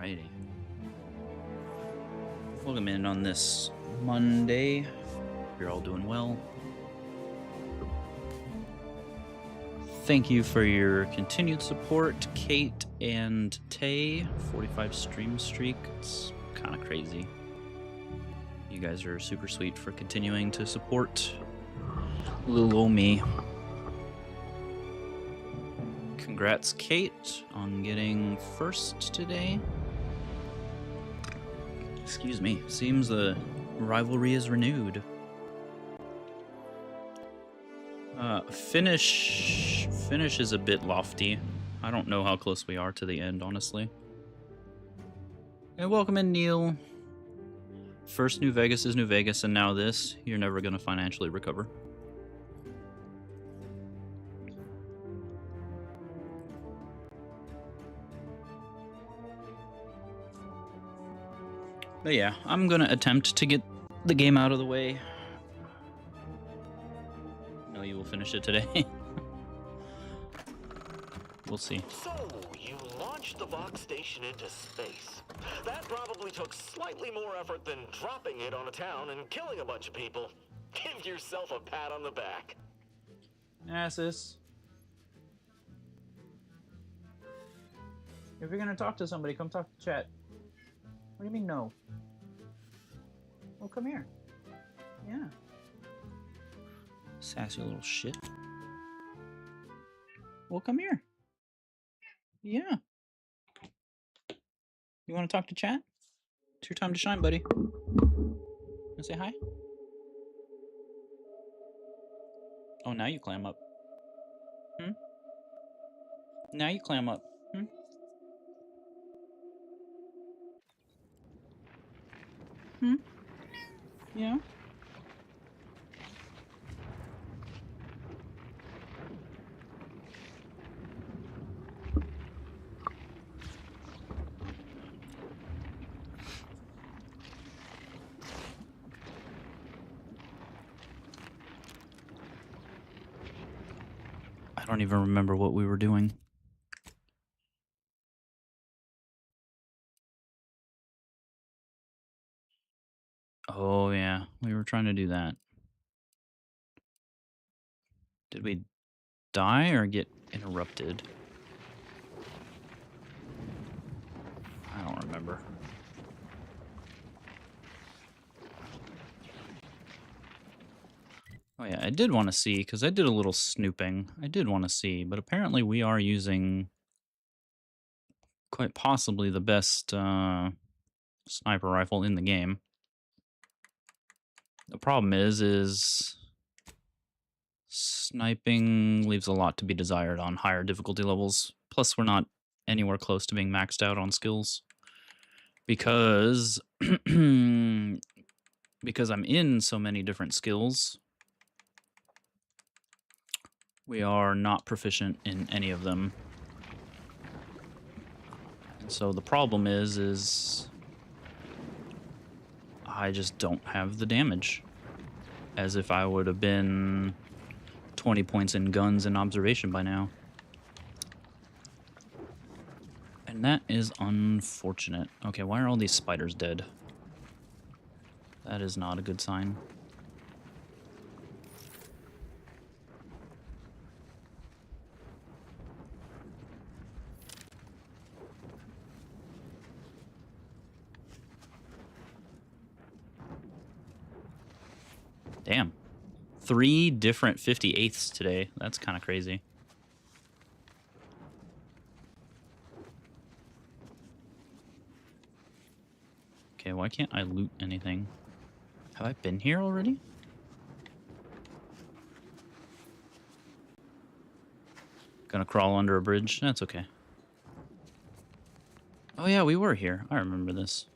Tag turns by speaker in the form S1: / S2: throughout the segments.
S1: Alrighty. Welcome in on this Monday. Hope you're all doing well. Thank you for your continued support, Kate and Tay. 45 stream streak. It's kind of crazy. You guys are super sweet for continuing to support little ol' me. Congrats, Kate, on getting first today. Excuse me. Seems the rivalry is renewed. Finish is a bit lofty. I don't know how close we are to the end, honestly. And welcome in, Neil. First New Vegas is New Vegas, and now this. You're never going to financially recover. But yeah, I'm going to attempt to get the game out of the way. No, you will finish it today. We'll see.
S2: So, you launched the box station into space. That probably took slightly more effort than dropping it on a town and killing a bunch of people. Give yourself a pat on the back.
S1: Sis. If you're gonna talk to somebody, come talk to chat. What do you mean no? Well, come here. Yeah. Sassy little shit. Well, come here. Yeah. You want to talk to chat? It's your time to shine, buddy. Wanna say hi? Oh, now you clam up. Now you clam up. Yeah. I don't even remember what we were doing. Oh, yeah. We were trying to do that. Did we die or get interrupted? I don't remember. Oh yeah, I did want to see, because I did a little snooping. I did want to see, but apparently we are using quite possibly the best sniper rifle in the game. The problem is sniping leaves a lot to be desired on higher difficulty levels. Plus, we're not anywhere close to being maxed out on skills. Because because I'm in so many different skills, we are not proficient in any of them. And so the problem is I just don't have the damage. As if I would have been 20 points in guns and observation by now. And that is unfortunate. Okay, why are all these spiders dead? That is not a good sign. Damn. 3 different 58ths today. That's kind of crazy. Okay, why can't I loot anything? Have I been here already? Gonna crawl under a bridge? That's okay. Oh yeah, we were here. I remember this.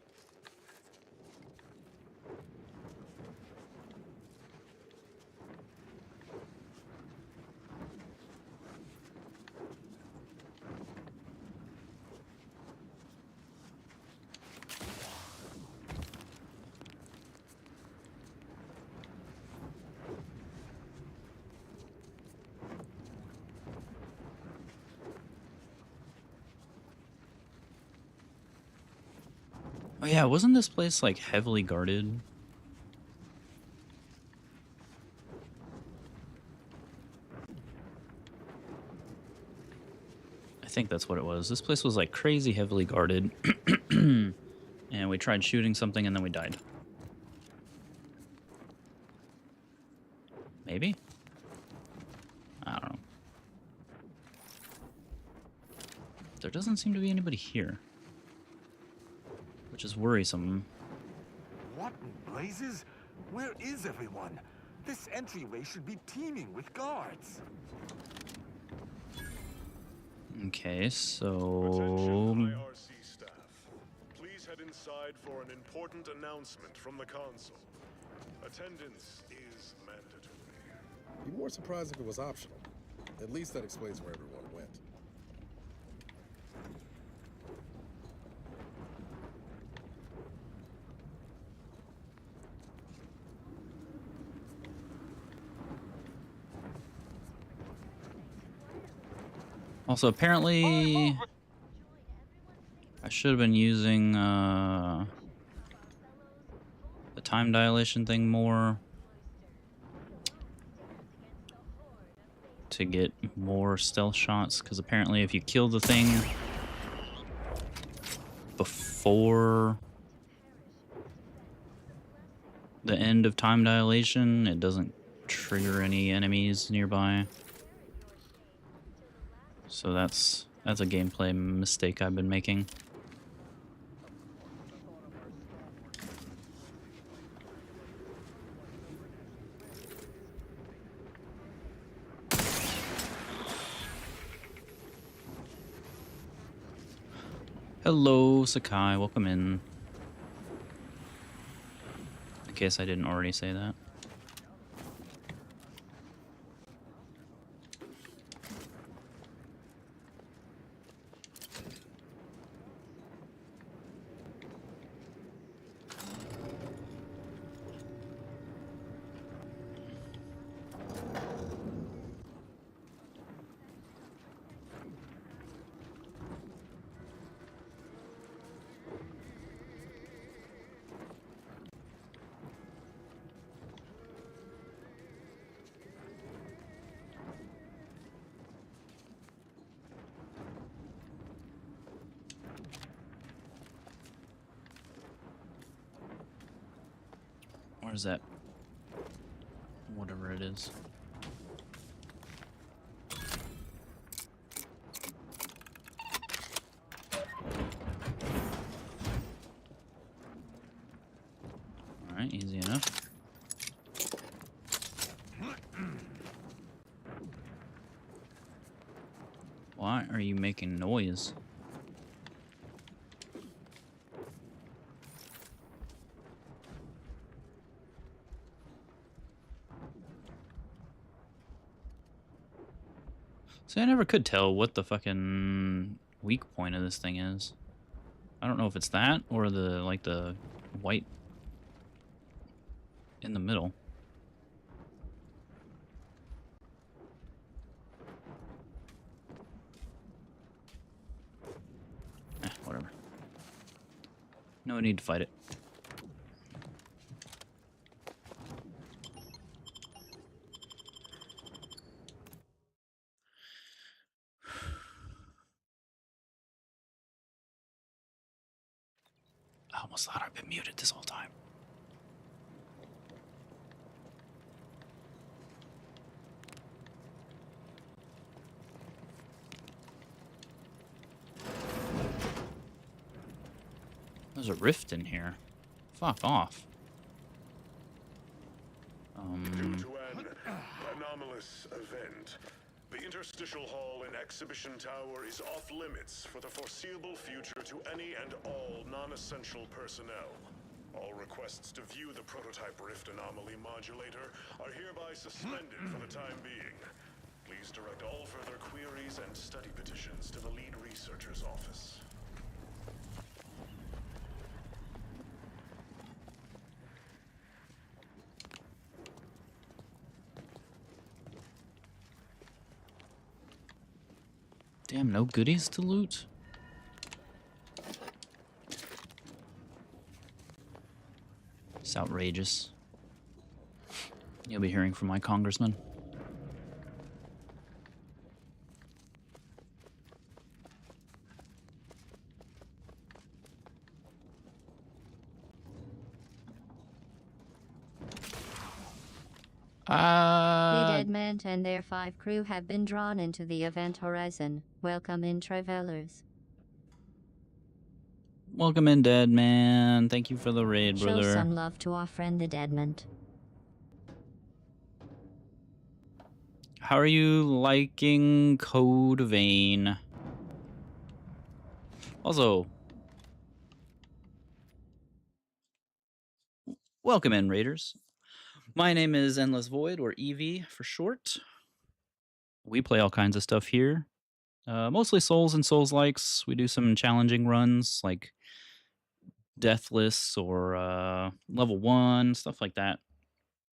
S1: Oh yeah, wasn't this place like heavily guarded? I think that's what it was. This place was like crazy heavily guarded. And we tried shooting something and then we died. Maybe? I don't know. There doesn't seem to be anybody here, which is worrisome.
S3: What in blazes? Where is everyone? This entryway should be teeming with guards.
S1: Okay, so...
S4: Attention IRC staff. Please head inside for an important announcement from the console. Attendance is mandatory.
S5: Be more surprised if it was optional. At least that explains where everyone went.
S1: Also, apparently, I should have been using the time dilation thing more to get more stealth shots, because apparently if you kill the thing before the end of time dilation, it doesn't trigger any enemies nearby. So that's a gameplay mistake I've been making. Hello, Sakai. Welcome in. In case I didn't already say that. Where's that? Whatever it is. Alright, easy enough. Why are you making noise? See, I never could tell what the fucking weak point of this thing is. I don't know if it's that or the, like, the white in the middle. Whatever. No need to fight it. I almost thought I'd been muted this whole time. There's a rift in here. Fuck off.
S4: Due to an anomalous event, the interstitial hall in Exhibition Tower is off limits for the foreseeable future to any and all non-essential personnel. All requests to view the prototype rift anomaly modulator are hereby suspended for the time being. Please direct all further queries and study petitions to the lead researcher's office.
S1: Damn, no goodies to loot? It's outrageous. You'll be hearing from my congressman.
S6: The Deadman and their 5 crew have been drawn into the event horizon. Welcome in, travelers.
S1: Welcome in, Deadman. Thank you for the raid, brother.
S6: Show some love to our friend the Deadman.
S1: How are you liking Code Vein? Also, welcome in, raiders. My name is Endless Void, or EV for short. We play all kinds of stuff here. Mostly Souls and Souls-likes. We do some challenging runs, like Deathless or Level 1, stuff like that.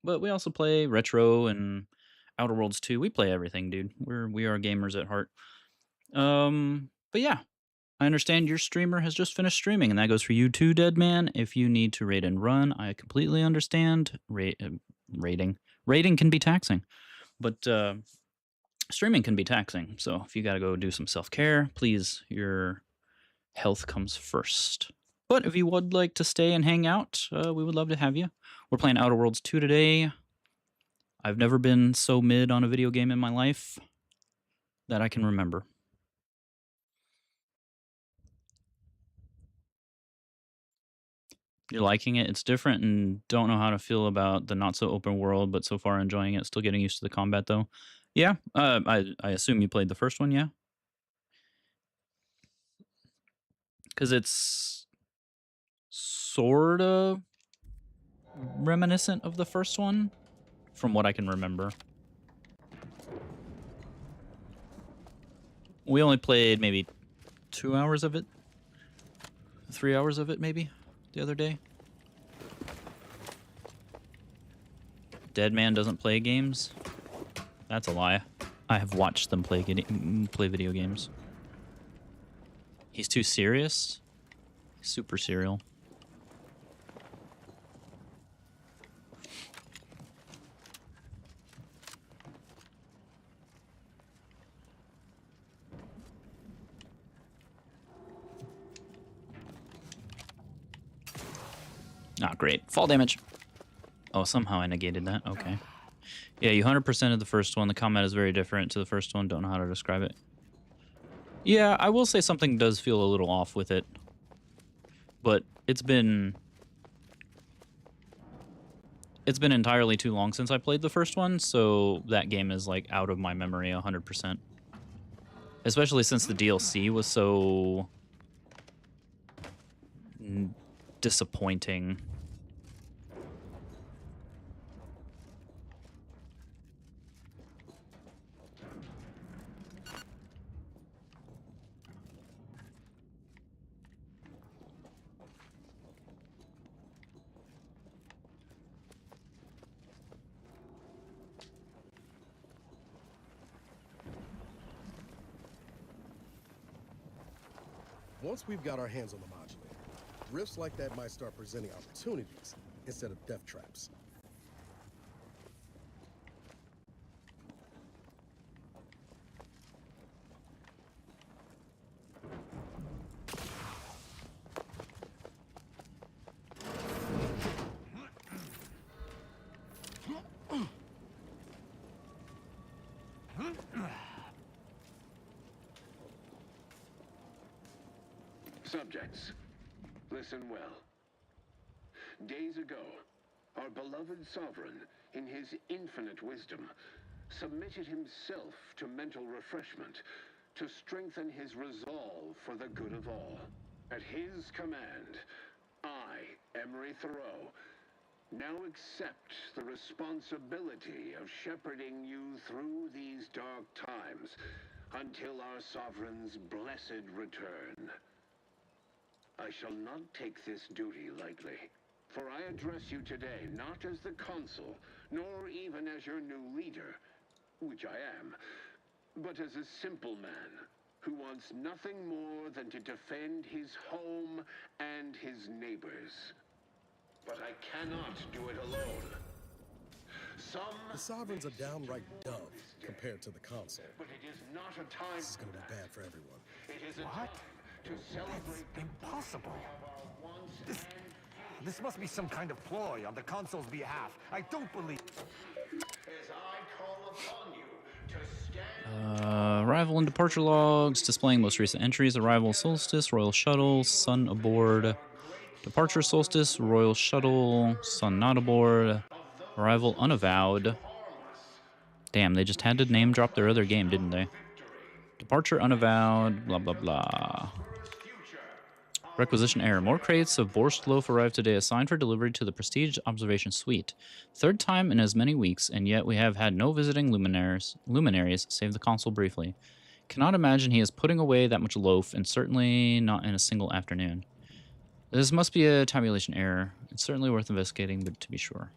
S1: But we also play Retro and Outer Worlds 2. We play everything, dude. We are gamers at heart. But yeah, I understand your streamer has just finished streaming, and that goes for you too, Deadman. If you need to raid and run, I completely understand. Raiding can be taxing, but streaming can be taxing. So if you got to go do some self-care, please, your health comes first. But if you would like to stay and hang out, we would love to have you. We're playing Outer Worlds 2 today. I've never been so mid on a video game in my life that I can remember. You're liking it? It's different and don't know how to feel about the not so open world, but so far enjoying it. Still getting used to the combat though. Yeah, I assume you played the first one, yeah? Because it's sort of reminiscent of the first one, from what I can remember. We only played maybe 2 hours of it, 3 hours of it maybe, the other day. Deadman doesn't play games? That's a lie. I have watched them play video games. He's too serious? Super serial. Ah, great. Fall damage. Oh, somehow I negated that. Okay. Yeah, you 100% of the first one. The combat is very different to the first one. Don't know how to describe it. Yeah, I will say something does feel a little off with it. But it's been entirely too long since I played the first one, so that game is like out of my memory 100%. Especially since the DLC was so disappointing.
S5: Once we've got our hands on the modulator, rifts like that might start presenting opportunities instead of death traps.
S7: Subjects, listen well. Days ago, our beloved sovereign, in his infinite wisdom, submitted himself to mental refreshment to strengthen his resolve for the good of all. At his command, I, Emery Thoreau, now accept the responsibility of shepherding you through these dark times until our sovereign's blessed return. I shall not take this duty lightly, for I address you today not as the consul, nor even as your new leader, which I am, but as a simple man who wants nothing more than to defend his home and his neighbors. but I cannot do it alone.
S5: The Sovereign's a downright dove compared to the Council.
S7: But it is not a time.
S5: This is gonna be bad for everyone.
S7: It is a
S3: What?
S7: time to celebrate
S3: It's impossible.
S7: once
S3: This must be some kind of ploy on the Consul's behalf. I don't believe...
S7: as I call upon you to stand.
S1: Arrival and departure logs displaying most recent entries. Arrival Solstice, Royal Shuttle, Sun aboard. Departure Solstice, Royal Shuttle, Sun not aboard. Arrival unavowed. Damn, they just had to name drop their other game, didn't they? Departure unavowed, blah, blah, blah. Requisition error. More crates of borscht loaf arrived today, assigned for delivery to the Prestige Observation Suite. Third time in as many weeks, and yet we have had no visiting luminaries, save the consul briefly. Cannot imagine he is putting away that much loaf, and certainly not in a single afternoon. This must be a tabulation error. It's certainly worth investigating, but to be sure.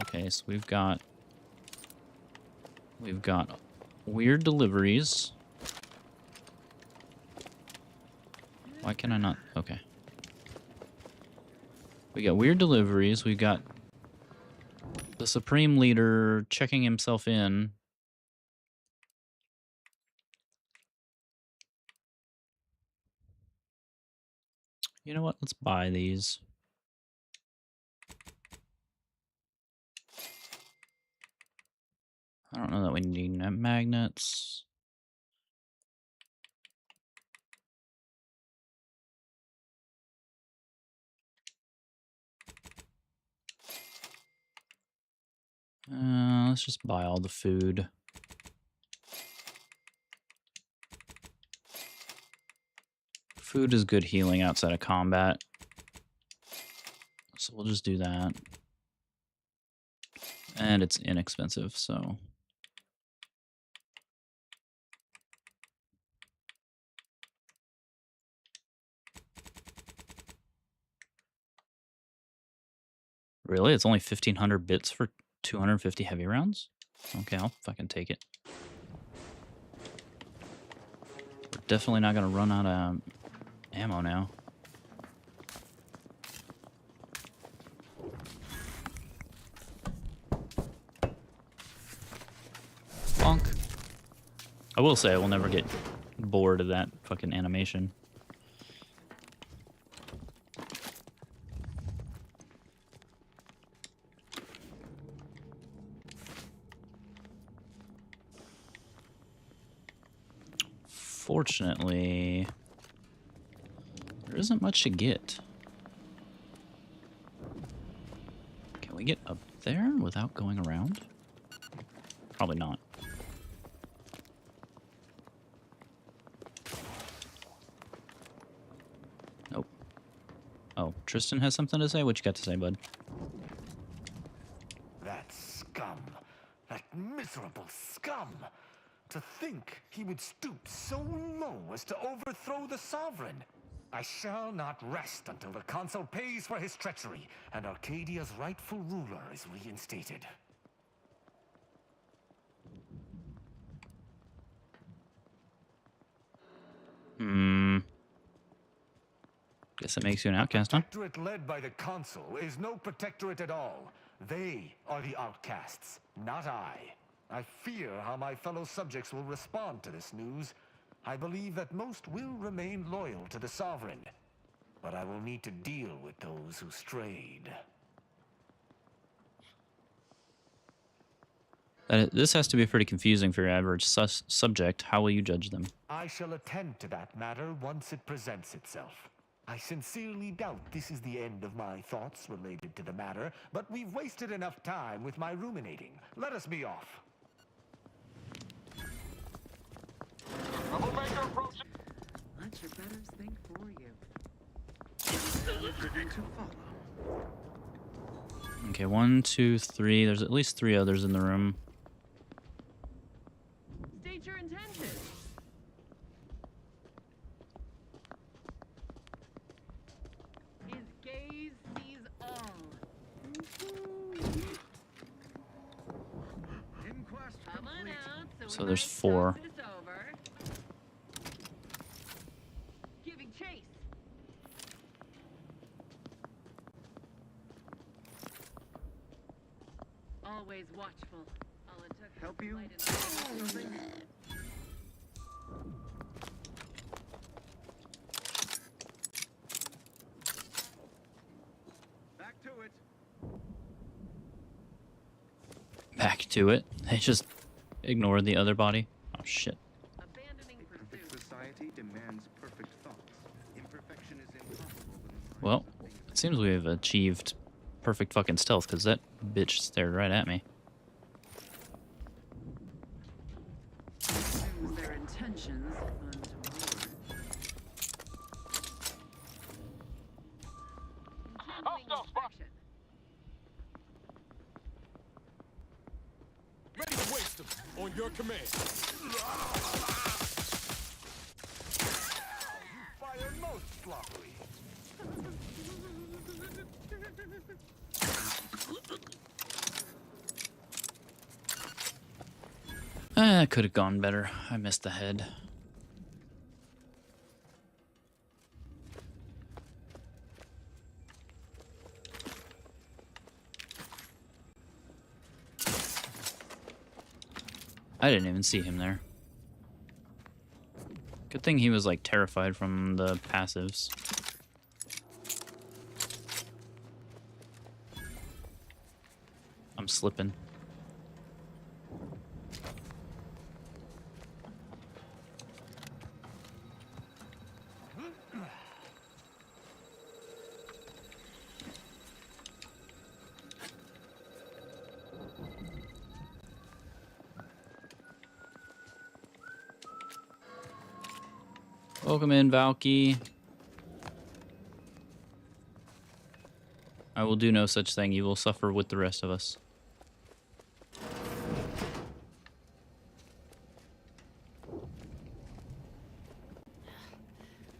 S1: Okay, so we've got weird deliveries. Why can I not? Okay. We got weird deliveries. We got the Supreme Leader checking himself in. You know what? Let's buy these. I don't know that we need net magnets. Let's just buy all the food. Food is good healing outside of combat. So we'll just do that. And it's inexpensive, so... Really? It's only 1,500 bits for 250 heavy rounds? Okay, I'll fucking take it. We're definitely not gonna run out of ammo now. Bonk. I will say I will never get bored of that fucking animation. Fortunately, there isn't much to get. Can we get up there without going around? Probably not. Nope. Oh, Tristan has something to say? What you got to say, bud?
S3: That scum. That miserable scum. To think he would stoop so low as to overthrow the Sovereign. I shall not rest until the Consul pays for his treachery and Arcadia's rightful ruler is reinstated.
S1: Guess that makes you an outcast, huh?
S3: Protectorate led by the Consul is no protectorate at all. They are the outcasts, not I. I fear how my fellow subjects will respond to this news. I believe that most will remain loyal to the Sovereign, but I will need to deal with those who strayed.
S1: This has to be pretty confusing for your average subject. How will you judge them?
S3: I shall attend to that matter once it presents itself. I sincerely doubt this is the end of my thoughts related to the matter, but we've wasted enough time with my ruminating. Let us be off.
S8: Let your betters think for you. To follow.
S1: Okay, 1, 2, 3. There's at least 3 others in the room.
S8: State your intention. His gaze sees all. Come on out,
S1: So there's 4.
S8: this over. Giving chase. always watchful. All it took
S9: Help
S8: was
S9: you?
S8: light and something.
S9: Back to it.
S1: Back to it. They just ignored the other body. Oh shit.
S8: Abandoning
S9: A perfect
S8: pursuit.
S9: society demands perfect thoughts. Imperfection is impossible when the
S1: Well,
S9: minds of things
S1: it seems we've achieved perfect fucking stealth because that bitch stared right at me.
S8: Assumes their intentions untoward. Continuing inspection.
S10: Ready to waste them. On your command.
S3: Fire most sloppily.
S1: Could have gone better. I missed the head. I didn't even see him there. Good thing he was like terrified from the passives. I'm slipping. Welcome in, Valky. I will do no such thing. You will suffer with the rest of us.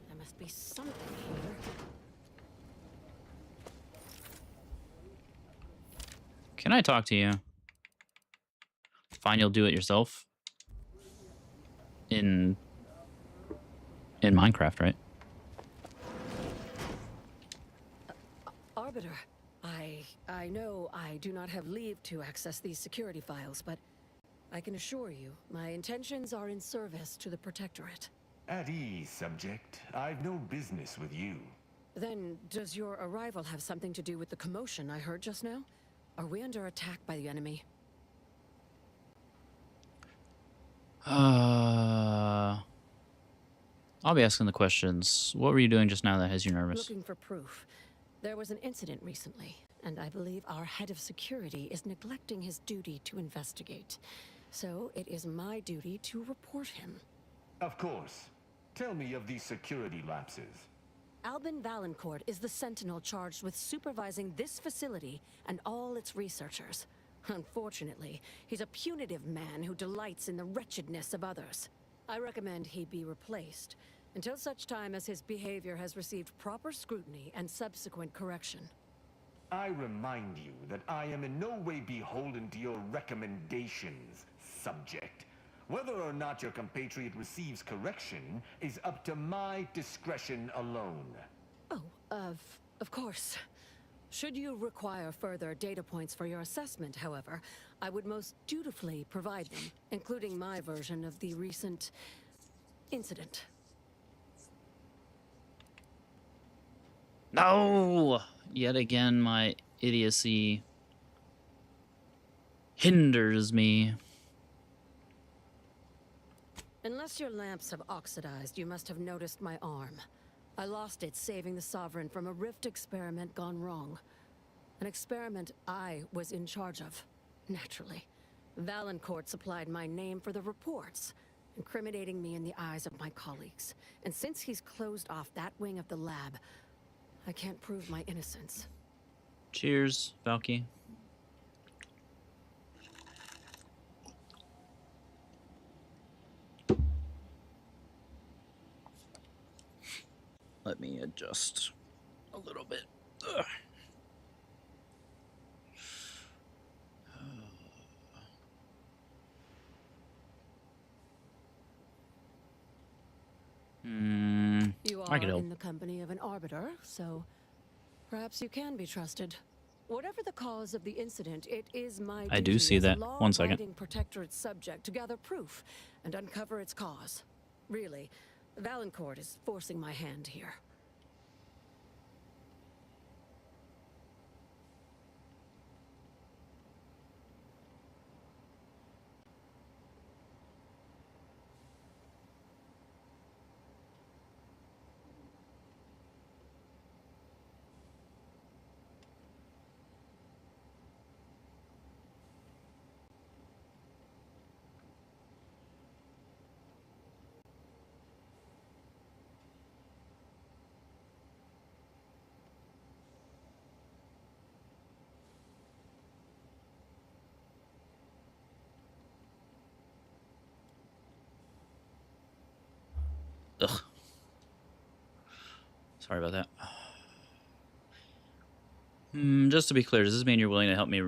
S11: There must be something here.
S1: Can I talk to you? Fine, you'll do it yourself. In Minecraft, right?
S11: Arbiter, I know I do not have leave to access these security files, but I can assure you, my intentions are in service to the Protectorate.
S3: At ease, subject. I've no business with you.
S11: Then, does your arrival have something to do with the commotion I heard just now? Are we under attack by the enemy?
S1: I'll be asking the questions. What were you doing just now that has you nervous?
S11: Looking for proof. There was an incident recently, and I believe our head of security is neglecting his duty to investigate. So it is my duty to report him.
S3: Of course. Tell me of these security lapses.
S11: Albin Valancourt is the sentinel charged with supervising this facility and all its researchers. Unfortunately, he's a punitive man who delights in the wretchedness of others. I recommend he be replaced until such time as his behavior has received proper scrutiny and subsequent correction.
S3: I remind you that I am in no way beholden to your recommendations, subject. Whether or not your compatriot receives correction is up to my discretion alone.
S11: Oh, of course. Should you require further data points for your assessment, however, I would most dutifully provide them, including my version of the recent incident.
S1: No! Yet again, my idiocy hinders me.
S11: Unless your lamps have oxidized, you must have noticed my arm. I lost it saving the Sovereign from a rift experiment gone wrong. An experiment I was in charge of, naturally. Valancourt supplied my name for the reports, incriminating me in the eyes of my colleagues. And since he's closed off that wing of the lab, I can't prove my innocence.
S1: Cheers, Valky. Let me adjust a little bit. Ugh.
S11: You
S1: I
S11: are
S1: could help.
S11: in the company of an arbiter, so perhaps you can be trusted. Whatever the cause of the incident, it is my
S1: I do
S11: duty
S1: see
S11: as a
S1: that. 1 second.
S11: law-abiding protectorate subject to gather proof and uncover its cause. Really, Valancourt is forcing my hand here.
S1: Ugh. Sorry about that. Just to be clear, does this mean you're willing to help me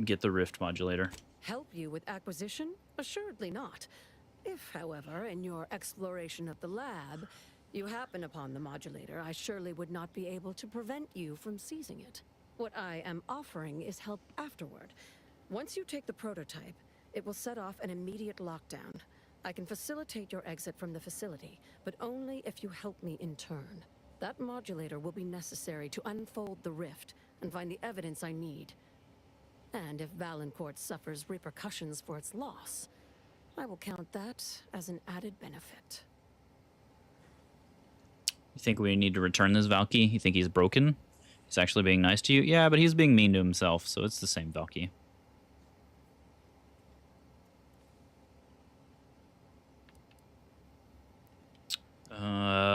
S1: get the Rift modulator?
S11: Help you with acquisition? Assuredly not. If, however, in your exploration of the lab, you happen upon the modulator, I surely would not be able to prevent you from seizing it. What I am offering is help afterward. Once you take the prototype, it will set off an immediate lockdown. I can facilitate your exit from the facility, but only if you help me in turn. That modulator will be necessary to unfold the rift and find the evidence I need. And if Valancourt suffers repercussions for its loss, I will count that as an added benefit.
S1: You think we need to return this Valky? You think he's broken? He's actually being nice to you? Yeah, but he's being mean to himself, so it's the same Valky.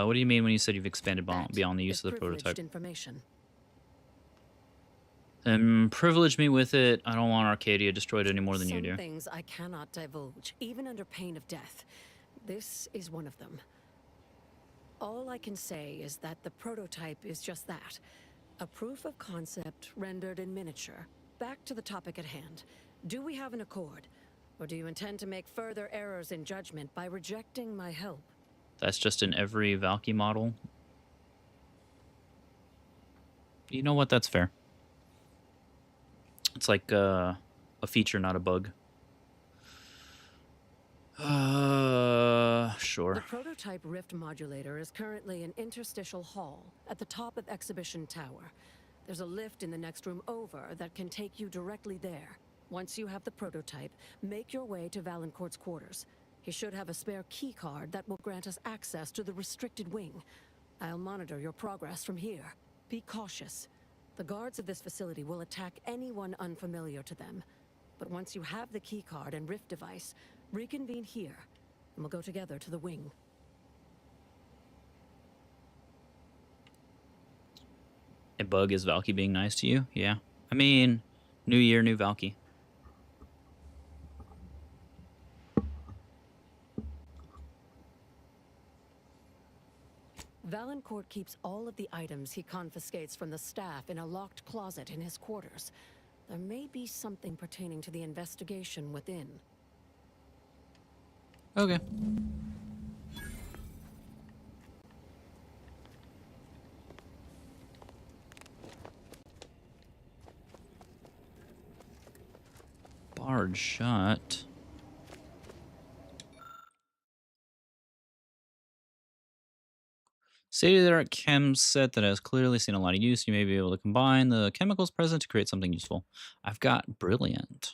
S1: What do you mean when you said you've expanded beyond the use of the prototype?
S11: Information.
S1: Privilege me with it. I don't want Arcadia destroyed any more than you do.
S11: Some things I cannot divulge, even under pain of death. This is one of them. All I can say is that the prototype is just that. A proof of concept rendered in miniature. Back to the topic at hand. Do we have an accord? Or do you intend to make further errors in judgment by rejecting my help?
S1: That's just in every Valky model. You know what? That's fair. It's like a feature, not a bug. Sure.
S11: The prototype Rift modulator is currently in Interstitial Hall at the top of Exhibition Tower. There's a lift in the next room over that can take you directly there. Once you have the prototype, make your way to Valancourt's quarters. He should have a spare key card that will grant us access to the restricted wing. I'll monitor your progress from here. Be cautious. The guards of this facility will attack anyone unfamiliar to them. But once you have the key card and Rift device, reconvene here, and we'll go together to the wing.
S1: A bug is Valky being nice to you? Yeah. I mean, new year, new Valky.
S11: Valancourt keeps all of the items he confiscates from the staff in a locked closet in his quarters. There may be something pertaining to the investigation within.
S1: Okay. Barred shut. State-of-the-art chem set that has clearly seen a lot of use. You may be able to combine the chemicals present to create something useful. I've got brilliant.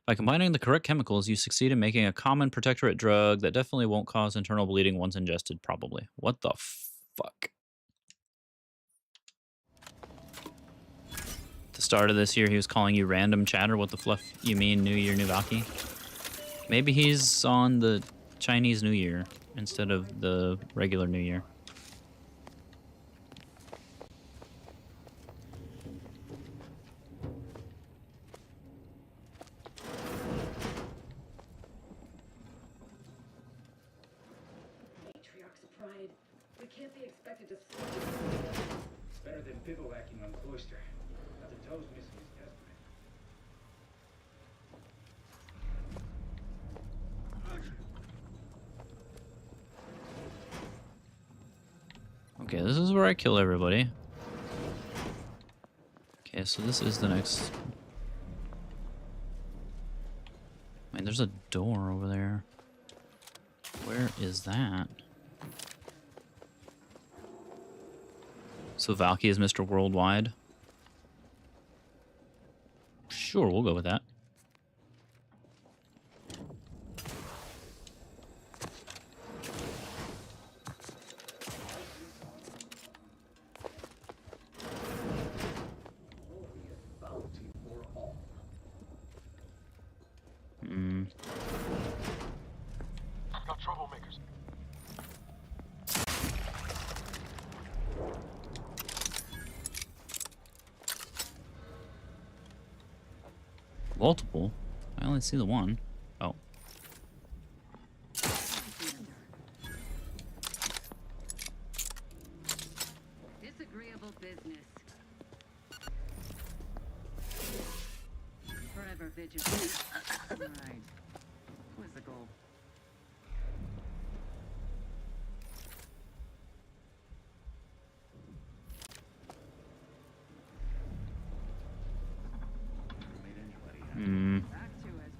S1: By combining the correct chemicals, you succeed in making a common protectorate drug that definitely won't cause internal bleeding once ingested, probably. What the fuck? At the start of this year, he was calling you random chatter. What the fluff you mean, New Year, New Valky? Maybe he's on the Chinese New Year instead of the regular New Year.
S12: Better than bivouacking on Cloister. Not the toes missing his testament.
S1: Okay, this is where I kill everybody. Okay, Okay, so this is the next... Man, there's a door over there. Where is that? So Valky is Mr. Worldwide? Sure, we'll go with that.
S10: Got troublemakers.
S1: Multiple? I only see the one. Oh.
S8: Disagreeable business. Forever vigilant. Right. What's the goal?
S1: Hmm.
S8: Back to it.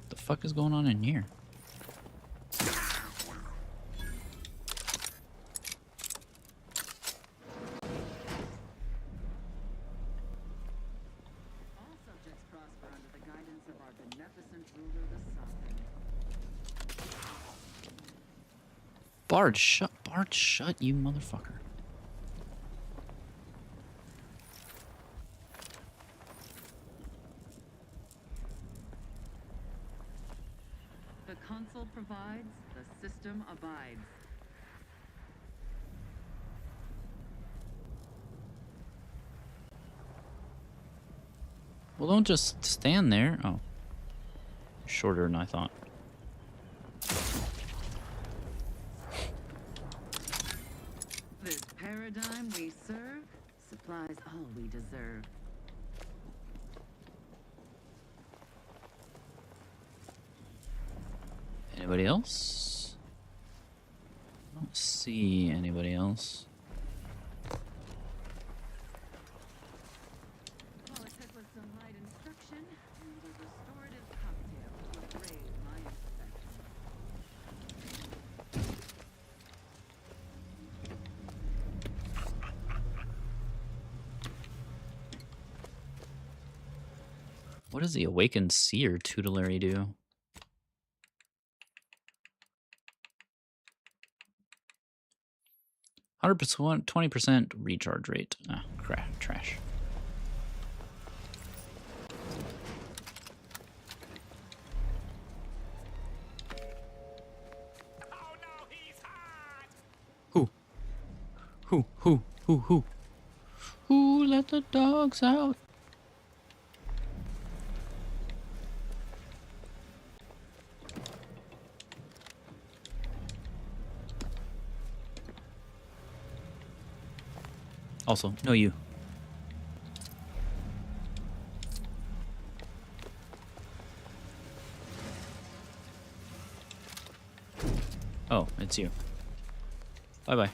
S1: The fuck is going on in here?
S8: All subjects prosper under the guidance of our beneficent ruler, the Sovereign.
S1: Bard, shut. Bard, shut, you motherfucker.
S8: The console provides, the system abides.
S1: Well, don't just stand there. Oh. Shorter than I thought.
S8: This paradigm we serve supplies all we deserve.
S1: Anybody else? I don't see anybody else.
S8: Poet took with some light instruction and a restorative cocktail to raise my inspection.
S1: What does the Awakened Seer tutelary do? 100%, 20% recharge rate. Ah, crap, trash. Who let the dogs out? Also, no you. Oh, it's you. Bye-bye.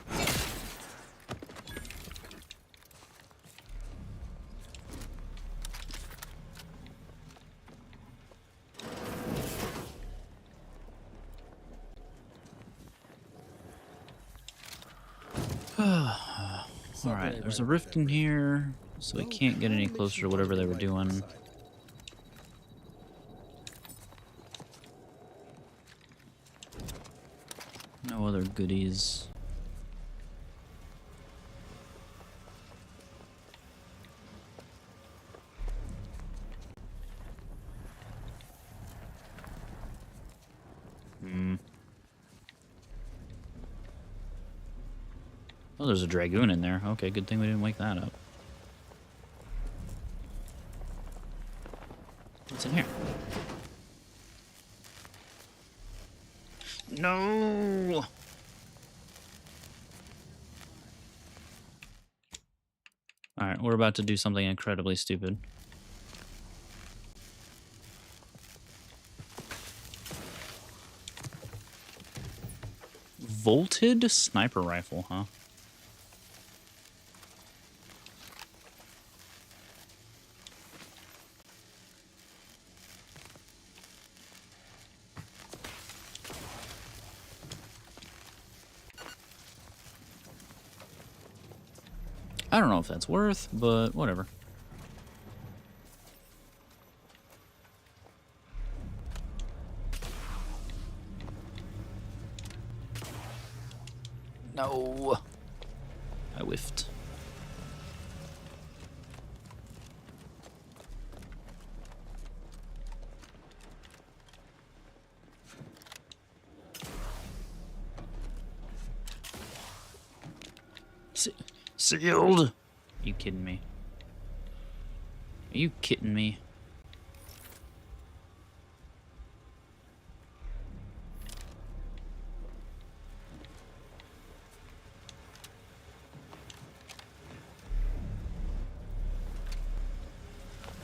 S1: Alright, there's a rift in here, so we can't get any closer to whatever they were doing. No other goodies. Oh, there's a Dragoon in there. Okay, good thing we didn't wake that up. What's in here? No! Alright, we're about to do something incredibly stupid. Volted sniper rifle, huh? I don't know if that's worth, but whatever. No. I whiffed. Sealed. You kidding me? Are you kidding me?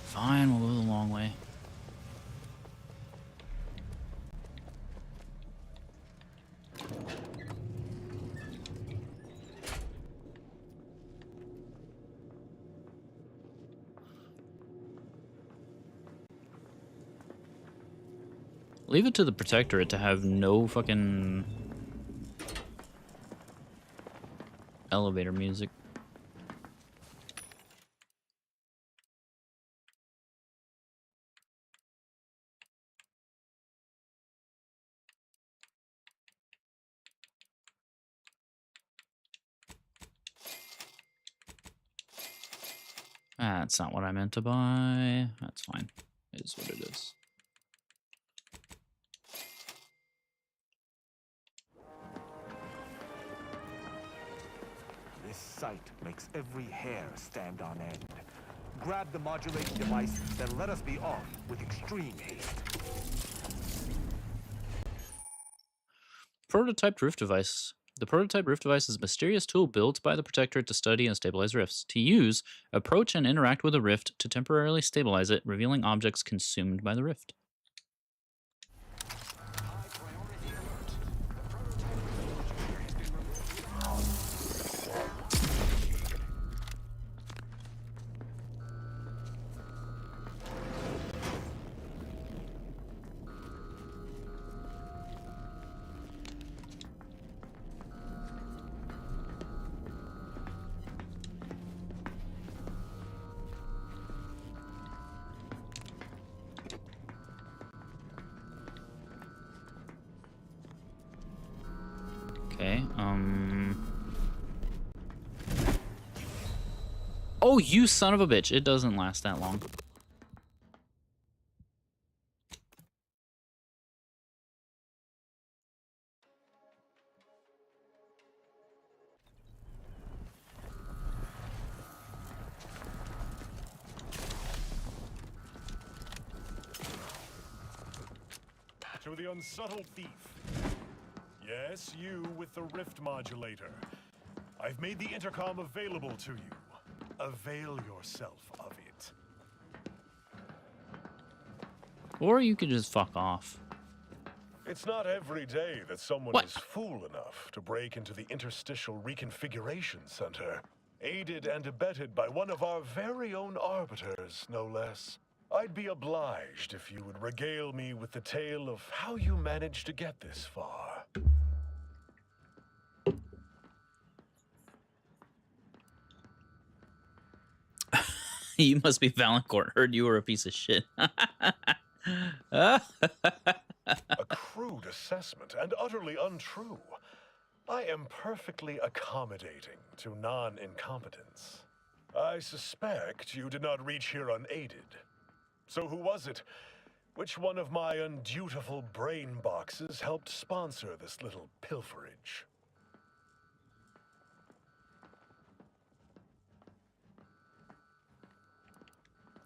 S1: Fine, we'll go the long way. Leave it to the Protectorate to have no fucking elevator music. That's not what I meant to buy. That's fine. It is what it is.
S3: This sight makes every hair stand on end. Grab the modulating device, then let us be off with extreme haste.
S1: Prototype rift device. The prototype rift device is a mysterious tool built by the Protectorate to study and stabilize rifts. To use, approach and interact with a rift to temporarily stabilize it, revealing objects consumed by the rift. Okay, Oh, you son of a bitch. It doesn't last that long.
S4: To the unsubtle thief. Yes, you with the rift modulator. I've made the intercom available to you. Avail yourself of it.
S1: Or you could just fuck off.
S4: It's not every day that someone is fool enough to break into the Interstitial Reconfiguration Center, aided and abetted by one of our very own arbiters, no less. I'd be obliged if you would regale me with the tale of how you managed to get this far.
S1: You must be Valancourt. Heard you were a piece of shit.
S4: A crude assessment and utterly untrue. I am perfectly accommodating to non-incompetence. I suspect you did not reach here unaided. So who was it? Which one of my undutiful brain boxes helped sponsor this little pilferage?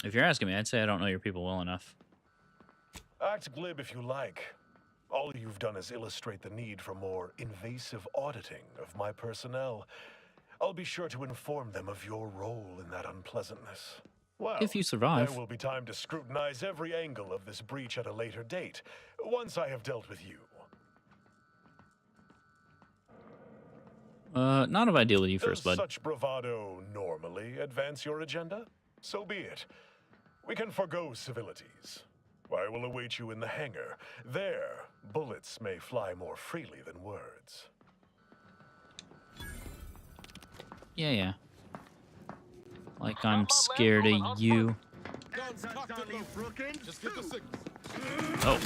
S1: If you're asking me, I'd say I don't know your people well enough.
S4: Act glib if you like. All you've done is illustrate the need for more invasive auditing of my personnel. I'll be sure to inform them of your role in that unpleasantness. Well,
S1: if you survive.
S4: There will be time to scrutinize every angle of this breach at a later date, once I have dealt with you.
S1: Not if I deal with you first,
S4: Does
S1: bud.
S4: such bravado normally advance your agenda? So be it. We can forgo civilities. I will await you in the hangar. There, bullets may fly more freely than words.
S1: Yeah. Like I'm scared of you.
S5: Just get the signal.
S1: Oh.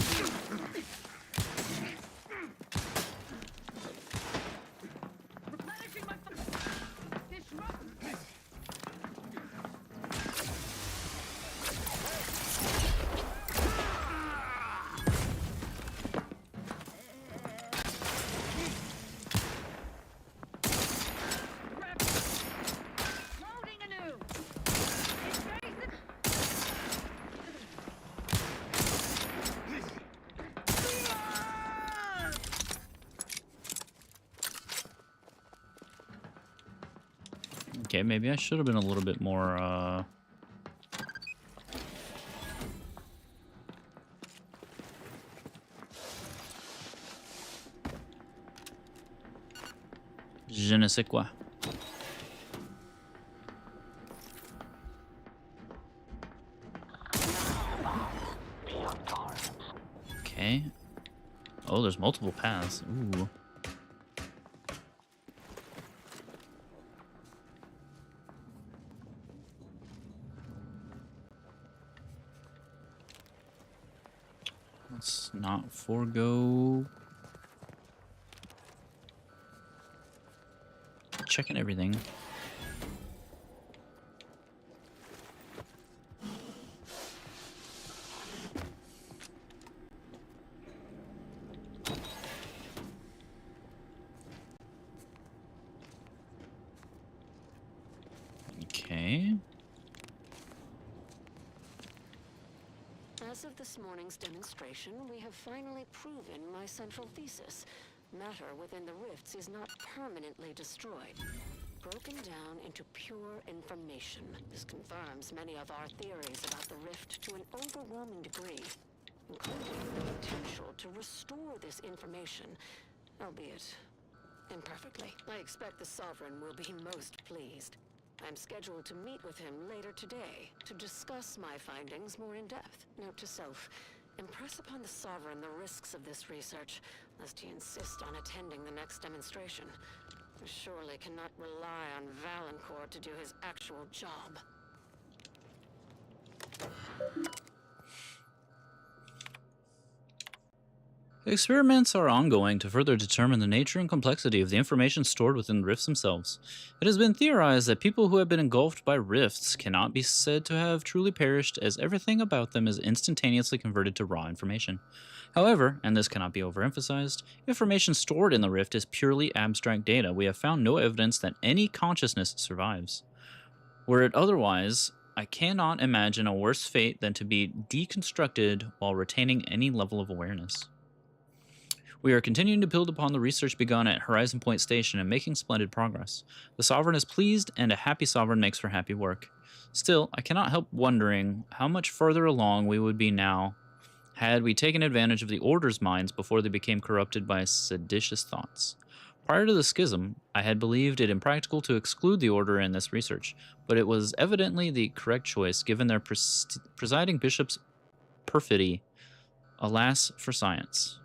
S1: Okay, maybe I should have been a little bit more, je ne sais quoi. Okay. Oh, there's multiple paths. Ooh. Let's not forego checking everything. Okay.
S11: As of this morning's demonstration, we have finally proven my central thesis. Matter within the rifts is not permanently destroyed. Broken down into pure information. This confirms many of our theories about the rift to an overwhelming degree, including the potential to restore this information, albeit imperfectly. I expect the Sovereign will be most pleased. I'm scheduled to meet with him later today to discuss my findings more in depth. Note to self, impress upon the Sovereign the risks of this research, lest he insist on attending the next demonstration. I surely cannot rely on Valancourt to do his actual job.
S1: Experiments are ongoing to further determine the nature and complexity of the information stored within the rifts themselves. It has been theorized that people who have been engulfed by rifts cannot be said to have truly perished, as everything about them is instantaneously converted to raw information. However, and this cannot be overemphasized, information stored in the rift is purely abstract data. We have found no evidence that any consciousness survives. Were it otherwise, I cannot imagine a worse fate than to be deconstructed while retaining any level of awareness. We are continuing to build upon the research begun at Horizon Point Station and making splendid progress. The Sovereign is pleased, and a happy Sovereign makes for happy work. Still, I cannot help wondering how much further along we would be now had we taken advantage of the Order's minds before they became corrupted by seditious thoughts. Prior to the schism, I had believed it impractical to exclude the Order in this research, but it was evidently the correct choice given their presiding bishop's perfidy. Alas for science.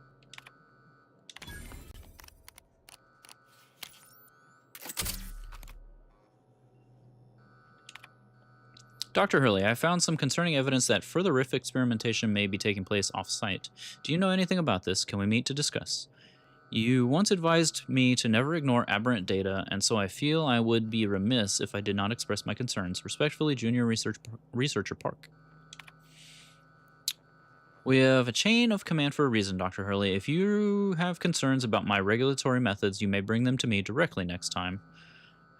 S1: Dr. Hurley, I found some concerning evidence that further rift experimentation may be taking place off-site. Do you know anything about this? Can we meet to discuss? You once advised me to never ignore aberrant data, and so I feel I would be remiss if I did not express my concerns. Respectfully, Junior Researcher Park. We have a chain of command for a reason, Dr. Hurley. If you have concerns about my regulatory methods, you may bring them to me directly next time.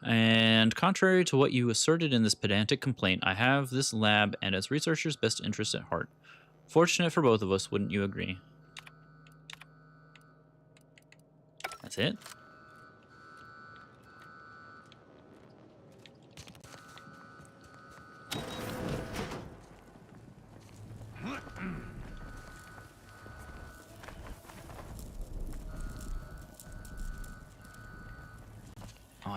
S1: And contrary to what you asserted in this pedantic complaint, I have this lab and its researchers' best interest at heart. Fortunate for both of us, wouldn't you agree? That's it?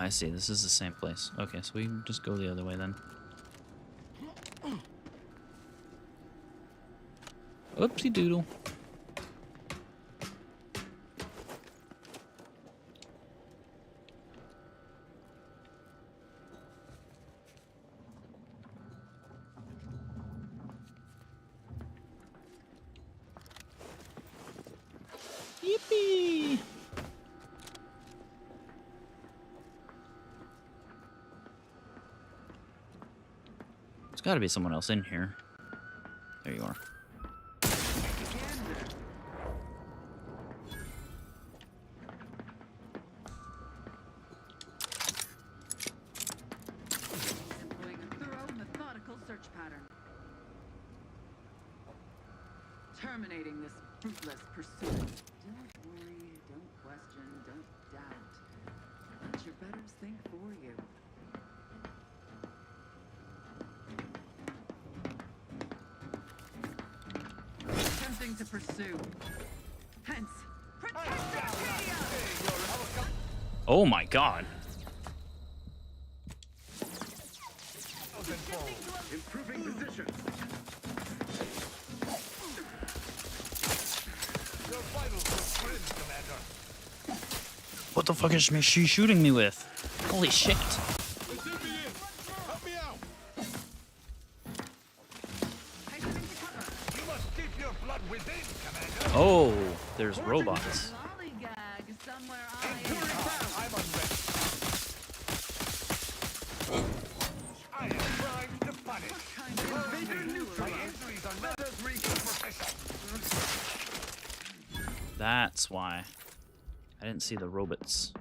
S1: I see. This is the same place. Okay, so we can just go the other way then. Oopsie doodle. Yippee! There's got to be someone else in here. There you are.
S8: Employing a thorough, methodical search pattern. Terminating this fruitless pursuit. Don't worry, don't question, don't doubt. Let your betters think for you. Attempting to pursue. Hence, protect Arcadia!
S1: Oh my god.
S7: Improving position.
S3: Your vitals are grim, Commander.
S1: What the fuck is she shooting me with? Holy shit.
S3: Help me out. You must keep your blood within, Commander.
S1: Oh, there's robots.
S8: Lollygag somewhere
S3: I'm unready. I am trying to punish. My injuries are not as superficial.
S1: That's why. I didn't see the robots.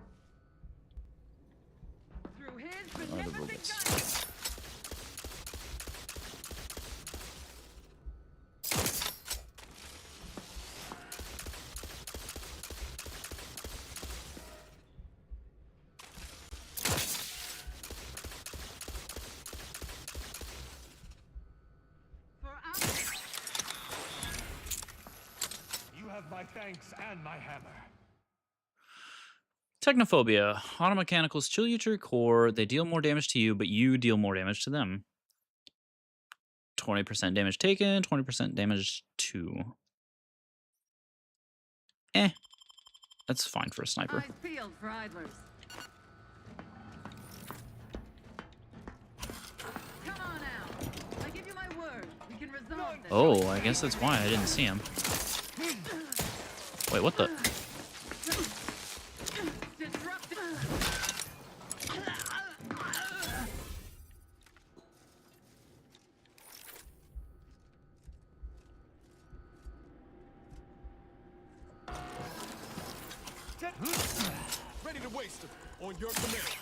S8: Through his
S1: Or the
S8: beneficent
S1: robots.
S8: guidance.
S3: You have my thanks and my hammer.
S1: Technophobia. Automechanicals chill you to your core. They deal more damage to you, but you deal more damage to them. 20% damage taken, 20% damage to. That's fine for a sniper.
S8: Eyes peeled for idlers. Come on now. I give you my word. We can resolve this.
S1: Oh, I guess that's why I didn't see him. Wait, what the?
S8: Disrupt.
S3: Ready to waste it on your command.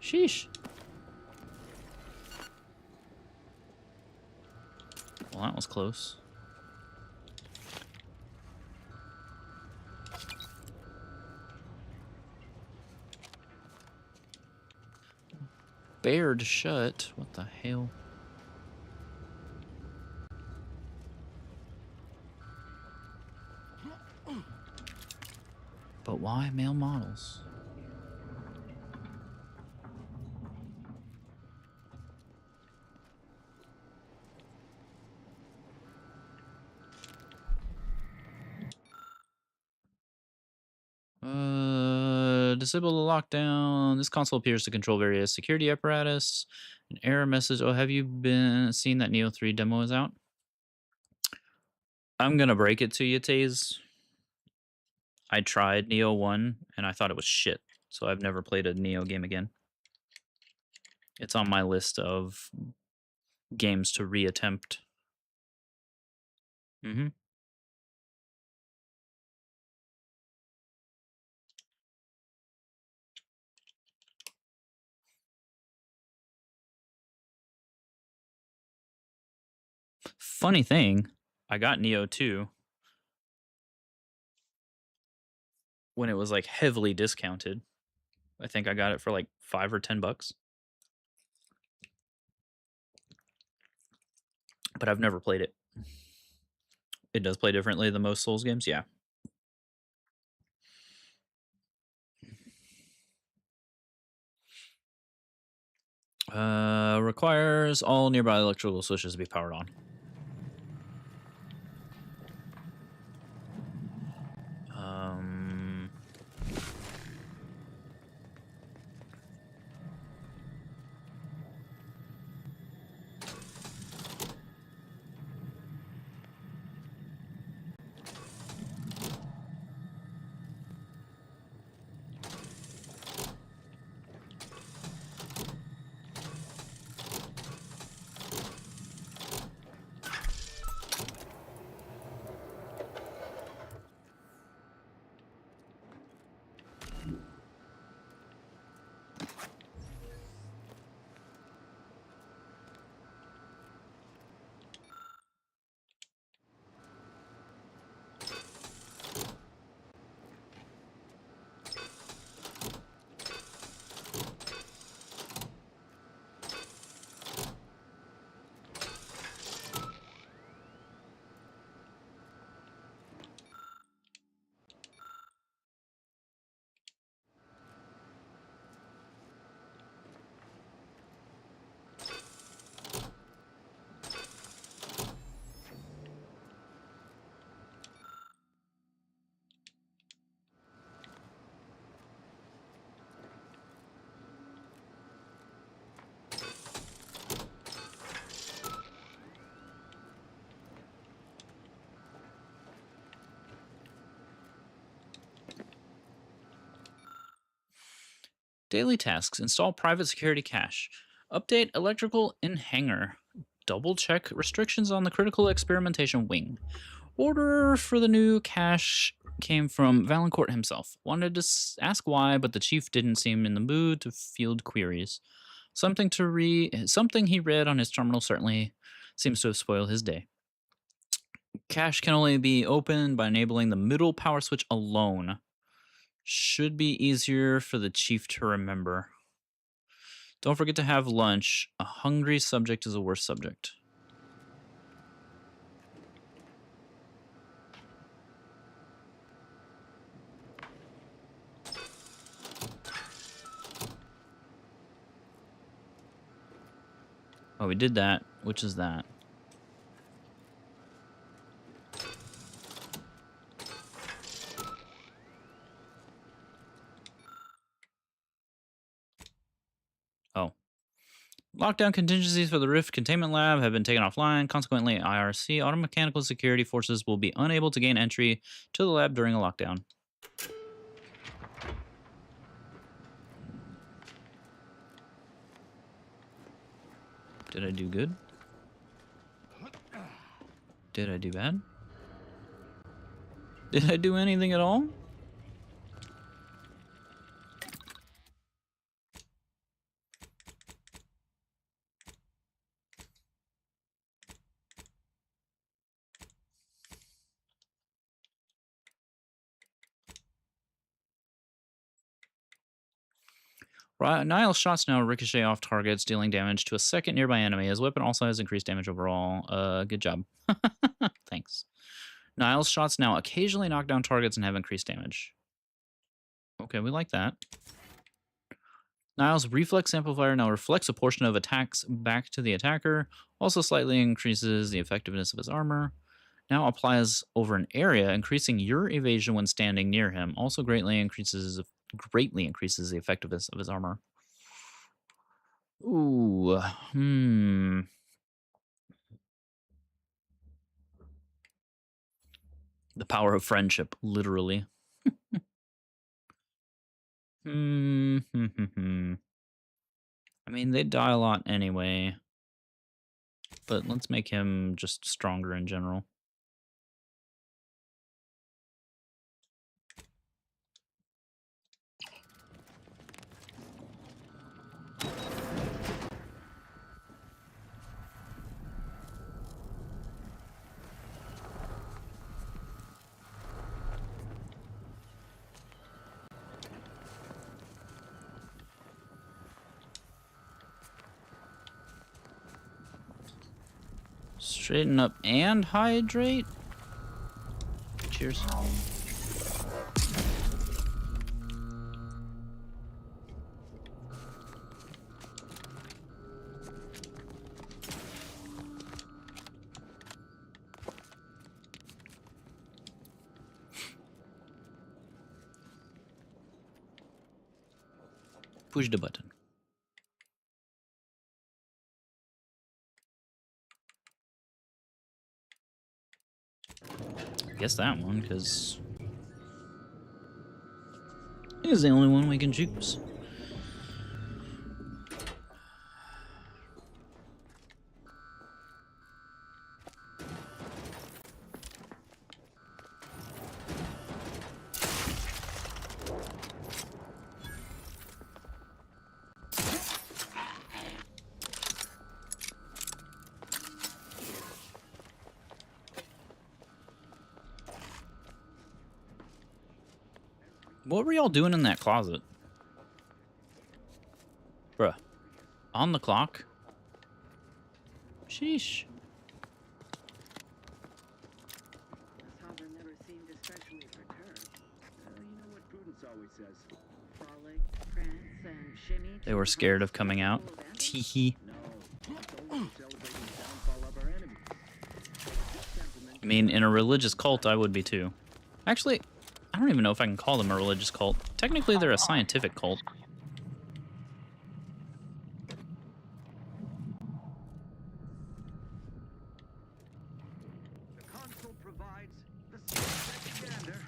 S1: Sheesh. Well, that was close. Bared shut. What the hell? But why male models? Disable the lockdown. This console appears to control various security apparatus. An error message. Oh, have you been seeing that Neo 3 demo is out? I'm gonna break it to you, Taze. I tried Neo 1 and I thought it was shit. So I've never played a Neo game again. It's on my list of games to reattempt. Mm-hmm. Funny thing, I got Neo 2 when it was like heavily discounted. I think I got it for like $5 or $10. But I've never played it. It does play differently than most Souls games, yeah. Requires all nearby electrical switches to be powered on. Daily tasks. Install private security cache. Update electrical in hangar. Double check restrictions on the critical experimentation wing. Order for the new cache came from Valancourt himself. Wanted to ask why, but the chief didn't seem in the mood to field queries. Something he read on his terminal certainly seems to have spoiled his day. Cache can only be opened by enabling the middle power switch alone. Should be easier for the chief to remember. Don't forget to have lunch. A hungry subject is a worse subject. Oh, we did that. Which is that? Oh. Lockdown contingencies for the Rift Containment Lab have been taken offline. Consequently, IRC, automechanical security forces, will be unable to gain entry to the lab during a lockdown. Did I do good? Did I do bad? Did I do anything at all? Niall's shots now ricochet off targets, dealing damage to a second nearby enemy. His weapon also has increased damage overall. Good job. Thanks. Niall's shots now occasionally knock down targets and have increased damage. Okay, we like that. Niall's reflex amplifier now reflects a portion of attacks back to the attacker, also slightly increases the effectiveness of his armor. Now applies over an area, increasing your evasion when standing near him. Also greatly increases the effectiveness of his armor. Ooh, The power of friendship, literally. I mean, they die a lot anyway. But let's make him just stronger in general. Straighten up and hydrate? Cheers. Push the button. I guess that one, because it is the only one we can choose. What were y'all doing in that closet? Bruh. On the clock? Sheesh.
S7: Sovereign never seemed especially perturbed. You know what Prudence always says. Frolic, prance, and shimmy.
S1: They were scared of coming out. Teehee. I mean, in a religious cult, I would be too. Actually, I don't even know if I can call them a religious cult. Technically, they're a scientific cult.
S7: The console provides the standard.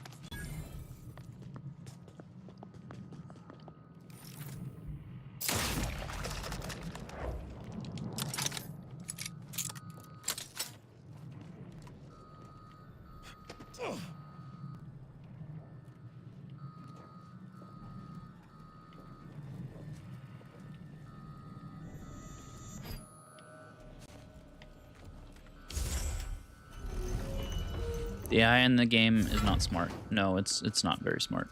S1: The AI in the game is not smart. No, it's not very smart.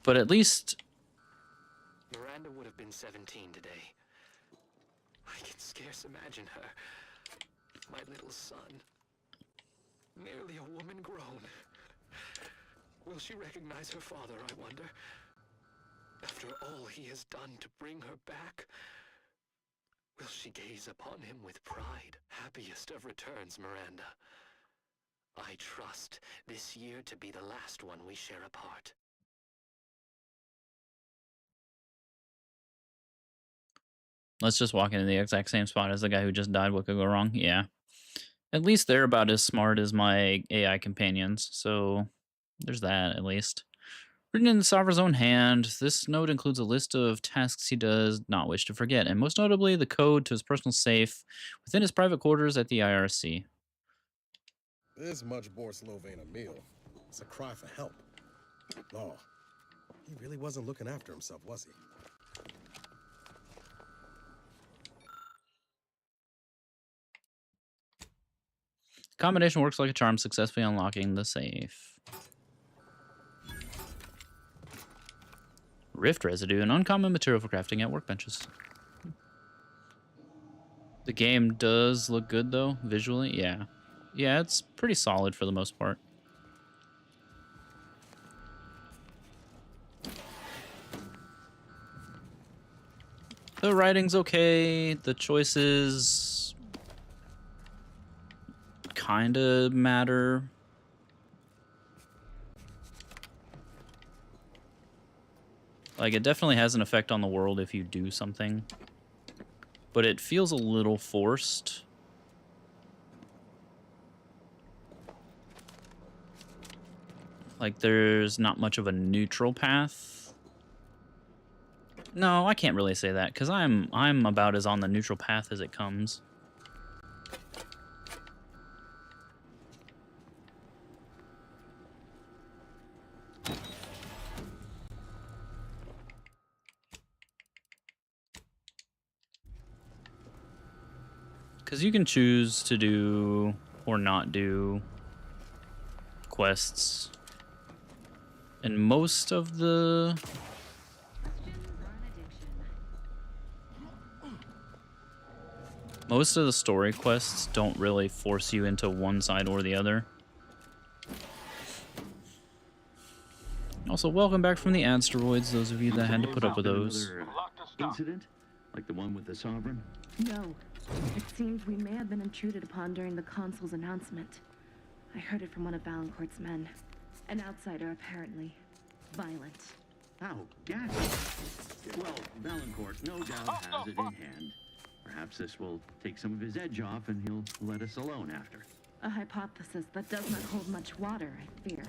S1: But at least
S2: Miranda would have been 17 today. I can scarce imagine her. My little son. Nearly a woman grown. Will she recognize her father, I wonder? After all he has done to bring her back, will she gaze upon him with pride? Happiest of returns, Miranda. I trust this year to be the last one we share apart.
S1: let's just walk into the exact same spot as the guy who just died. What could go wrong? Yeah. At least they're about as smart as my AI companions, so there's that at least. Written in the Sovereign's own hand, this note includes a list of tasks he does not wish to forget, and most notably the code to his personal safe within his private quarters at the IRC.
S5: This much bore Slovane a meal. It's a cry for help. No, he really wasn't looking after himself, was he?
S1: Combination works like a charm, successfully unlocking the safe. Rift residue, an uncommon material for crafting at workbenches. The game does look good though, visually. Yeah. Yeah, it's pretty solid for the most part. The writing's okay. The choices kind of matter. Like, it definitely has an effect on the world if you do something. But it feels a little forced. Like, there's not much of a neutral path. No, I can't really say that, because I'm about as on the neutral path as it comes. Because you can choose to do or not do quests. And most of the... Most of the story quests don't really force you into one side or the other. Also, welcome back from the asteroids, those of you that had to put up with those.
S13: Another incident? Like the one with the Sovereign?
S14: No. It seems we may have been intruded upon during the Consul's announcement. I heard it from one of Valancourt's men. An outsider, apparently. Violent.
S13: Oh, ghastly. Well, Valancourt no doubt has it in hand. Perhaps this will take some of his edge off and he'll let us alone after.
S14: A hypothesis that does not hold much water, I fear.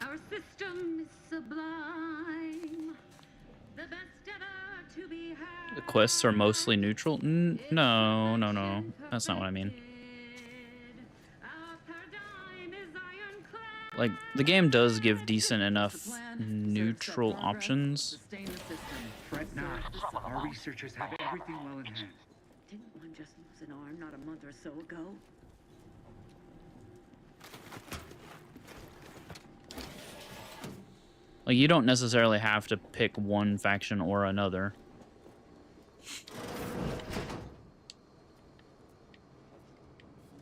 S8: Our system is sublime. The best ever to be had.
S1: The quests are mostly neutral? No. That's not what I mean. Like, the game does give decent enough neutral options.
S9: Fret not. Our researchers have everything well in hand.
S8: Didn't one just lose an arm not a month or so ago?
S1: Like, you don't necessarily have to pick one faction or another.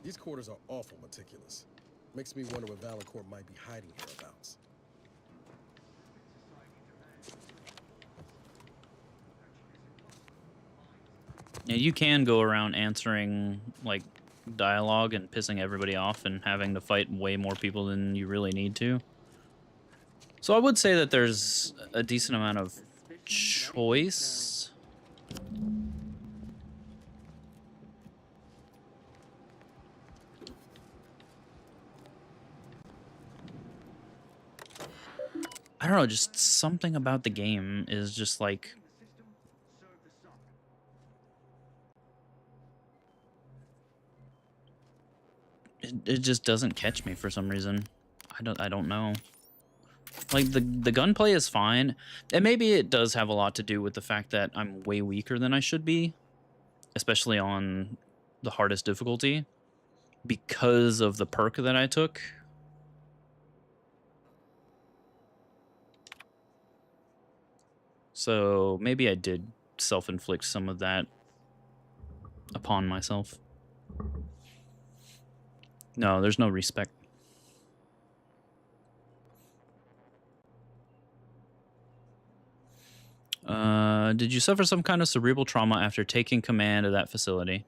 S5: These quarters are awful meticulous. Makes me wonder what Valancourt might be hiding hereabouts.
S1: Yeah, you can go around answering, like, dialogue and pissing everybody off and having to fight way more people than you really need to. So I would say that there's a decent amount of choice. I don't know, just something about the game is just like... It just doesn't catch me for some reason. I don't know. Like, the gunplay is fine, and maybe it does have a lot to do with the fact that I'm way weaker than I should be, especially on the hardest difficulty, because of the perk that I took. So maybe I did self-inflict some of that upon myself. No, there's no respect. Did you suffer some kind of cerebral trauma after taking command of that facility?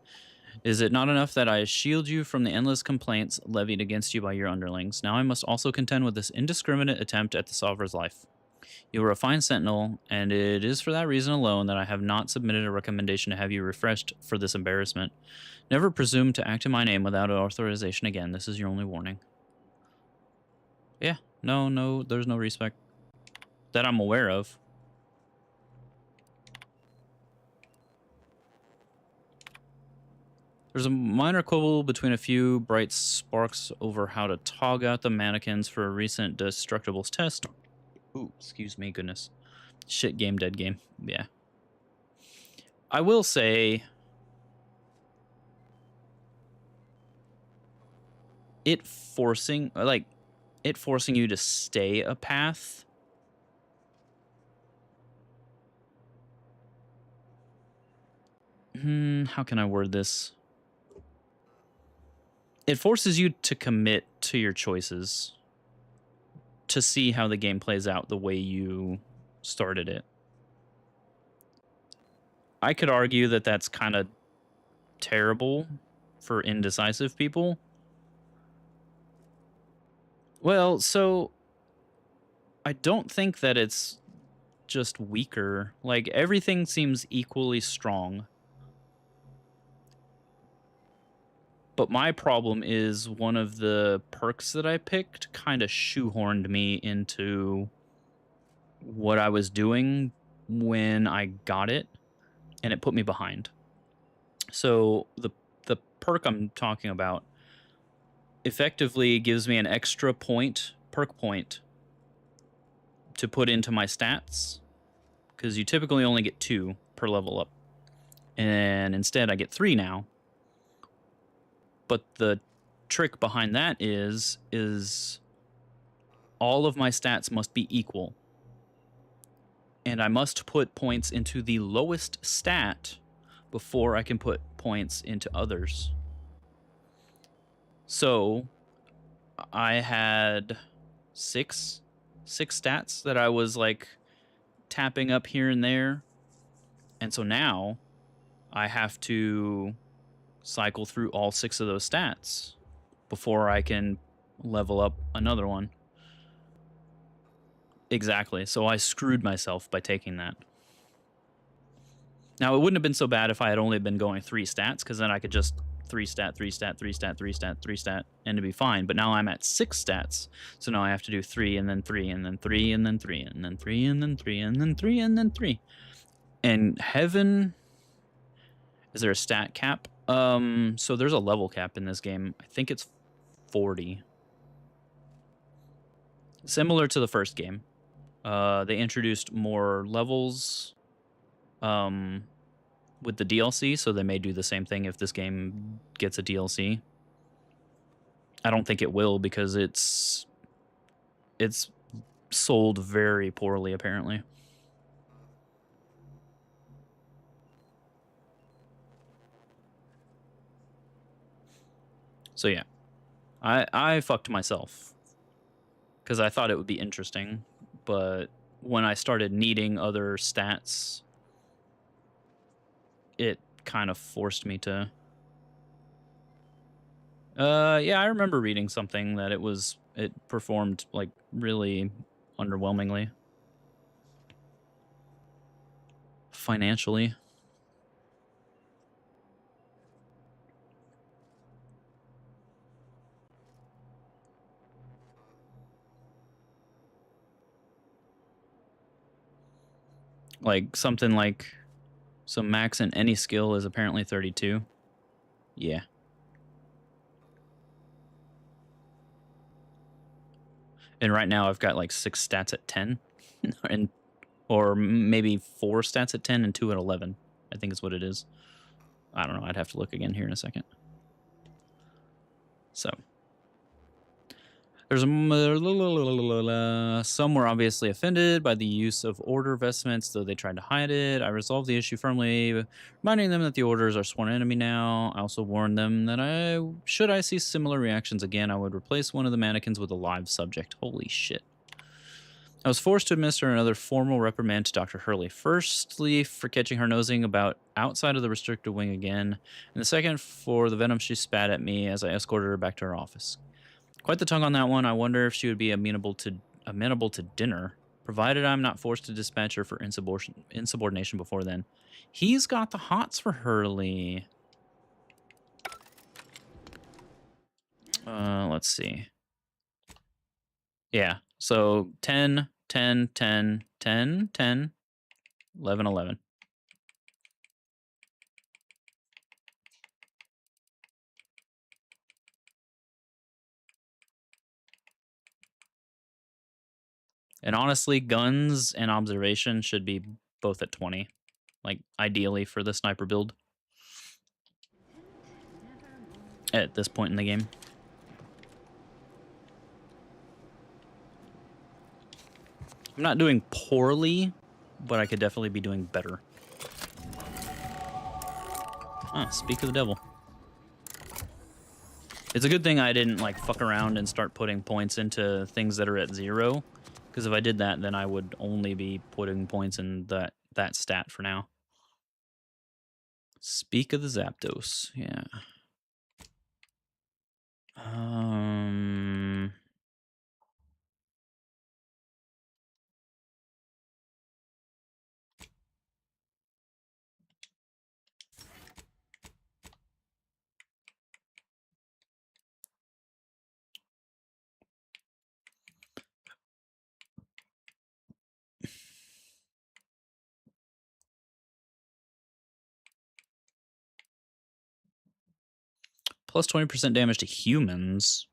S1: Is it not enough that I shield you from the endless complaints levied against you by your underlings? Now I must also contend with this indiscriminate attempt at the Sovereign's life. You are a fine sentinel, and it is for that reason alone that I have not submitted a recommendation to have you refreshed for this embarrassment. Never presume to act in my name without authorization again. This is your only warning. Yeah, no, there's no respect that I'm aware of. There's a minor quibble between a few bright sparks over how to tog out the mannequins for a recent Destructibles test. Ooh, excuse me, goodness. Shit game, dead game. Yeah. I will say... It forcing you to stay a path... how can I word this? It forces you to commit to your choices to see how the game plays out the way you started it. I could argue that that's kind of terrible for indecisive people. Well, so I don't think that it's just weaker. Like, everything seems equally strong. But my problem is one of the perks that I picked kind of shoehorned me into what I was doing when I got it, and it put me behind. So the perk I'm talking about effectively gives me an extra perk point, to put into my stats, because you typically only get 2 per level up. And instead I get 3 now. But the trick behind that is all of my stats must be equal. And I must put points into the lowest stat before I can put points into others. So I had 6 6 stats that I was like tapping up here and there. And so now I have to cycle through all 6 of those stats before I can level up another one. Exactly. So I screwed myself by taking that. Now, it wouldn't have been so bad if I had only been going 3 stats, because then I could just 3 stat, 3 stat, 3 stat, 3 stat, 3 stat, and it'd be fine. But now I'm at 6 stats, so now I have to do 3 and then 3 and then 3 and then 3 and then 3 and then 3 and then 3 and then 3. And heaven, is there a stat cap? So there's a level cap in this game. I think it's 40. Similar to the first game. They introduced more levels with the DLC, so they may do the same thing if this game gets a DLC. I don't think it will, because it's sold very poorly, apparently. So yeah, I fucked myself because I thought it would be interesting, but when I started needing other stats, it kind of forced me to. Yeah, I remember reading something that it performed like really underwhelmingly financially. Like something like, so max in any skill is apparently 32. Yeah. And right now I've got like 6 stats at 10 and or maybe 4 stats at 10 and 2 at 11. I think is what it is. I don't know. I'd have to look again here in a second. So there's some were obviously offended by the use of order vestments, though they tried to hide it. I resolved the issue firmly, reminding them that the orders are sworn enemy now. I also warned them that should I see similar reactions again, I would replace one of the mannequins with a live subject. Holy shit. I was forced to administer another formal reprimand to Dr. Hurley. Firstly, for catching her nosing about outside of the restricted wing again, and the second for the venom she spat at me as I escorted her back to her office. Quite the tongue on that one. I wonder if she would be amenable to dinner, provided I'm not forced to dispatch her for insubordination before then. He's got the hots for Hurley. Let's see. Yeah, so 10, 10, 10, 10, 10, 11, 11. And honestly, guns and observation should be both at 20. Like, ideally for the sniper build. At this point in the game. I'm not doing poorly, but I could definitely be doing better. Ah, speak of the devil. It's a good thing I didn't, like, fuck around and start putting points into things that are at 0. Because if I did that, then I would only be putting points in that stat for now. Speak of the Zapdos, yeah. Plus 20% damage to humans.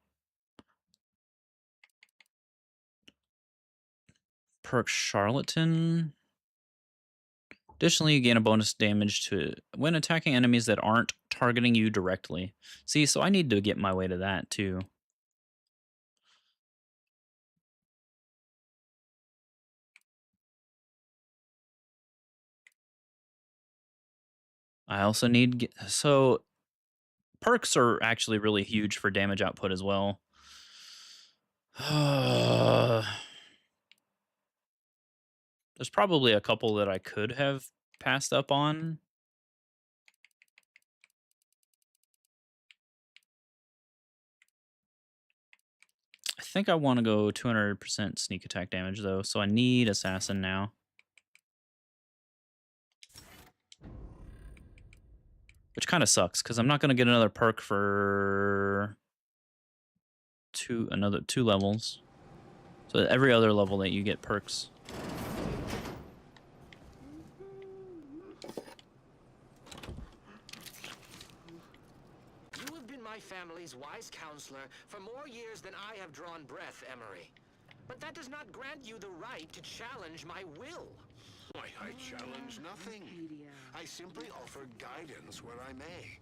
S1: Perk Charlatan. Additionally, you gain a bonus damage to when attacking enemies that aren't targeting you directly. See, so I need to get my way to that too. I also need, so perks are actually really huge for damage output as well. There's probably a couple that I could have passed up on. I think I want to go 200% sneak attack damage, though, so I need Assassin now. Which kind of sucks, because I'm not going to get another perk for another 2 levels. So every other level that you get perks.
S2: You have been my family's wise counselor for more years than I have drawn breath, Emery. But that does not grant you the right to challenge my will.
S7: Why, I challenge nothing. I simply offer guidance where I may.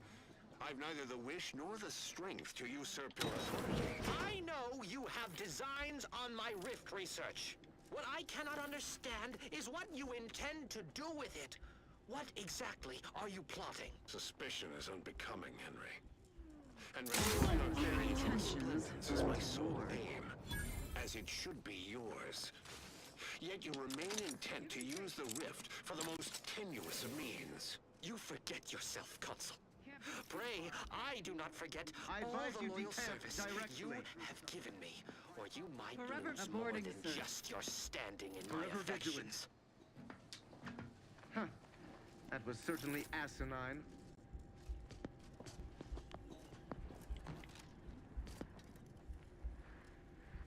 S7: I've neither the wish nor the strength to usurp your authority.
S2: I know you have designs on my rift research. What I cannot understand is what you intend to do with it. What exactly are you plotting?
S7: Suspicion is unbecoming, Henry. And vengeance is my sole aim, as it should be yours. Yet you remain intent to use the rift for the most tenuous of means.
S2: You forget yourself, Consul. Pray, I do not forget all the loyal service you have given me, or you might lose more than just your standing in my affections.
S9: Huh. That was certainly asinine.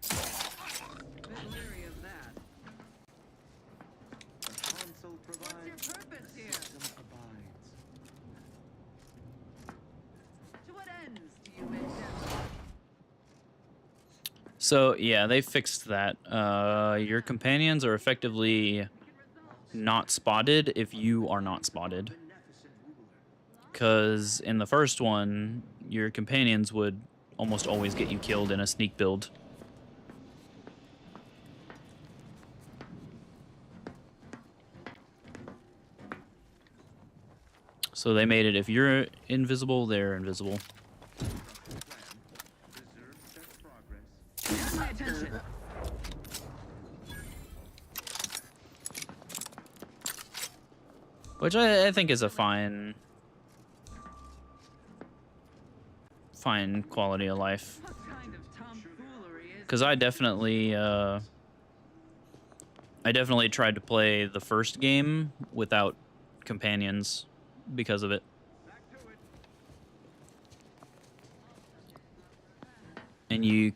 S8: Bit leery of that.
S9: The console provides.
S8: What's your purpose here?
S9: System abides.
S8: To what ends do you endeavor?
S1: So, yeah, they fixed that. Your companions are effectively not spotted if you are not spotted. Because in the first one, your companions would almost always get you killed in a sneak build. So they made it, if you're invisible, they're invisible.
S8: Pay attention.
S1: Which I think is a fine quality of life.
S8: What kind of tomfoolery is
S1: Because I definitely tried to play the first game without companions because of it. And you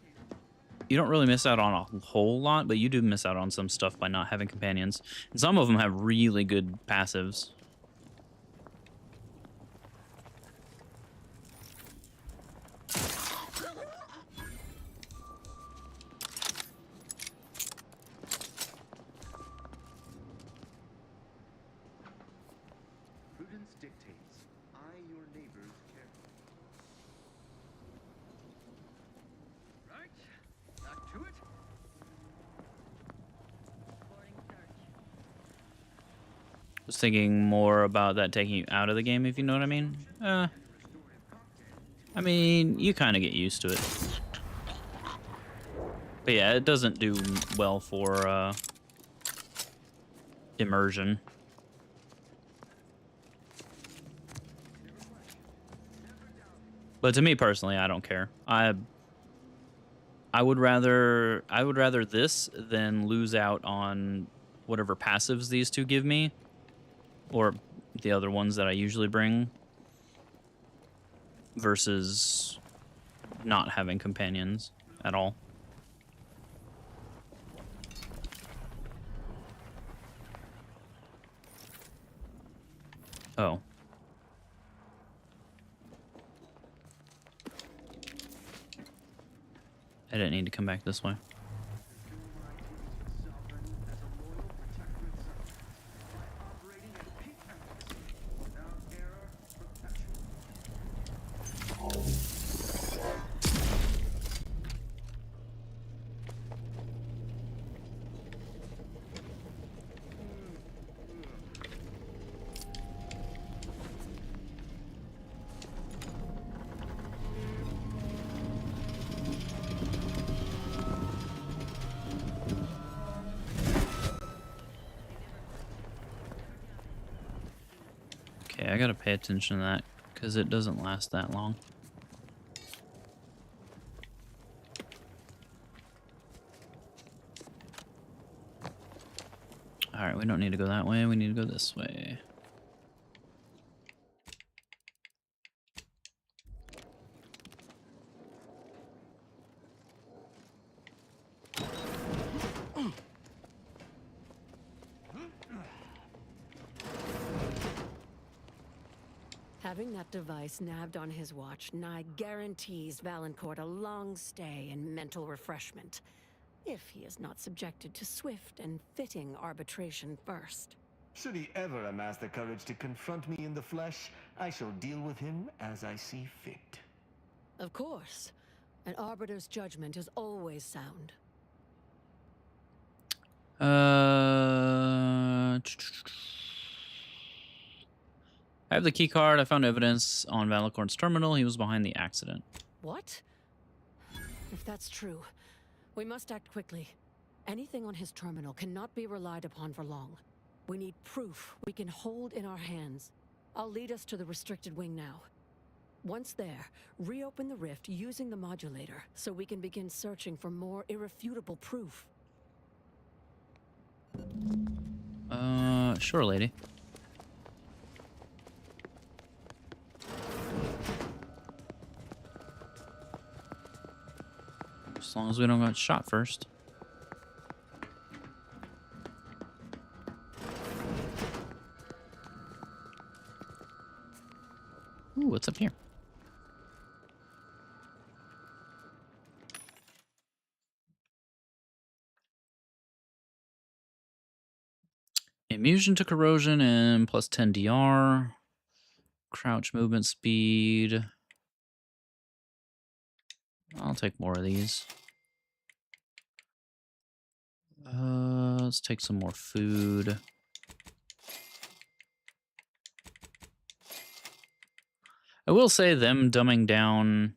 S1: don't really miss out on a whole lot, but you do miss out on some stuff by not having companions. And some of them have really good passives.
S9: Prudence dictates, eye your neighbors carefully.
S8: right. Back to it.
S1: Was thinking more about that taking you out of the game, if you know what I mean. I mean, you kind of get used to it. But yeah, it doesn't do well for immersion. But to me personally, I don't care. I would rather this than lose out on whatever passives these two give me, or the other ones that I usually bring, versus not having companions at all. Oh. I didn't need to come back this way. Okay, I gotta pay attention to that because it doesn't last that long. Alright, we don't need to go that way, we need to go this way.
S11: Having that device nabbed on his watch nigh guarantees Valancourt a long stay and mental refreshment, if he is not subjected to swift and fitting arbitration first.
S3: Should he ever amass the courage to confront me in the flesh, I shall deal with him as I see fit.
S11: Of course. An arbiter's judgment is always sound.
S1: I have the key card. I found evidence on Valancourt's terminal. He was behind the accident.
S11: What? If that's true, we must act quickly. Anything on his terminal cannot be relied upon for long. We need proof we can hold in our hands. I'll lead us to the restricted wing now. Once there, reopen the rift using the modulator so we can begin searching for more irrefutable proof.
S1: Sure, lady. As long as we don't get shot first. Ooh, what's up here? Immusion to corrosion and plus 10 DR. Crouch movement speed. I'll take more of these. Let's take some more food. I will say them dumbing down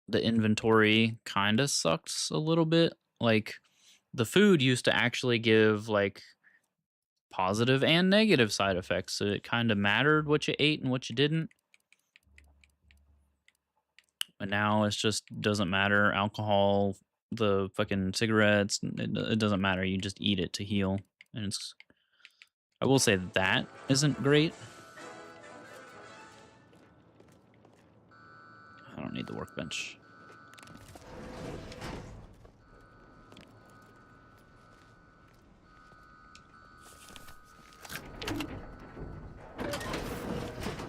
S1: the inventory kind of sucks a little bit. Like, the food used to actually give, like, positive and negative side effects. So it kind of mattered what you ate and what you didn't. But now it's just doesn't matter. Alcohol, the fucking cigarettes, it doesn't matter. You just eat it to heal. And it's... I will say that isn't great. I don't need the workbench.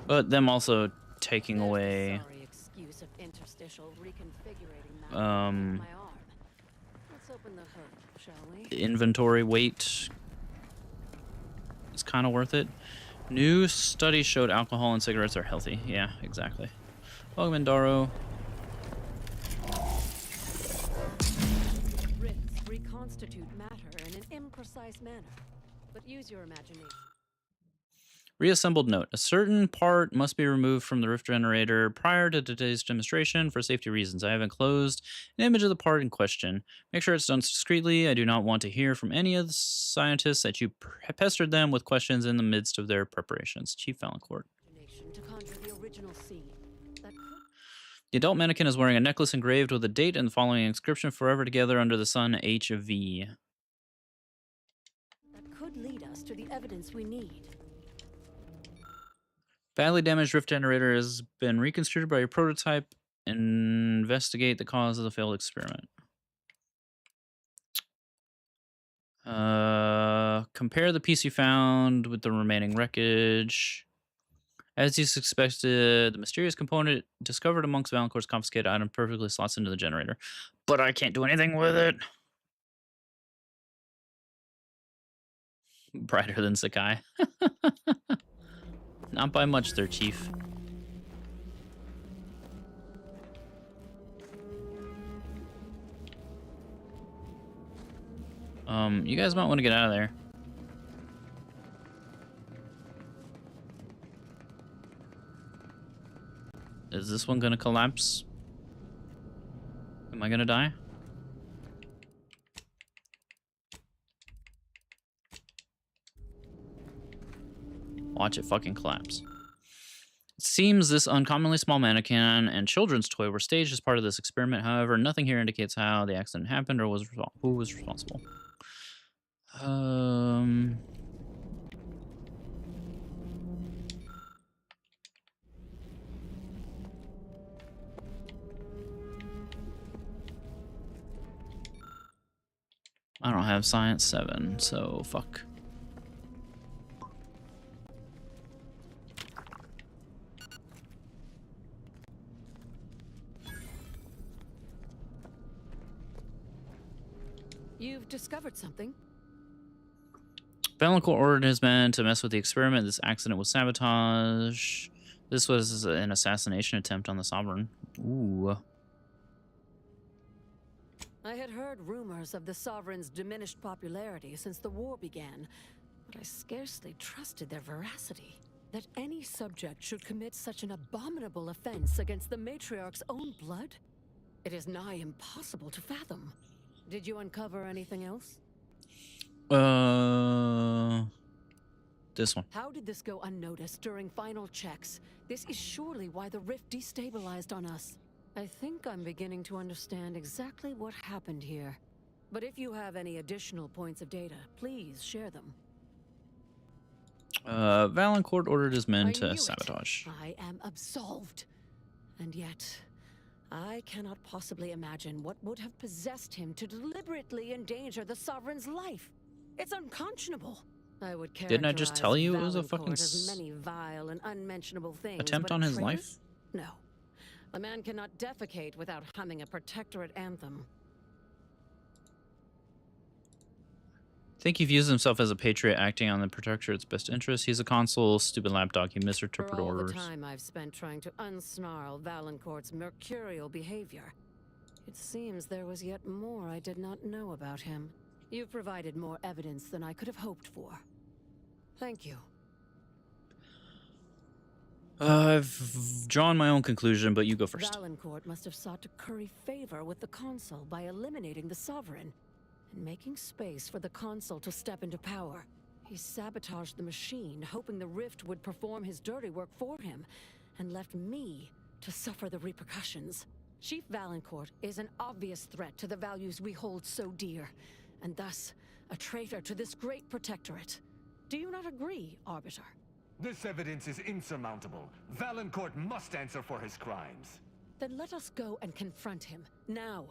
S1: But them also taking away the inventory weight is kind of worth it. New study showed alcohol and cigarettes are healthy. Yeah, exactly. Welcome, Indaro.
S11: Rifts reconstitute matter in an imprecise manner, but use your imagination.
S1: Reassembled note. A certain part must be removed from the rift generator prior to today's demonstration for safety reasons. I have enclosed an image of the part in question. Make sure it's done discreetly. I do not want to hear from any of the scientists that you pestered them with questions in the midst of their preparations. Chief Valancourt. The adult mannequin is wearing a necklace engraved with a date and the following inscription: forever together under the sun, HV.
S11: That could lead us to the evidence we need.
S1: Badly damaged rift generator has been reconstructed by your prototype. Investigate the cause of the failed experiment. Compare the piece you found with the remaining wreckage. As you suspected, the mysterious component discovered amongst Valancourt's confiscated item perfectly slots into the generator. But I can't do anything with it. Brighter than Sakai. Not by much there, Chief. You guys might want to get out of there. Is this one gonna collapse? Am I gonna die? Watch it fucking collapse. It seems this uncommonly small mannequin and children's toy were staged as part of this experiment. However, nothing here indicates how the accident happened or who was responsible. I don't have Science 7, so fuck.
S11: You've discovered something?
S1: Valancourt ordered his men to mess with the experiment. This accident was sabotage. This was an assassination attempt on the Sovereign. Ooh.
S11: I had heard rumors of the Sovereign's diminished popularity since the war began, but I scarcely trusted their veracity. That any subject should commit such an abominable offense against the Matriarch's own blood? It is nigh impossible to fathom. Did you uncover anything else?
S1: This one.
S11: How did this go unnoticed during final checks? This is surely why the rift destabilized on us. I think I'm beginning to understand exactly what happened here. But if you have any additional points of data, please share them.
S1: Valancourt ordered his men
S11: I
S1: to
S11: knew
S1: sabotage.
S11: it. I am absolved. And yet, I cannot possibly imagine what would have possessed him to deliberately endanger the Sovereign's life. It's unconscionable. I would
S1: Didn't I just tell you it was a fucking
S11: as many vile and unmentionable things,
S1: attempt
S11: but
S1: on
S11: a
S1: his
S11: traitor?
S1: life?
S11: No. A man cannot defecate without humming a protectorate anthem.
S1: I think he views himself as a patriot acting on the protectorate's best interest. He's a consul, stupid lapdog. He
S11: For
S1: misinterpreted
S11: all
S1: orders.
S11: the time I've spent trying to unsnarl Valancourt's mercurial behavior, it seems there was yet more I did not know about him. You've provided more evidence than I could have hoped for. Thank you.
S1: I've drawn my own conclusion, but you go first.
S11: Valancourt must have sought to curry favor with the consul by eliminating the Sovereign and making space for the consul to step into power. He sabotaged the machine, hoping the rift would perform his dirty work for him, and left me to suffer the repercussions. Chief Valancourt is an obvious threat to the values we hold so dear, and thus a traitor to this great protectorate. Do you not agree, Arbiter?
S3: This evidence is insurmountable. Valancourt must answer for his crimes.
S11: Then let us go and confront him, now.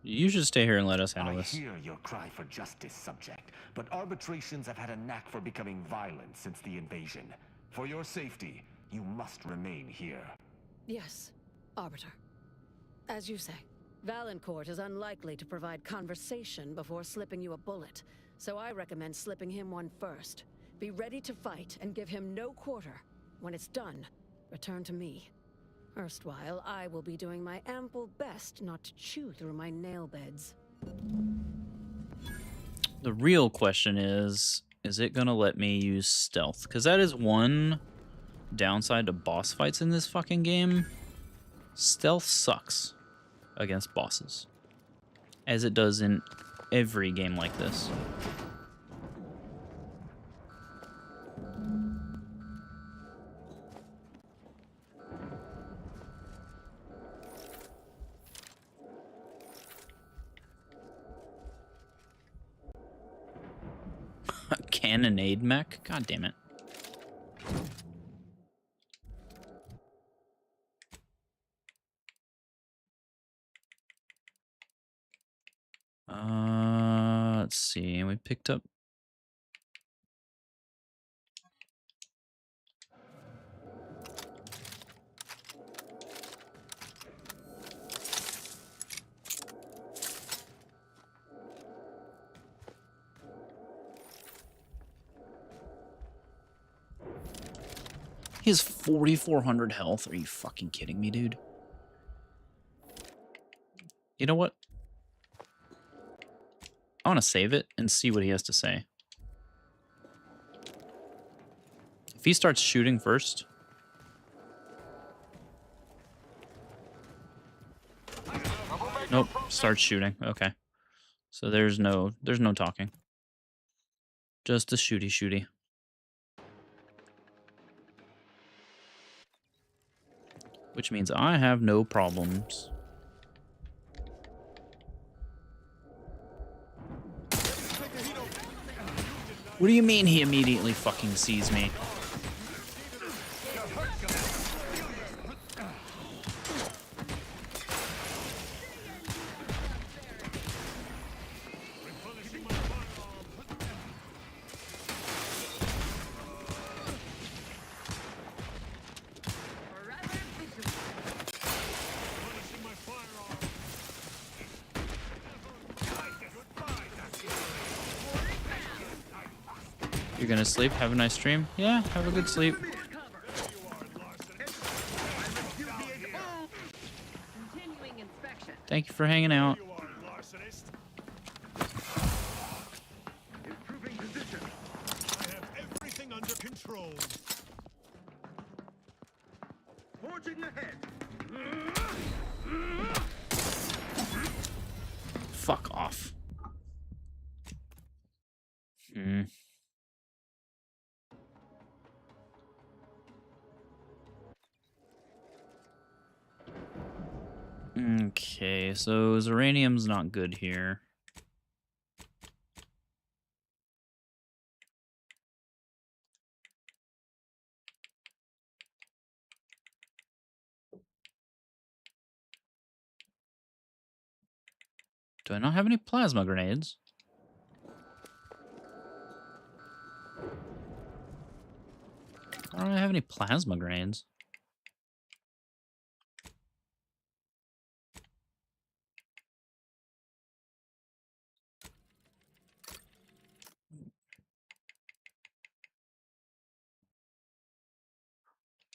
S1: You should stay here and let us handle this.
S3: I hear your cry for justice, subject, but arbitrations have had a knack for becoming violent since the invasion. For your safety, you must remain here.
S11: Yes, Arbiter. As you say, Valancourt is unlikely to provide conversation before slipping you a bullet, so I recommend slipping him one first. Be ready to fight and give him no quarter. When it's done, return to me. Erstwhile, I will be doing my ample best not to chew through my nail beds.
S1: The real question is it gonna let me use stealth? Because that is one downside to boss fights in this fucking game. Stealth sucks against bosses, as it does in every game like this. Cannonade mech? God damn it. Let's see. We picked up. He has 4,400 health. Are you fucking kidding me, dude? You know what? I want to save it and see what he has to say. If he starts shooting first. Nope, starts shooting. Okay. So there's no talking. Just a shooty. Which means I have no problems. What do you mean he immediately fucking sees me? You're gonna sleep? Have a nice stream? Yeah, have a good sleep. Thank you for hanging out.
S4: Improving position. I have everything under control. Forging ahead.
S1: Fuck off. Okay, so Zeranium's not good here. Do I not have any plasma grenades? I don't have any plasma grenades.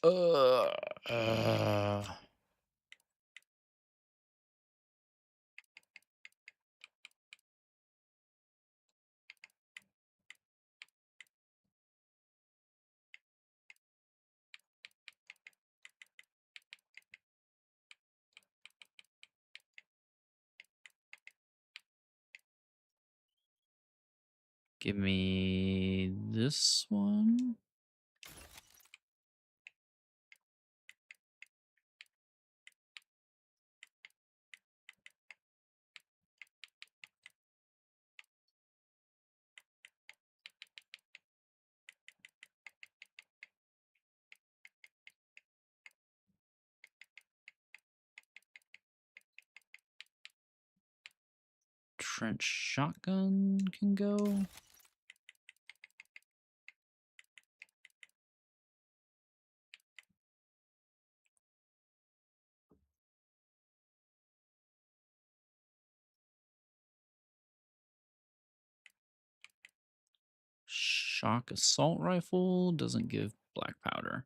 S1: Uh. Give me this one. Trench shotgun can go. Shock assault rifle doesn't give black powder.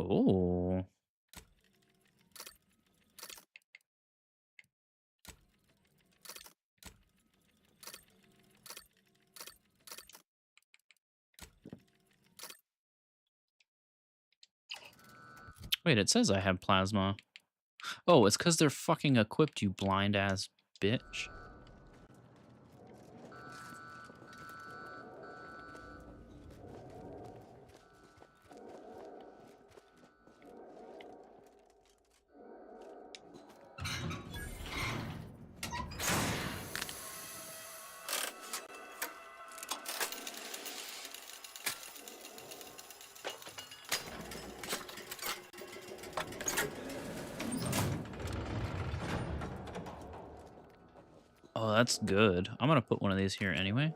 S1: Oh. Wait, it says I have plasma. Oh, it's because they're fucking equipped, you blind ass bitch. Oh, that's good. I'm gonna put one of these here anyway.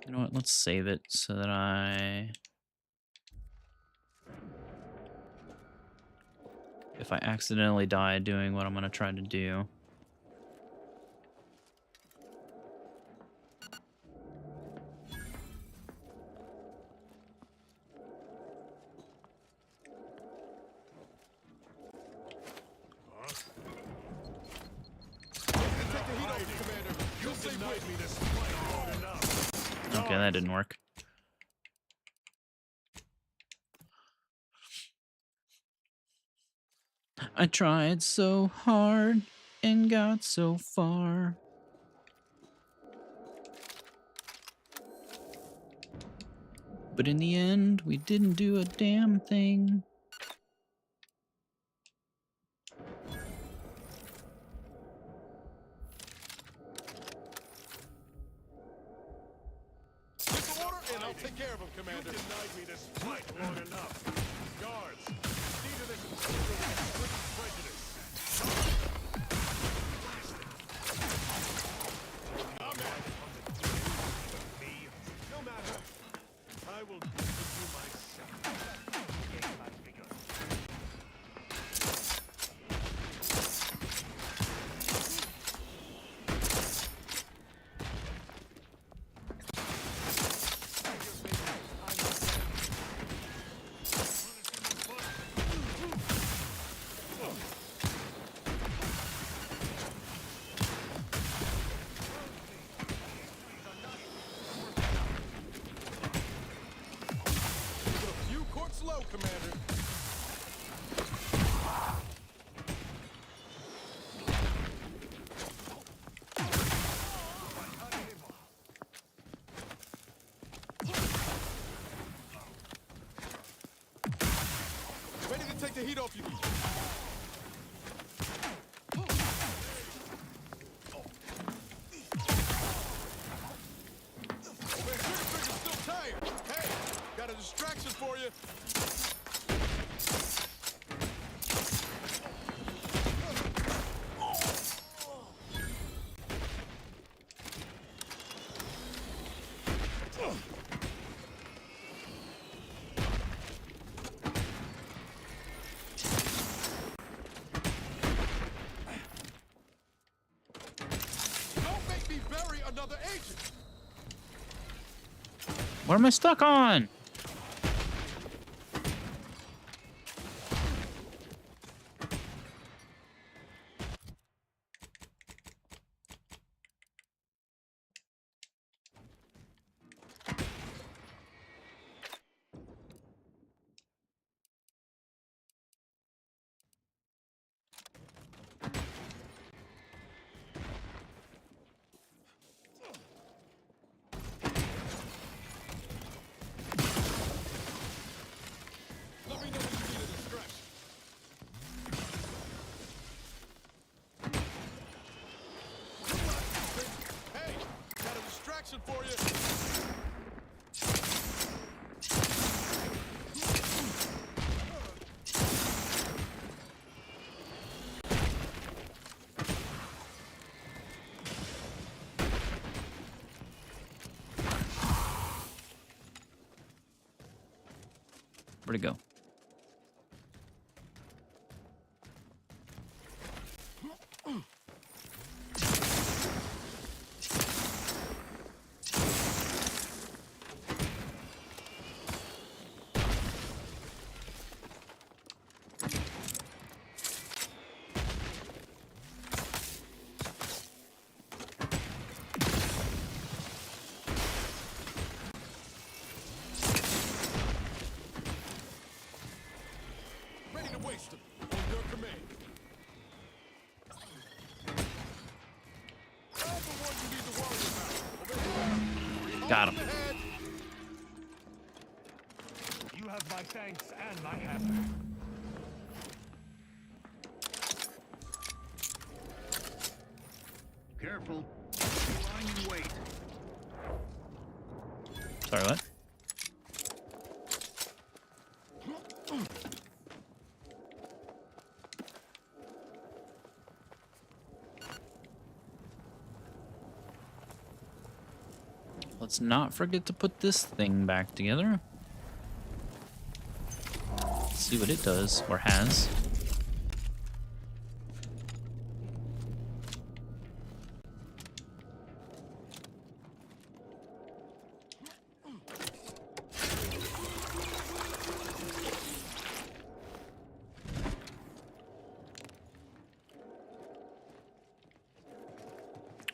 S1: You know what? Let's save it so that if I accidentally die doing what I'm gonna try to do. Okay, that didn't work. I tried so hard and got so far. But in the end, we didn't do a damn thing.
S10: And I'll take care of him, Commander. You denied me this fight long enough. Guards, see to this with prejudice. No matter. I will give it to myself. Slow, Commander. Ready to take the heat off you. Over here, Trigger's still tired. Hey, got a distraction for you. Another agent.
S1: What am I stuck on?
S10: For you.
S1: Where'd it go?
S10: Waste them on your command. I'm the one you need to worry about.
S1: Got him.
S3: You have my thanks and my hammer.
S13: Careful. Lying in wait.
S1: Sorry, what? Let's not forget to put this thing back together. See what it does, or has.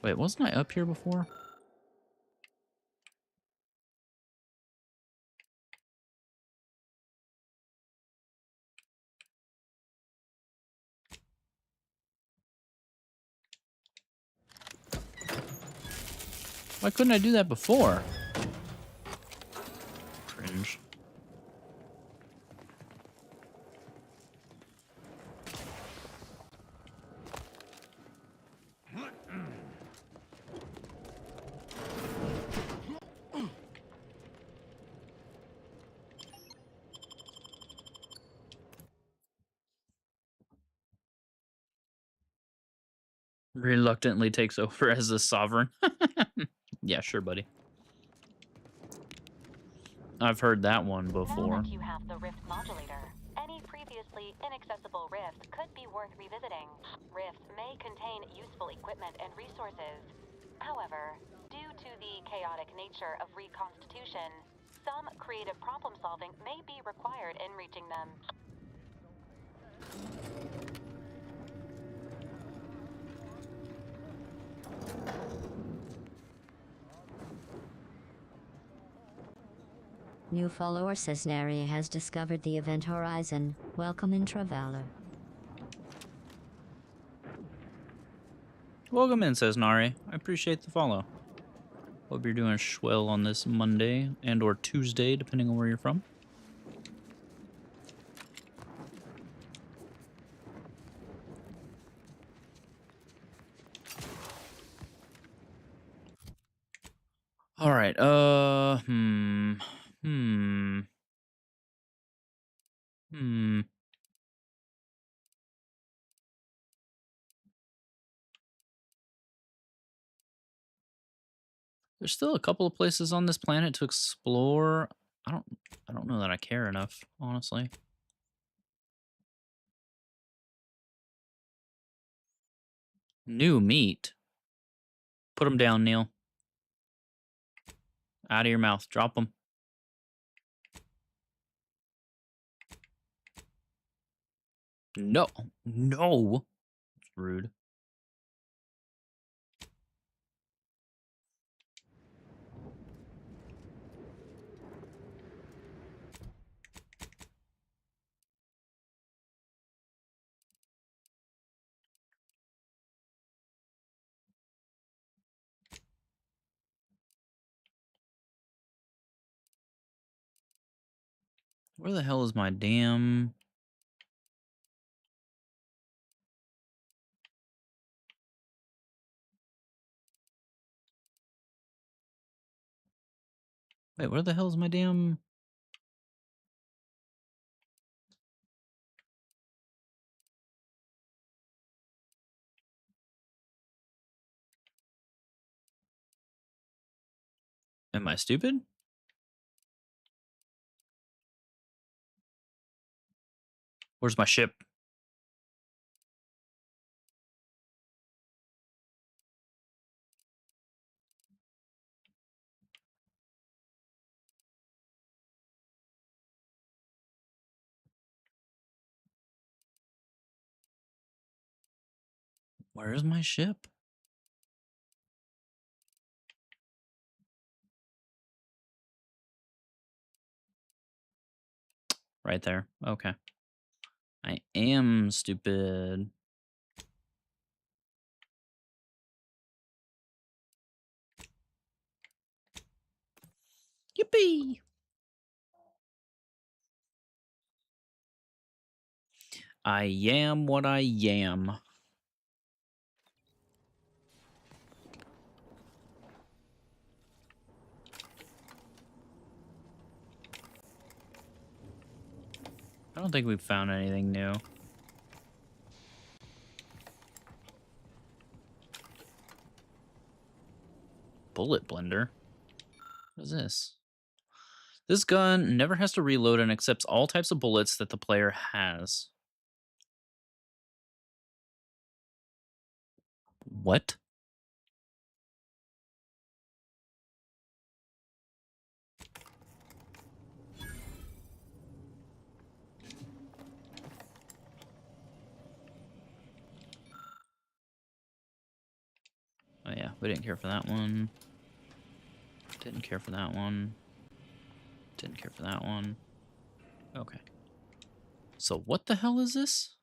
S1: Wait, wasn't I up here before? Why couldn't I do that before? Cringe. Reluctantly takes over as a sovereign. Yeah, sure, buddy. I've heard that one before.
S15: Now that you have the rift modulator, any previously inaccessible rift could be worth revisiting. Rifts may contain useful equipment and resources. However, due to the chaotic nature of reconstitution, some creative problem solving may be required in reaching them.
S6: New follower says Nary has discovered the event horizon. Welcome in Traveler.
S1: Welcome in, says Nari. I appreciate the follow. Hope you're doing swell on this Monday and or Tuesday, depending on where you're from. All right. There's still a couple of places on this planet to explore. I don't know that I care enough, honestly. New meat. Put them down, Neil. Out of your mouth. Drop them. No. No. It's rude. Where the hell is my damn... Wait, where the hell is my damn... Am I stupid? Where's my ship? Where is my ship? Right there. Okay. I am stupid. Yippee! I am what I am. I don't think we've found anything new. Bullet blender. What is this? This gun never has to reload and accepts all types of bullets that the player has. What? Oh yeah, we didn't care for that one. Didn't care for that one. Didn't care for that one. Okay. So what the hell is this?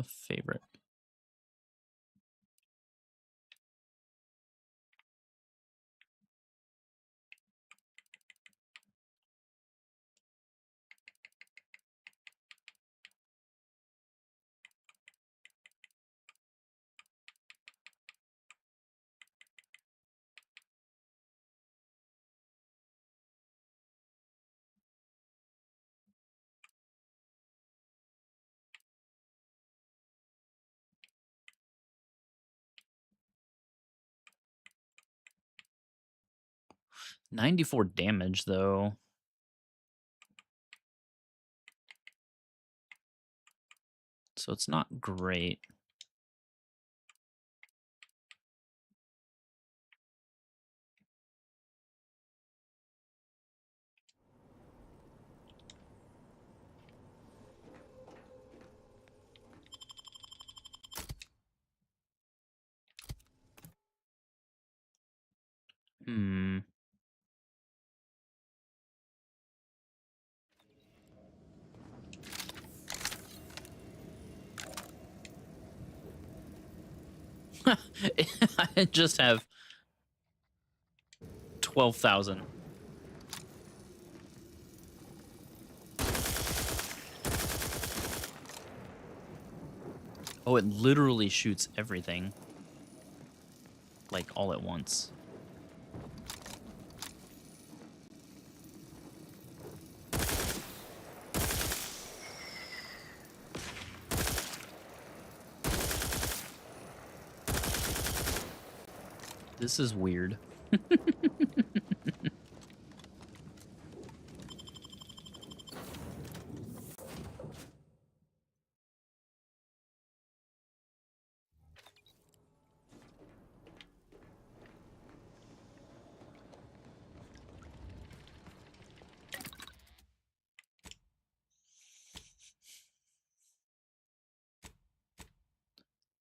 S1: Favorite. $94 damage though. So it's not great. Hmm. I just have 12,000. Oh, it literally shoots everything. Like all at once. This is weird.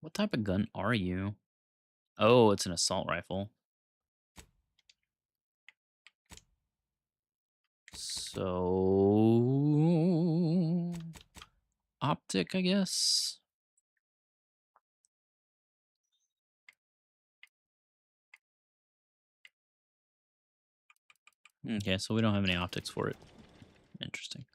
S1: What type of gun are you? Oh, it's an assault rifle. So... optic, I guess? Okay, so we don't have any optics for it. Interesting.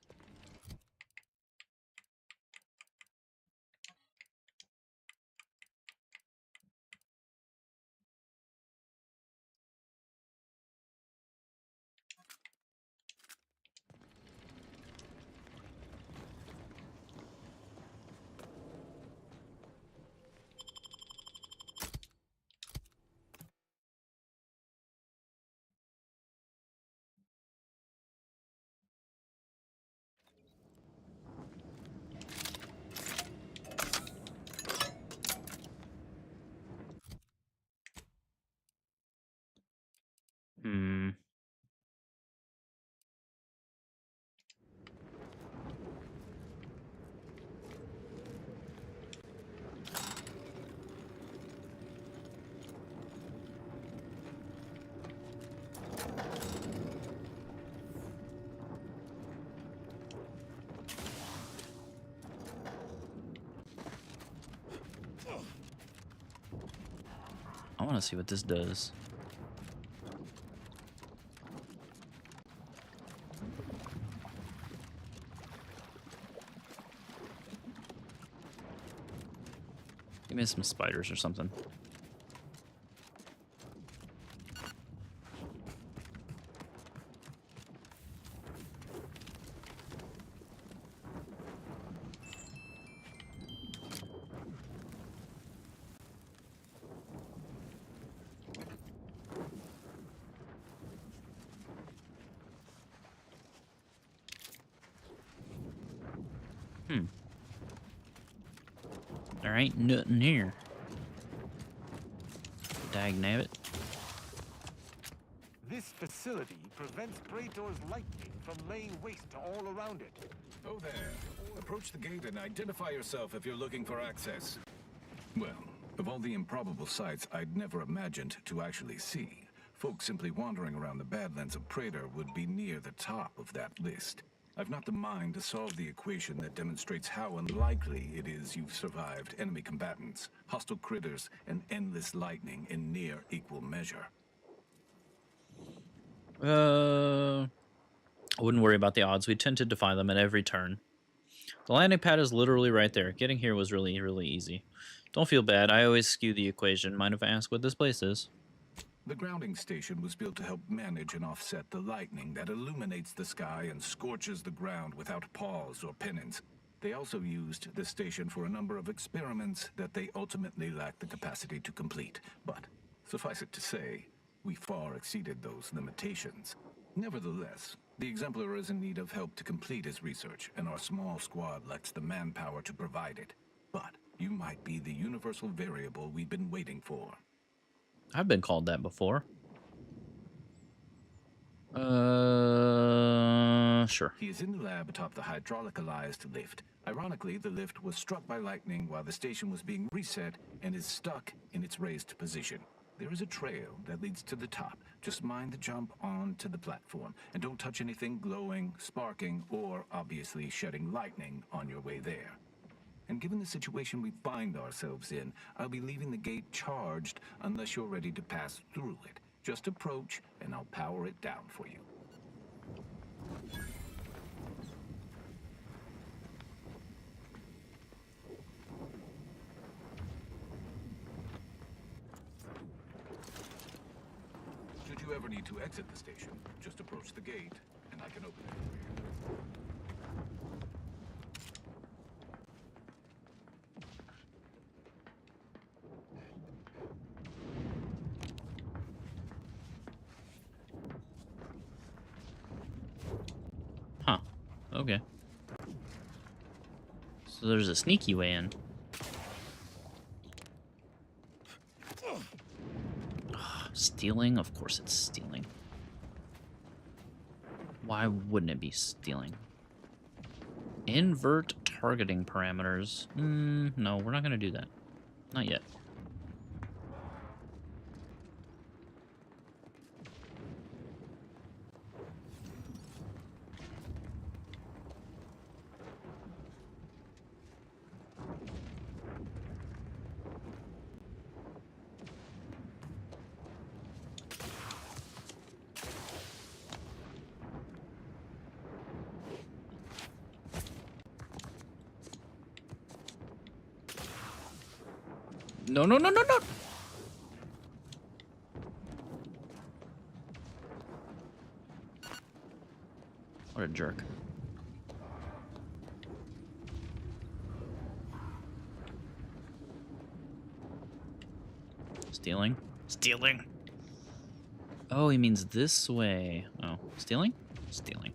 S1: Hmm. I want to see what this does. Give me some spiders or something. There ain't nothing here. Dagnabbit.
S3: This facility prevents Praetor's lightning from laying waste to all around it.
S10: Oh there. Approach the gate and identify yourself if you're looking for access. Well, of all the improbable sights I'd never imagined to actually see, folks simply wandering around the Badlands of Praetor would be near the top of that list. I've not the mind to solve the equation that demonstrates how unlikely it is you've survived enemy combatants, hostile critters, and endless lightning in near equal measure.
S1: I wouldn't worry about the odds. We tend to defy them at every turn. The landing pad is literally right there. Getting here was really, really easy. Don't feel bad. I always skew the equation. Mind if I ask what this place is?
S10: The grounding station was built to help manage and offset the lightning that illuminates the sky and scorches the ground without pause or penance. They also used the station for a number of experiments that they ultimately lacked the capacity to complete. But, suffice it to say, we far exceeded those limitations. Nevertheless, the Exemplar is in need of help to complete his research, and our small squad lacks the manpower to provide it. But you might be the universal variable we've been waiting for.
S1: I've been called that before. Sure.
S10: He is in the lab atop the hydraulicalized lift. Ironically, the lift was struck by lightning while the station was being reset and is stuck in its raised position. There is a trail that leads to the top. Just mind the jump onto the platform, and don't touch anything glowing, sparking, or obviously shedding lightning on your way there. And given the situation we find ourselves in, I'll be leaving the gate charged unless you're ready to pass through it. Just approach, and I'll power it down for you. Should you ever need to exit the station, just approach the gate, and I can open it for you.
S1: Huh. Okay. So there's a sneaky way in. Stealing? Of course it's stealing. Why wouldn't it be stealing? Invert targeting parameters. No, we're not going to do that. Not yet. No, no, no, no, no! What a jerk. Stealing? Stealing! Oh, he means this way. Oh, stealing? Stealing.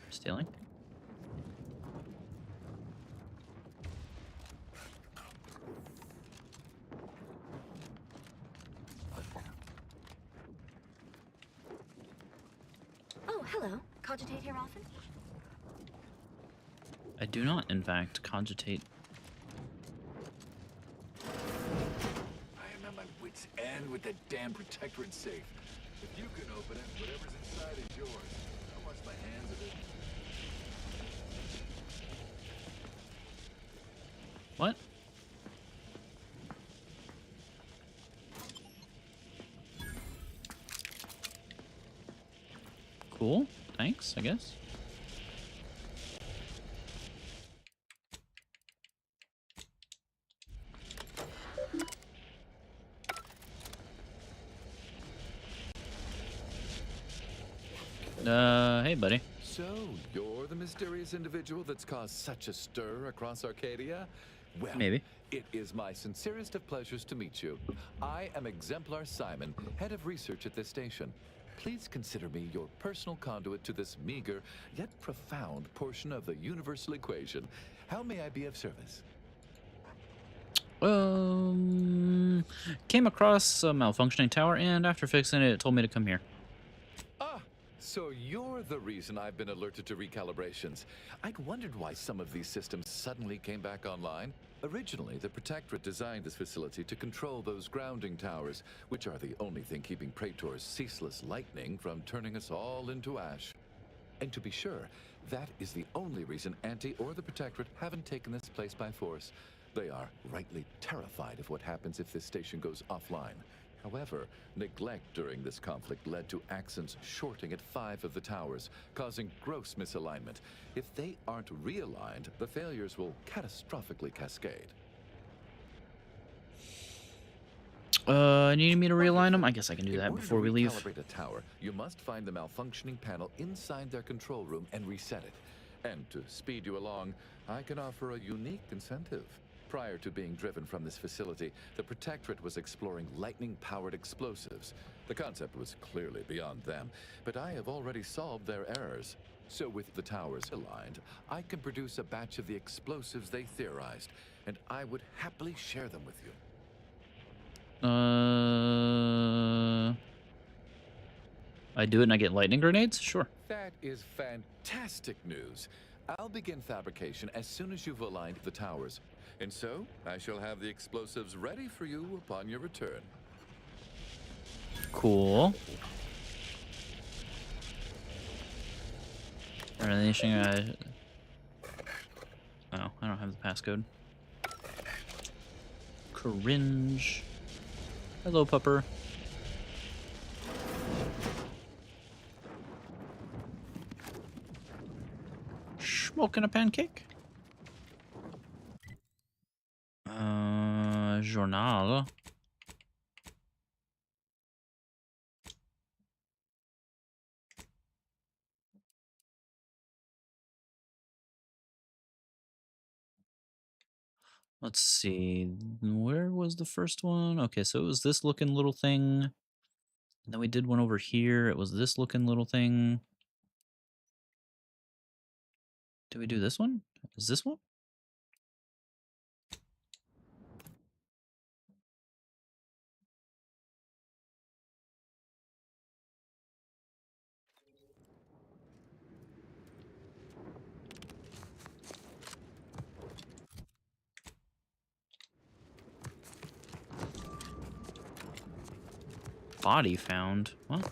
S1: Stealing?
S16: Oh, hello. Cogitate here often?
S1: I do not, in fact, cogitate.
S10: I am at my wit's end with that damn protectorate safe. If you can open it, whatever's inside is yours. I'll wash my hands of it.
S1: What? Cool. Thanks, I guess. Hey, buddy.
S17: So, you're the mysterious individual that's caused such a stir across Arcadia? Well,
S1: Maybe.
S17: it is my sincerest of pleasures to meet you. I am Exemplar Simon, head of research at this station. Please consider me your personal conduit to this meager, yet profound portion of the universal equation. How may I be of service?
S1: Came across a malfunctioning tower, and after fixing it, it told me to come here.
S17: Ah, so you're the reason I've been alerted to recalibrations. I'd wondered why some of these systems suddenly came back online. Originally, the Protectorate designed this facility to control those grounding towers, which are the only thing keeping Praetor's ceaseless lightning from turning us all into ash. And to be sure, that is the only reason Anti or the Protectorate haven't taken this place by force. They are rightly terrified of what happens if this station goes offline. However, neglect during this conflict led to Axons shorting at 5 of the towers, causing gross misalignment. If they aren't realigned, the failures will catastrophically cascade.
S1: Need me to realign them? I guess I can do that before we leave.
S17: To recalibrate a tower, you must find the malfunctioning panel inside their control room and reset it. And to speed you along, I can offer a unique incentive. Prior to being driven from this facility, the Protectorate was exploring lightning-powered explosives. The concept was clearly beyond them, but I have already solved their errors. So with the towers aligned, I can produce a batch of the explosives they theorized, and I would happily share them with you.
S1: I do it and I get lightning grenades? Sure.
S17: That is fantastic news. I'll begin fabrication as soon as you've aligned the towers. And so, I shall have the explosives ready for you upon your return.
S1: Cool. Alright, anything Oh, I don't have the passcode. Cringe. Hello, pupper. Smoking a pancake? Journal. Let's see. Where was the first one? Okay, so it was this looking little thing. And then we did one over here. It was this looking little thing. Did we do this one? Is this one? Body found. What?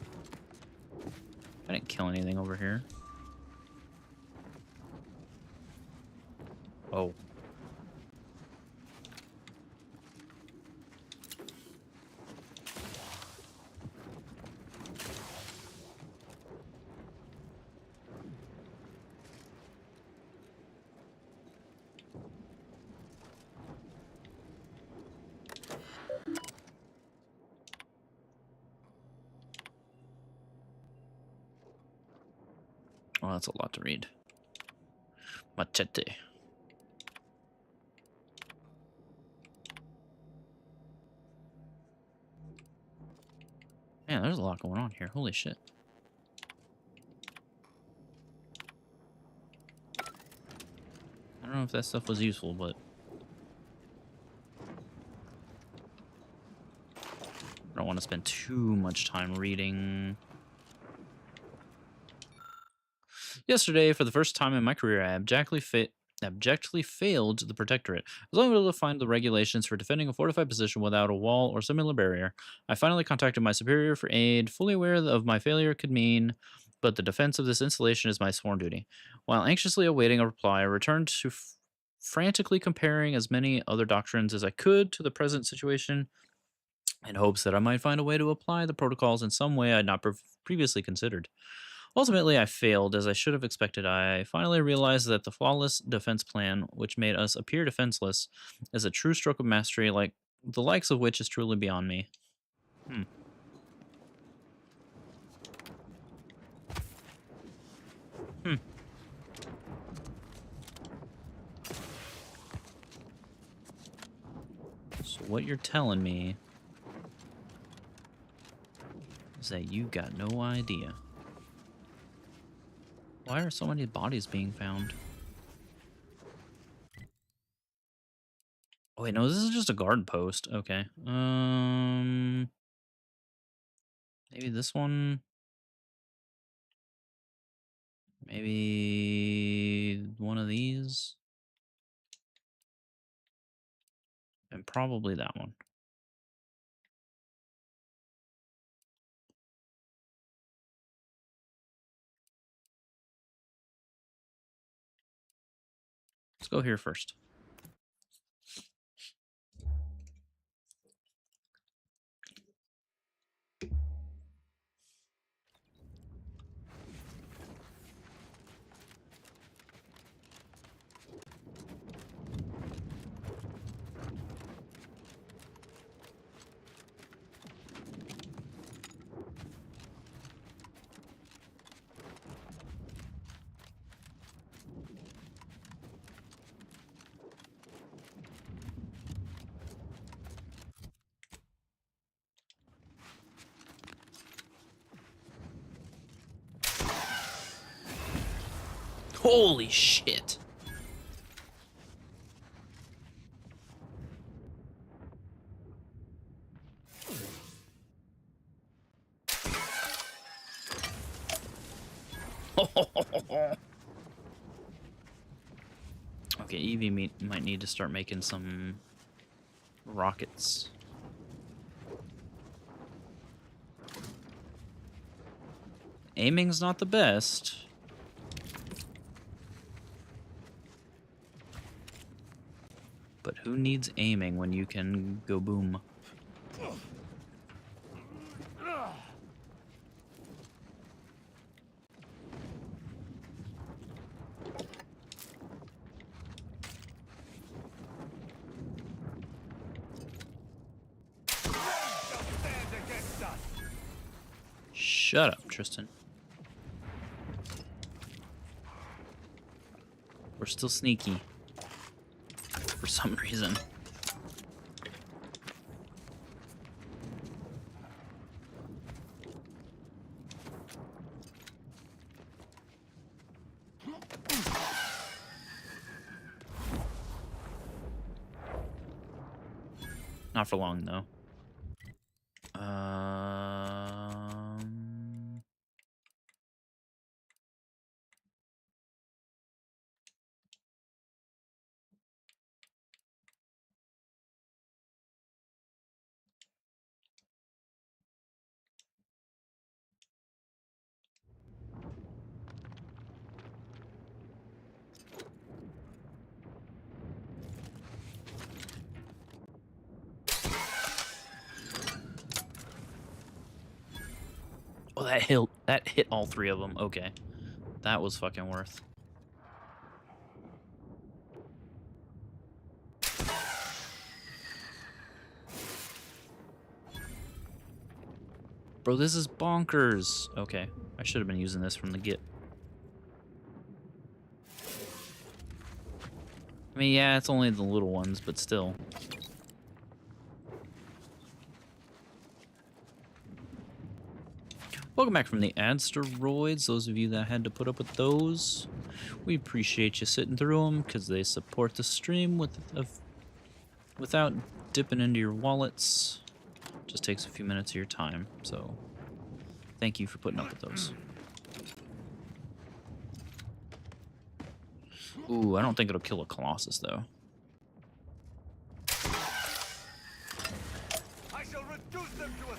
S1: I didn't kill anything over here. Oh. Well, that's a lot to read. Machete. Man, there's a lot going on here. Holy shit. I don't know if that stuff was useful, but I don't want to spend too much time reading. Yesterday, for the first time in my career, I abjectly failed the Protectorate. I was unable to find the regulations for defending a fortified position without a wall or similar barrier. I finally contacted my superior for aid, fully aware of my failure could mean, but the defense of this installation is my sworn duty. While anxiously awaiting a reply, I returned to frantically comparing as many other doctrines as I could to the present situation in hopes that I might find a way to apply the protocols in some way I'd not previously considered. Ultimately, I failed, as I should have expected. I finally realized that the flawless defense plan, which made us appear defenseless, is a true stroke of mastery, like the likes of which is truly beyond me. But what you're telling me is that you got no idea. Why are so many bodies being found? Oh wait, no, this is just a guard post. Okay. Maybe this one. Maybe one of these. And probably that one. Let's go here first. Holy shit. Okay, Evie might need to start making some rockets. Aiming's not the best. But who needs aiming when you can go boom? Shut up, Tristan. We're still sneaky. For some reason. Not for long, though. Oh, that hit all three of them. Okay. That was fucking worth. Bro, this is bonkers. Okay. I should have been using this from the get. I mean, yeah, it's only the little ones, but still. Welcome back from the asteroids. Those of you that had to put up with those, we appreciate you sitting through them because they support the stream without dipping into your wallets. Just takes a few minutes of your time, so thank you for putting up with those. Ooh, I don't think it'll kill a Colossus, though.
S3: I shall reduce them to a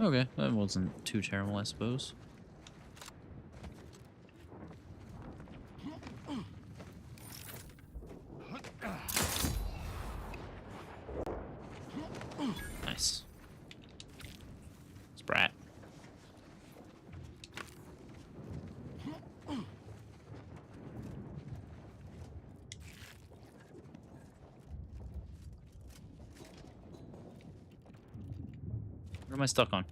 S1: Okay, that wasn't too terrible, I suppose. Nice. Sprat. What am I stuck on?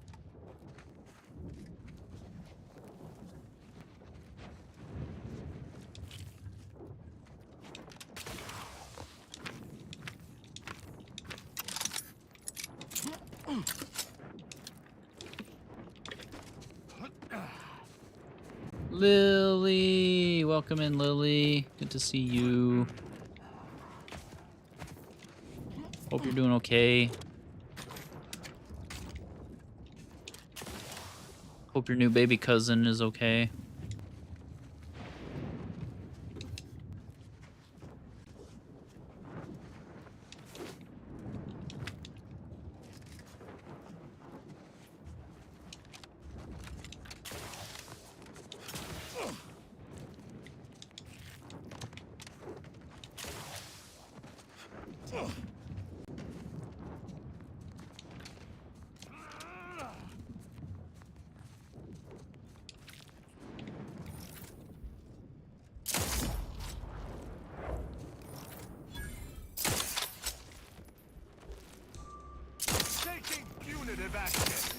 S1: Lily! Welcome in, Lily. Good to see you. Hope you're doing okay. Hope your new baby cousin is okay.
S3: Taking punitive action.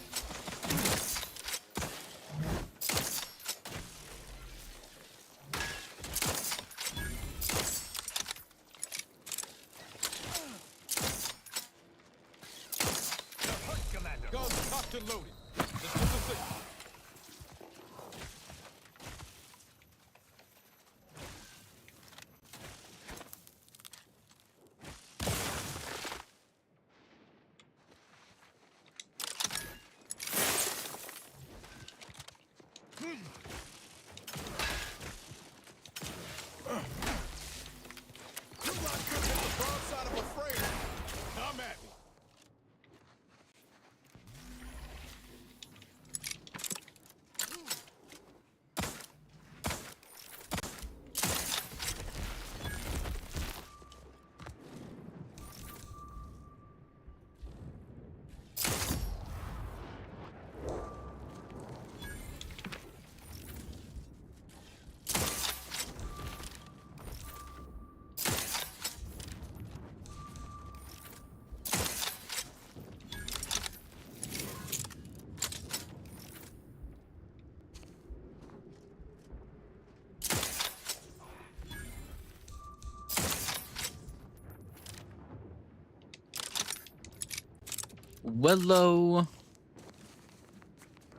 S5: Guns cocked and loaded. This is the thing. You're not good at the broadside of a frame. Come at me.
S1: Hello.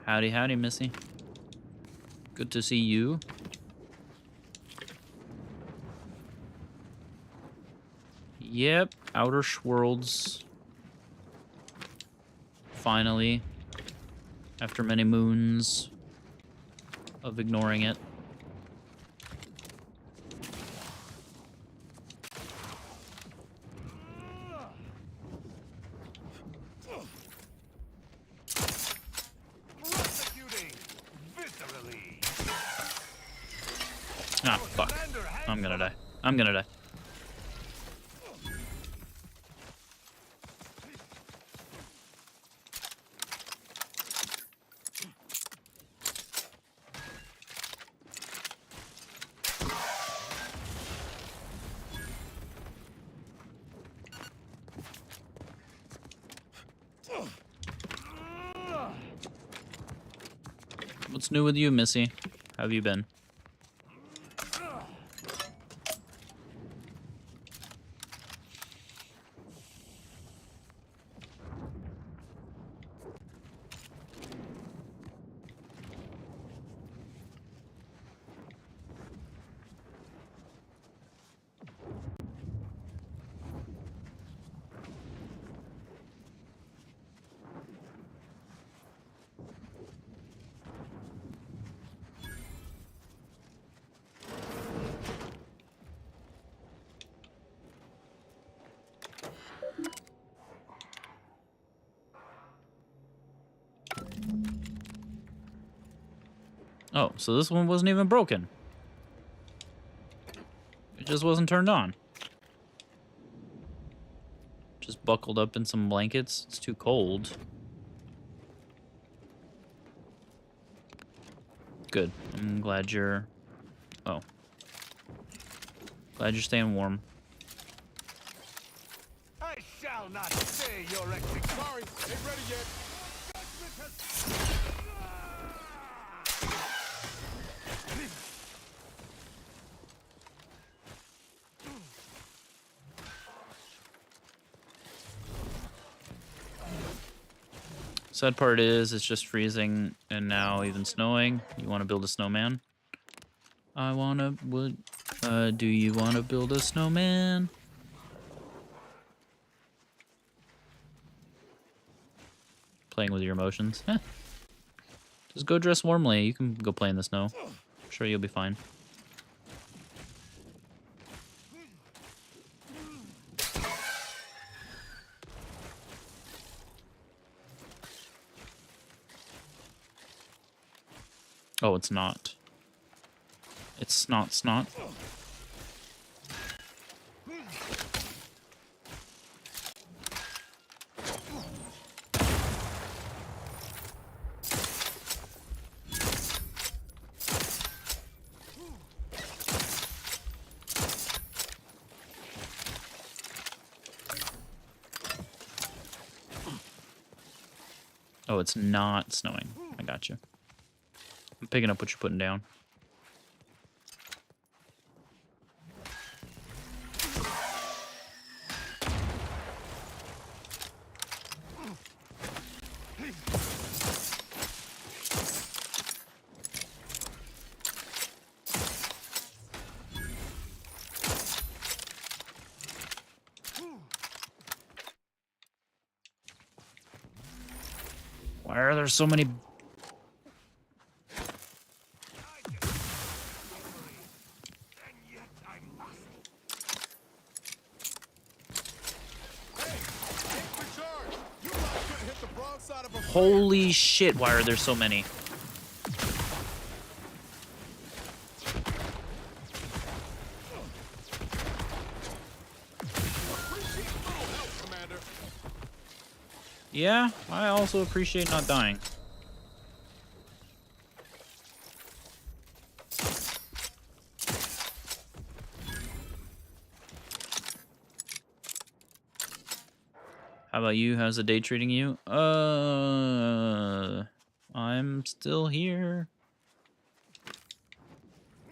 S1: Howdy, howdy, Missy. Good to see you. Yep, Outer Worlds. Finally. After many moons of ignoring it. Ah, fuck. I'm gonna die. I'm gonna die. What's new with you, Missy? How have you been? Oh, so this one wasn't even broken. It just wasn't turned on. Just buckled up in some blankets. It's too cold. Good. I'm glad you're... Oh. Glad you're staying warm.
S3: I shall not say your execution.
S5: Sorry, ain't ready yet.
S1: Sad part is, it's just freezing and now even snowing. You want to build a snowman? I wanna... do you want to build a snowman? Playing with your emotions. Just go dress warmly. You can go play in the snow. I'm sure you'll be fine. Oh, it's not. It's snot. Oh, it's not snowing. I got you. I'm picking up what you're putting down. Why are there so many... Holy shit, why are there so many? Yeah, I also appreciate not dying. How about you? How's the day treating you? I'm still here.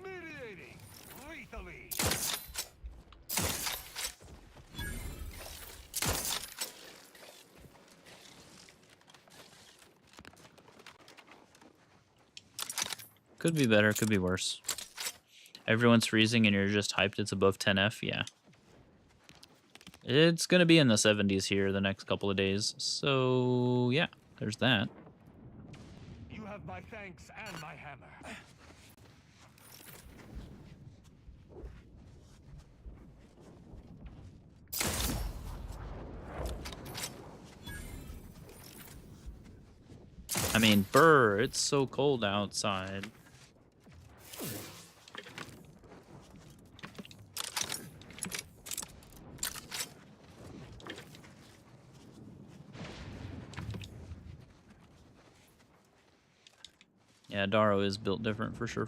S3: Mediating lethally.
S1: Could be better, could be worse. Everyone's freezing and you're just hyped it's above 10F? Yeah. It's gonna be in the 70s here the next couple of days. So, yeah, there's that.
S3: You have my thanks and my hammer.
S1: I mean, brr, it's so cold outside. Yeah, Darrow is built different for sure,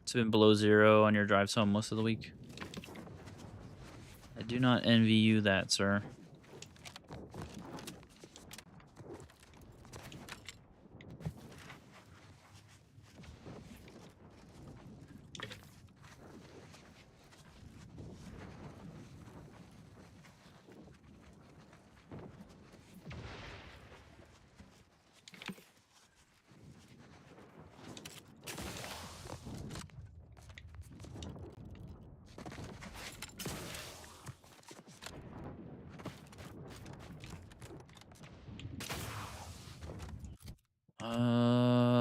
S1: It's been below 0 on your drives home most of the week. I do not envy you that, sir.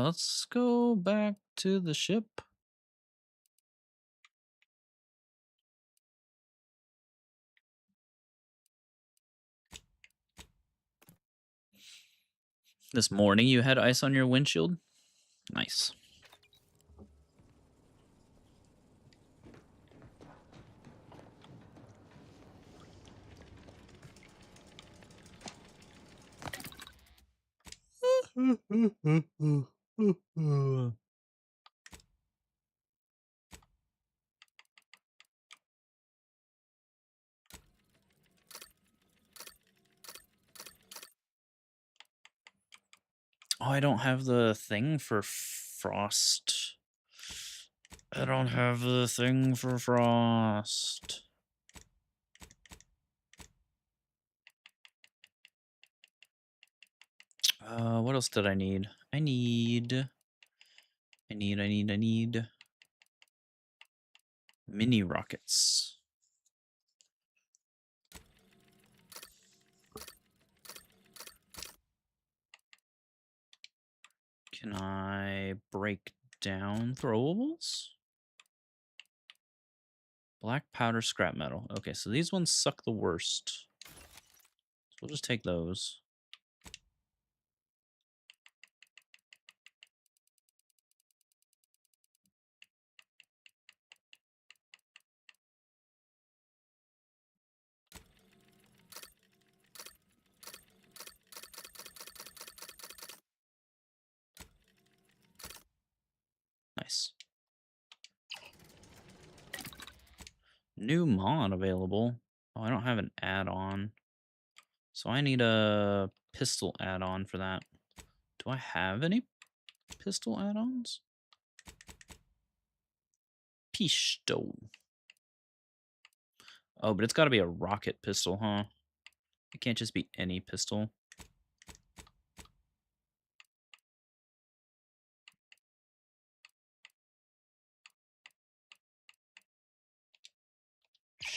S1: Let's go back to the ship. This morning you had ice on your windshield? Nice. Oh, I don't have the thing for frost. I don't have the thing for frost. What else did I need? I need mini rockets. Can I break down throwables? Black powder, scrap metal. Okay, so these ones suck the worst. So we'll just take those. Nice. New mod available. Oh, I don't have an add-on. So I need a pistol add-on for that. Do I have any pistol add-ons? Pistol. Oh, but it's got to be a rocket pistol, huh? It can't just be any pistol.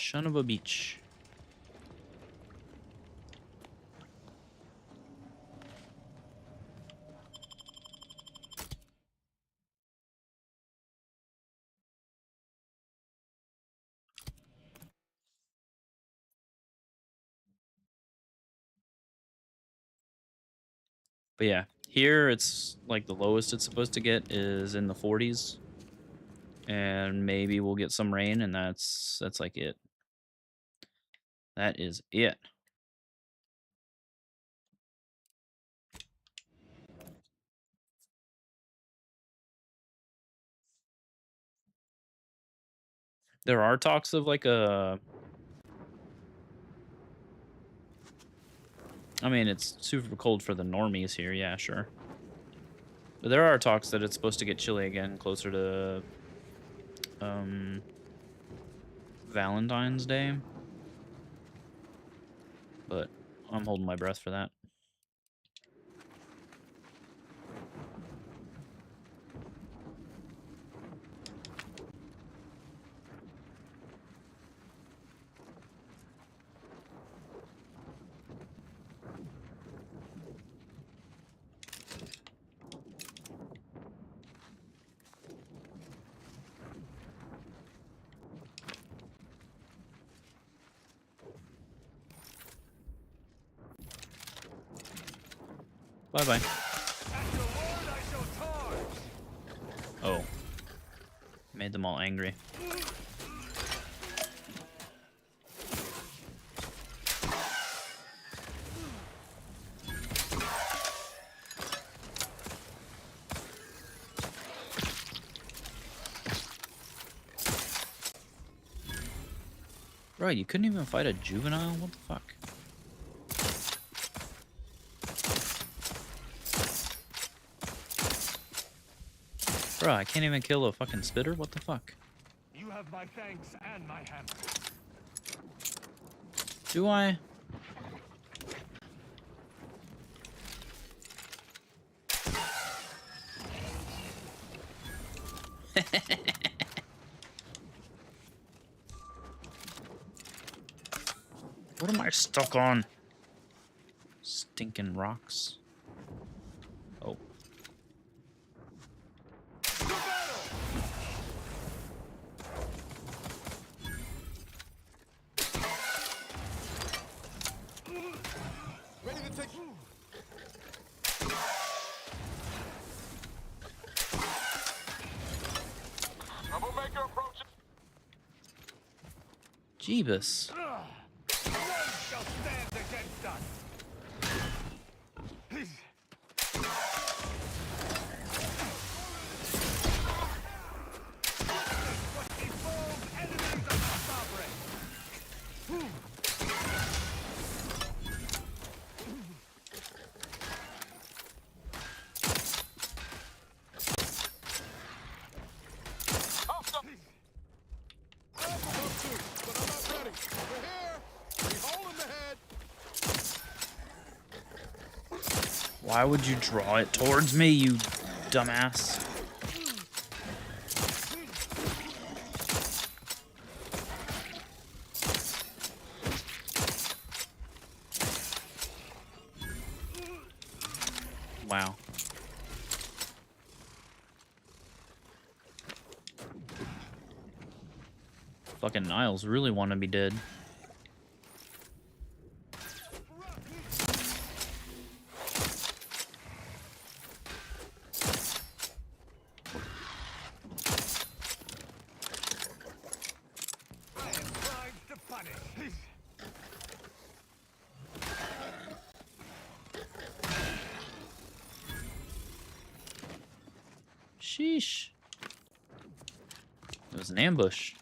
S1: Son of a bitch. But yeah, here it's like the lowest it's supposed to get is in the 40s. And maybe we'll get some rain, and that's like it. That is it. There are talks of like a... I mean, it's super cold for the normies here, yeah, sure. But there are talks that it's supposed to get chilly again closer to Valentine's Day. But I'm holding my breath for that. Bye-bye. Oh. Made them all angry. Bro, you couldn't even fight a juvenile? What the fuck? Bro, I can't even kill a fucking spitter? What the fuck?
S3: You have my thanks and my hammer.
S1: Do I? What am I stuck on? Stinking rocks. Oh.
S3: Ready to take...
S1: Jeebus.
S3: None shall stand against us. What befalls enemies of the sovereign.
S1: Why would you draw it towards me, you dumbass? Wow. Fucking Niles really want to be dead. Sheesh. It was an ambush.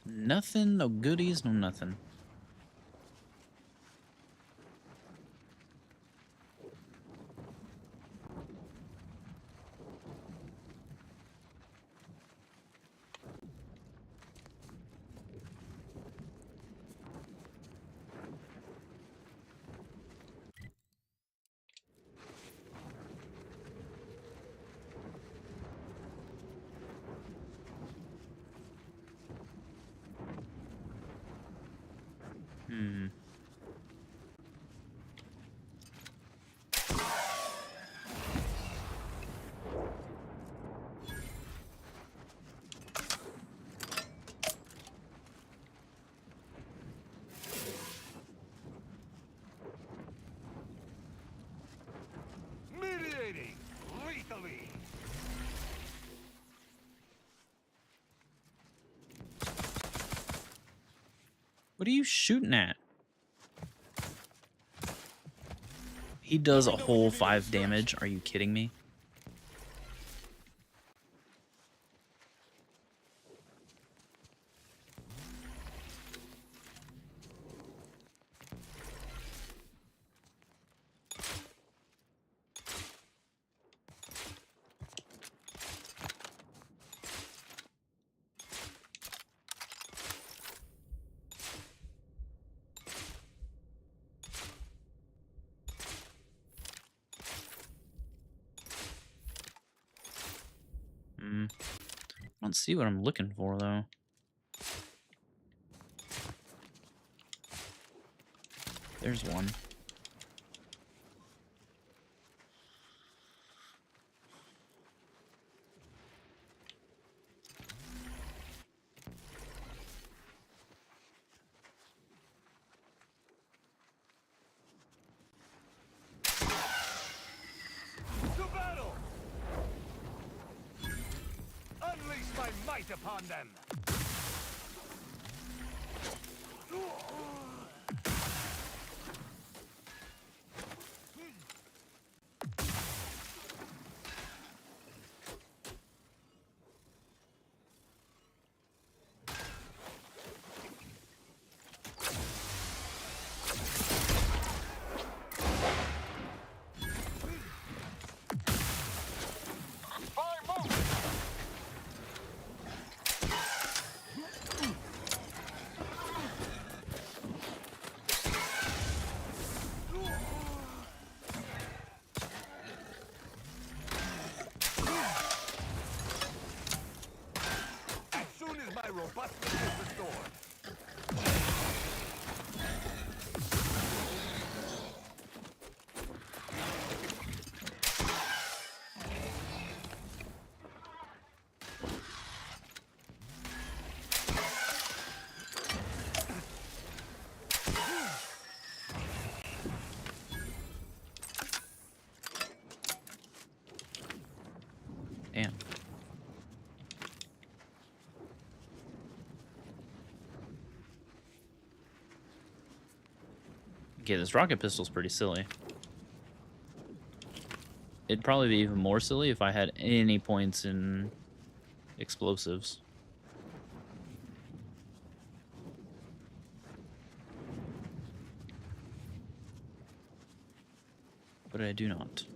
S1: Nothing, no goodies, no nothing. Hmm.
S3: Mediating lethally.
S1: What are you shooting at? He does a whole 5 damage. Are you kidding me? I don't see what I'm looking for, though. There's one.
S3: To battle! Unleash my might upon them!
S1: Okay, this rocket pistol's pretty silly. It'd probably be even more silly if I had any points in explosives. But I do not.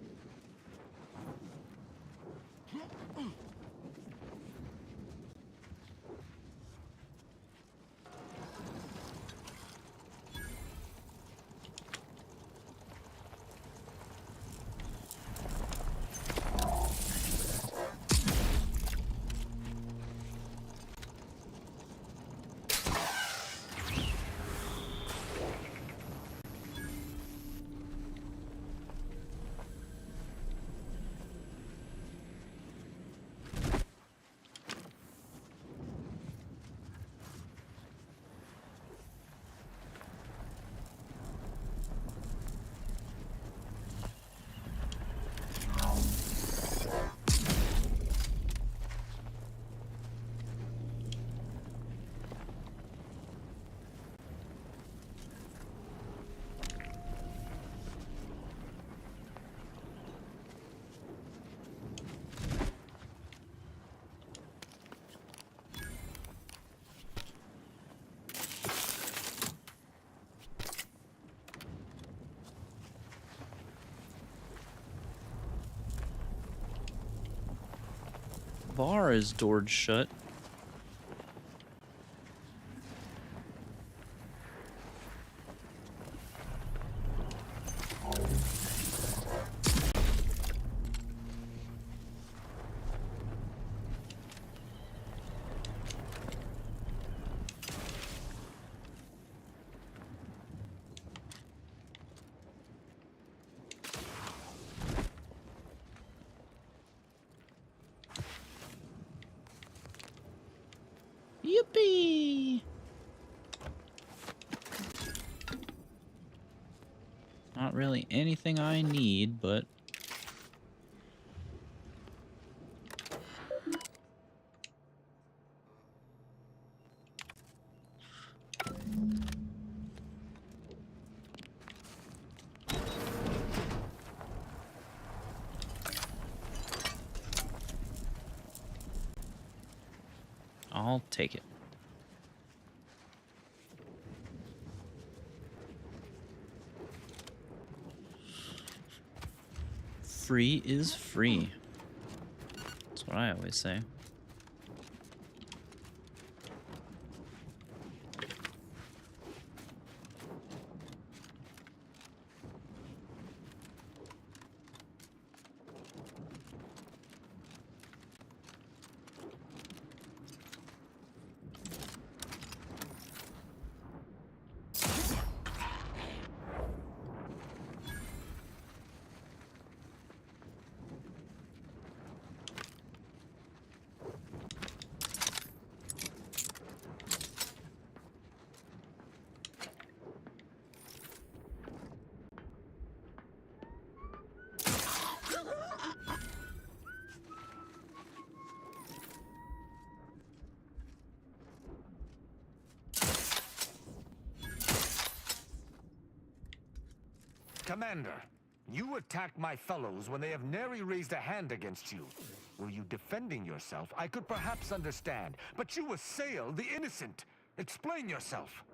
S1: Bar is doored shut. Yippee! Not really anything I need, but... I'll take it. Free is free. That's what I always say.
S3: Commander, you attacked my fellows when they have nary raised a hand against you. Were you defending yourself, I could perhaps understand, but you assail the innocent. Explain yourself.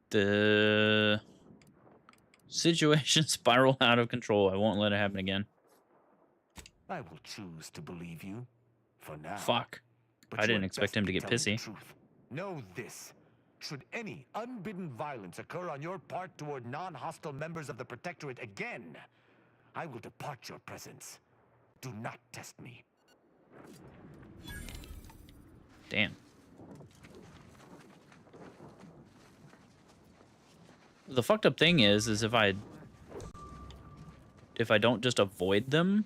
S1: The situation spiraled out of control. I won't let it happen again.
S3: I will choose to believe you, for now.
S1: Fuck.
S3: But
S1: I
S3: you
S1: didn't
S3: had
S1: expect
S3: best
S1: him to
S3: be
S1: get
S3: telling the
S1: pissy.
S3: truth. Know this. Should any unbidden violence occur on your part toward non-hostile members of the Protectorate again, I will depart your presence. Do not test me.
S1: Damn. The fucked up thing is if I don't just avoid them.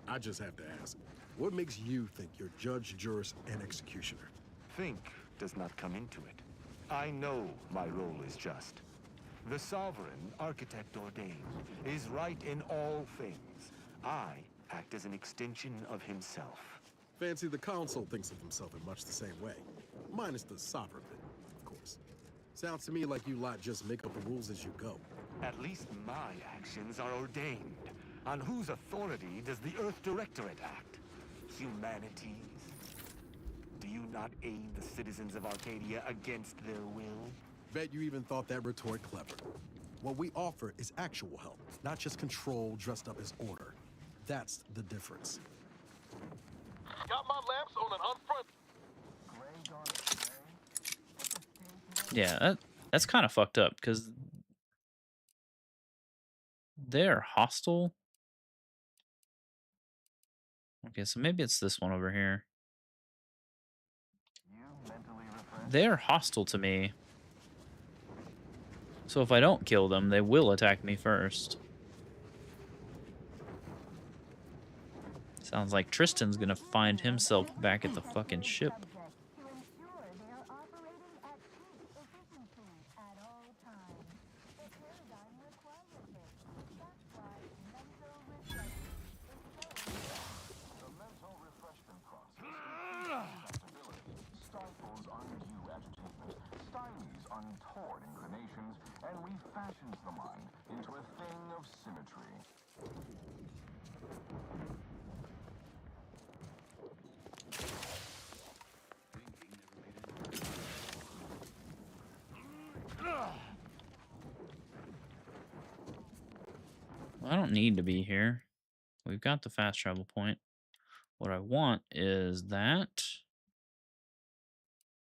S5: I just have to ask, what makes you think you're judge, jurist, and executioner?
S3: Think does not come into it. I know my role is just. The sovereign, architect ordained, is right in all things. I act as an extension of himself.
S5: Fancy the council thinks of himself in much the same way. Minus the sovereign bit, of course. Sounds to me like you lot just make up the rules as you go.
S3: At least my actions are ordained. On whose authority does the Earth Directorate act? Humanities? Do you not aid the citizens of Arcadia against their will?
S5: Bet you even thought that retort clever. What we offer is actual help, not just control dressed up as order. That's the difference.
S18: Got my lamps on an unfriendly.
S1: Yeah, that's kind of fucked up because they're hostile. Okay, so maybe it's this one over here. They're hostile to me. So if I don't kill them, they will attack me first. Sounds like Tristan's gonna find himself back at the fucking ship.
S18: Stifles undue agitation, stymies untoward inclinations, and refashions the mind into a thing of symmetry.
S1: I don't need to be here. We've got the fast travel point. What I want is that,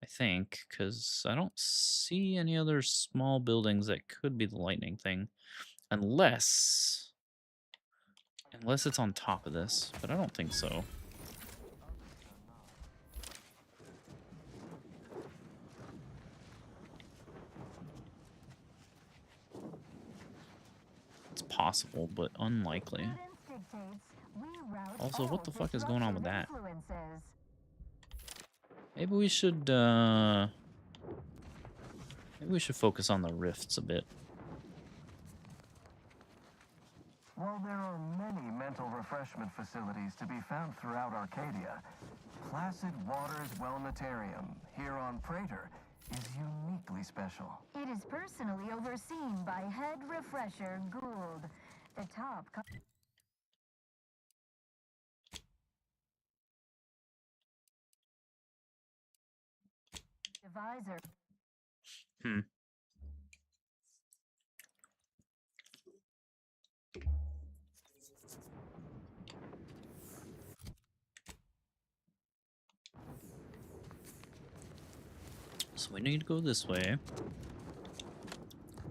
S1: I think, because I don't see any other small buildings that could be the lightning thing, unless it's on top of this, but I don't think so. It's possible, but unlikely. Also, what the fuck is going on with that? Maybe we should focus on the rifts a bit.
S2: While there are many mental refreshment facilities to be found throughout Arcadia, Placid Waters Wellnetarium here on Praetor is uniquely special.
S19: It is personally overseen by Head Refresher Gould, the top advisor.
S1: So we need to go this way.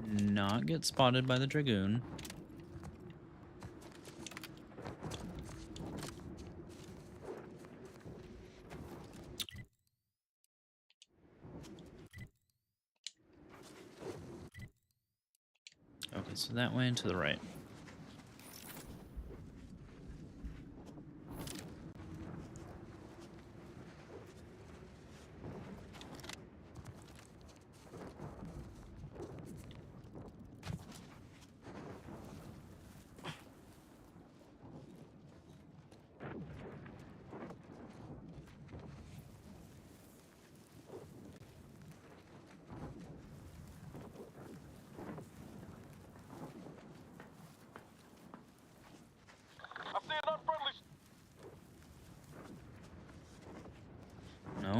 S1: Not get spotted by the Dragoon. Okay, so that way and to the right.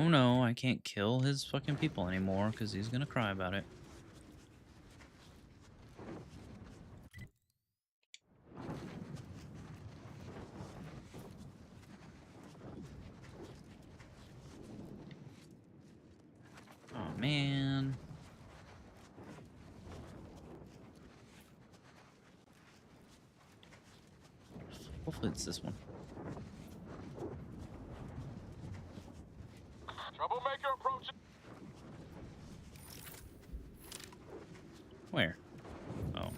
S1: No, I can't kill his fucking people anymore because he's gonna cry about it. Oh man. Hopefully it's this one.
S18: Troublemaker approaching.
S1: Where? Oh.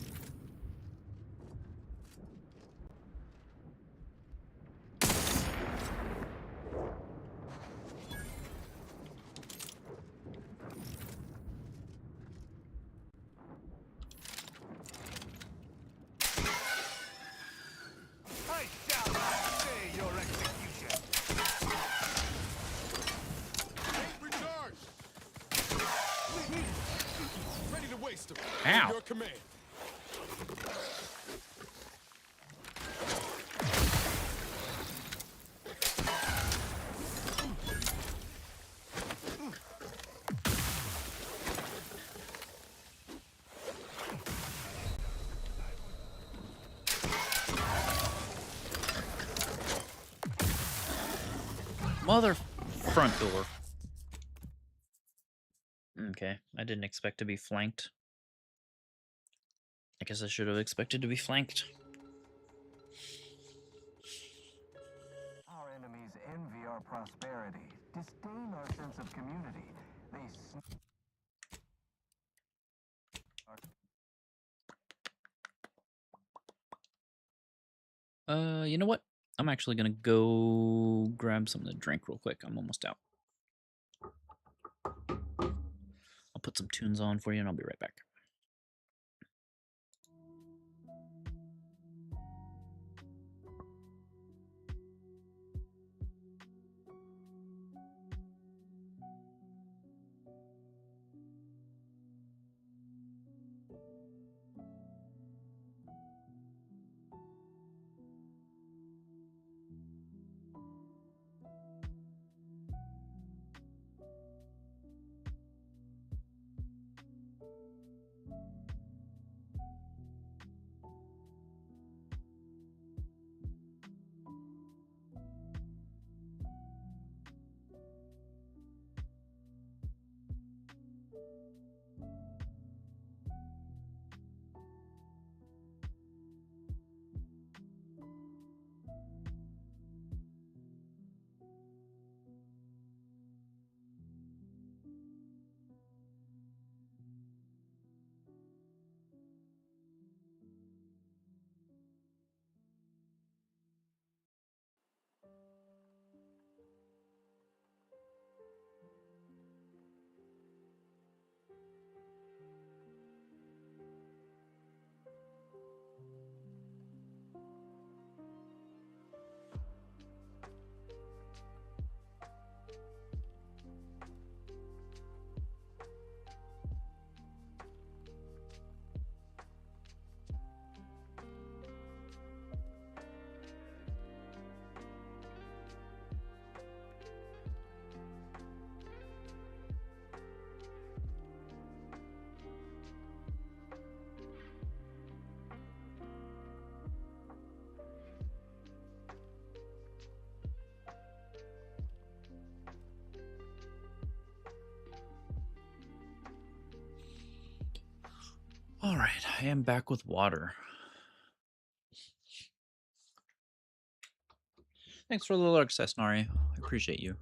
S3: I shall not stay your execution.
S5: taste of
S1: Ow.
S5: your command.
S1: Mother front door. Okay, I didn't expect to be flanked. I guess I should have expected to be flanked.
S18: Our enemies envy our prosperity, disdain our sense of community. They
S1: You know what? I'm actually gonna go grab something to drink real quick. I'm almost out. I'll put some tunes on for you and I'll be right back. Alright, I am back with water. Thanks for the lurk, Cessnari. I appreciate you.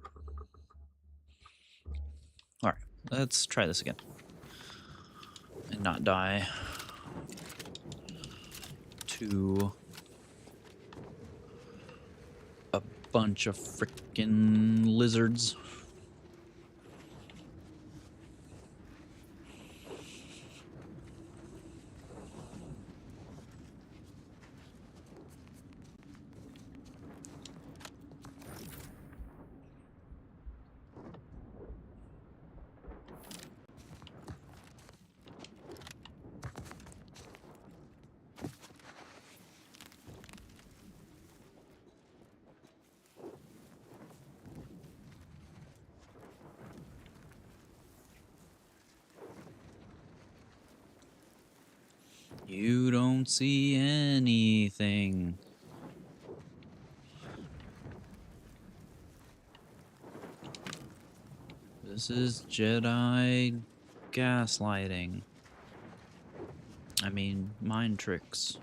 S1: Alright, let's try this again. And not die to a bunch of frickin' lizards. You don't see anything. This is Jedi gaslighting. I mean, mind tricks.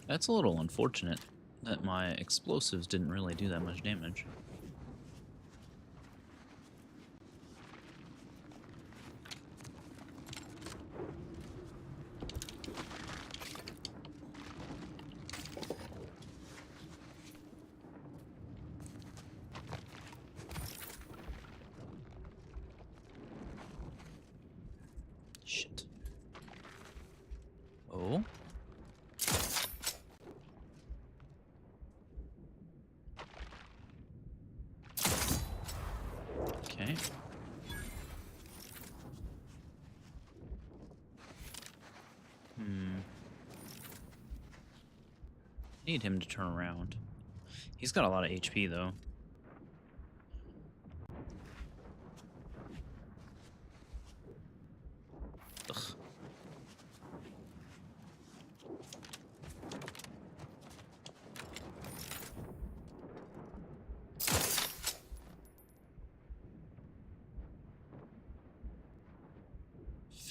S1: That's a little unfortunate that my explosives didn't really do that much damage. Shit. Oh. Okay. Need him to turn around. He's got a lot of HP though. Ugh.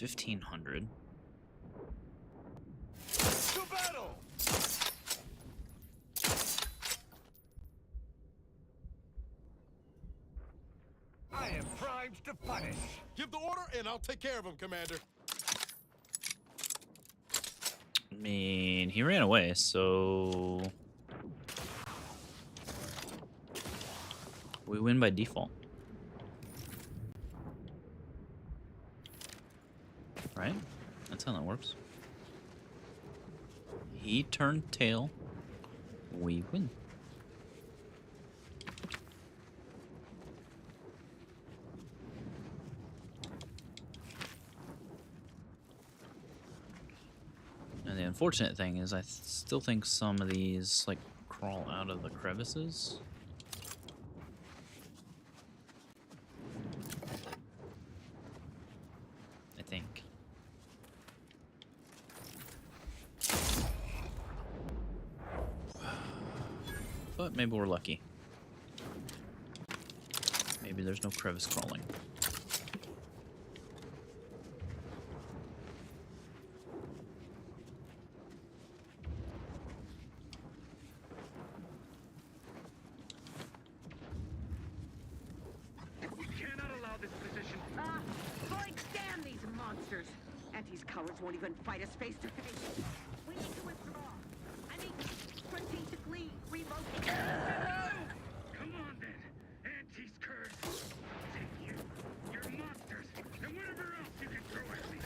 S1: $1,500.
S3: To battle! I am primed to punish.
S5: Give the order, and I'll take care of him, Commander.
S1: I mean, he ran away, so we win by default. Right? That's how that works. He turned tail. We win. And the unfortunate thing is I still think some of these like crawl out of the crevices. I think. But maybe we're lucky. Maybe there's no crevice crawling.
S8: We cannot allow this position. Like, damn these monsters! And these cowards won't even fight us face to face. We need to withdraw. I mean, strategically relocate.
S12: Come on then, Auntie's curse. Take you, your monsters, and whatever else you can throw at me.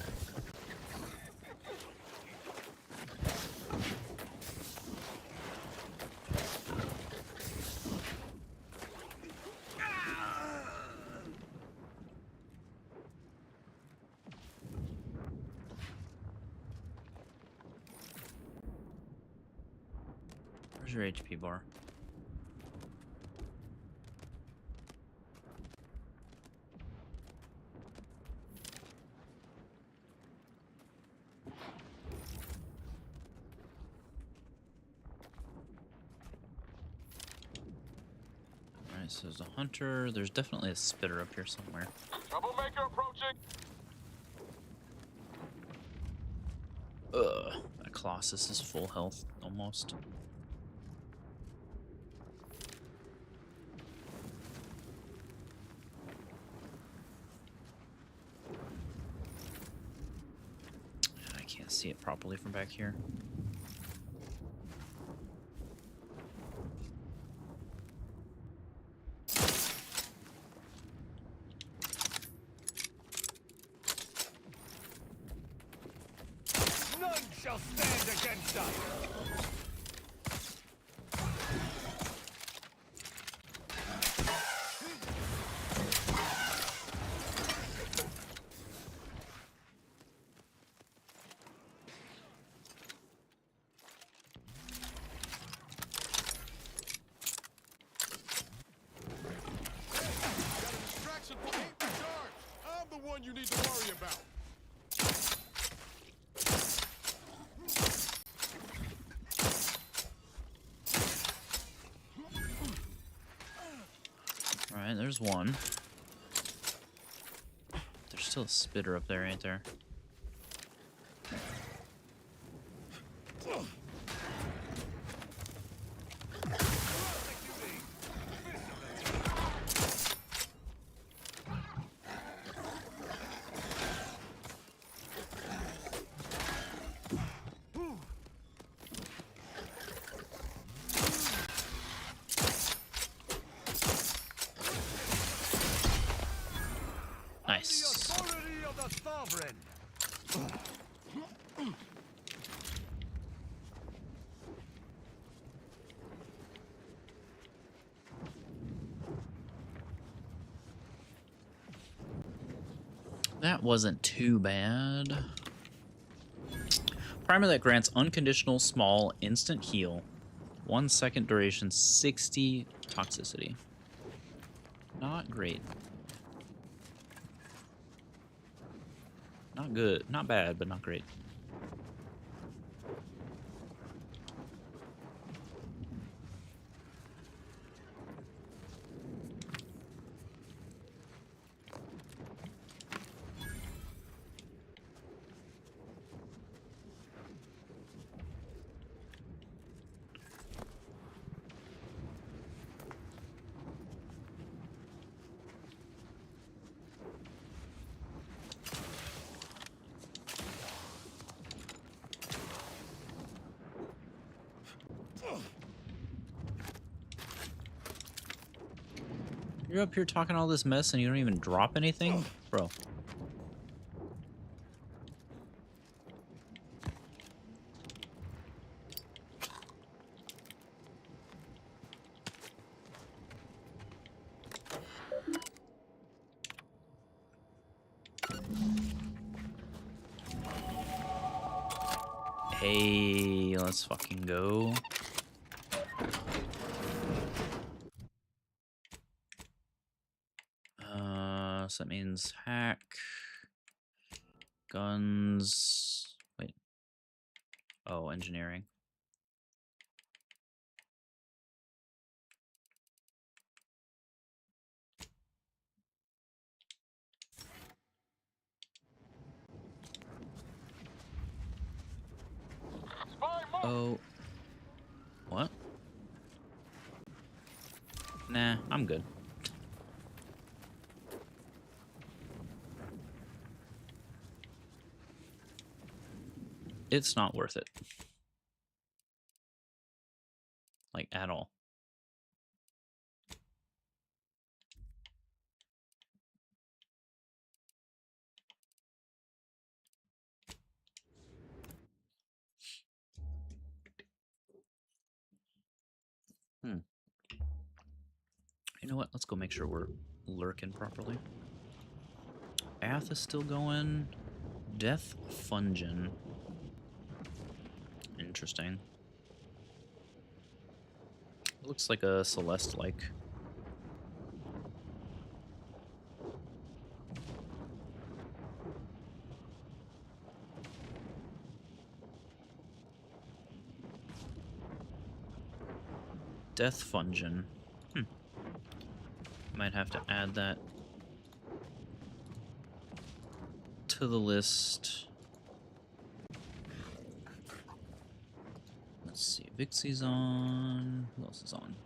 S1: Where's your HP bar? Alright, so there's a hunter. There's definitely a spitter up here somewhere.
S18: Troublemaker approaching.
S1: Ugh, that Colossus is full health, almost. I can't see it properly from back here.
S3: None shall stand against us.
S5: Got a distraction for ain't in charge. I'm the one you need to worry about.
S1: Alright, there's one. There's still a spitter up there, ain't there?
S3: the Sovereign!
S1: That wasn't too bad. Primer that grants unconditional small instant heal. 1 second duration, 60 toxicity. Not great. Not good. Not bad, but not great. You're up here talking all this mess and you don't even drop anything? Bro. Hey, let's fucking go. So that means hack, guns, wait. Oh, engineering. Oh. What? Nah, I'm good. It's not worth it. Like, at all. You know what? Let's go make sure we're lurking properly. Ath is still going. Death Fungin. Interesting. Looks like a Celeste-like. Death Fungin. Might have to add that to the list. Let's see. Vixie's on. Who else is on?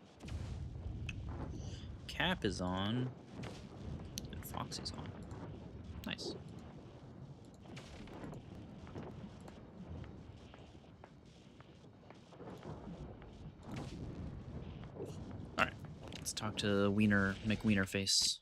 S1: Cap is on. And Foxy's on. Nice. Alright. Let's talk to Wiener, McWiener face.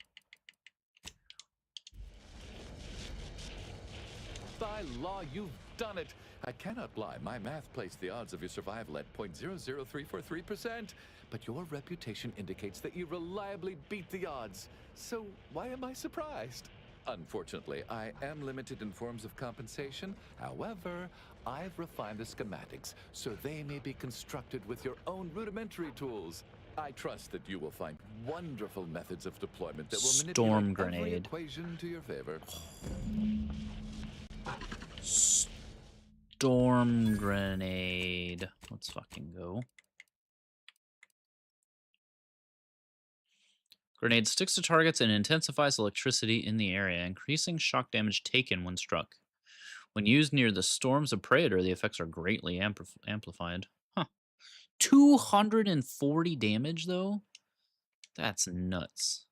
S17: By law, you've done it. I cannot lie. My math placed the odds of your survival at 0.00343%. But your reputation indicates that you reliably beat the odds. So why am I surprised? Unfortunately, I am limited in forms of compensation. However, I've refined the schematics so they may be constructed with your own rudimentary tools. I trust that you will find wonderful methods of deployment that will
S1: Storm
S17: manipulate every
S1: grenade.
S17: equation to your favor.
S1: Storm grenade. Let's fucking go. Grenade sticks to targets and intensifies electricity in the area, increasing shock damage taken when struck. When used near the storms of Praetor, the effects are greatly amplified. Huh. 240 damage, though? That's nuts.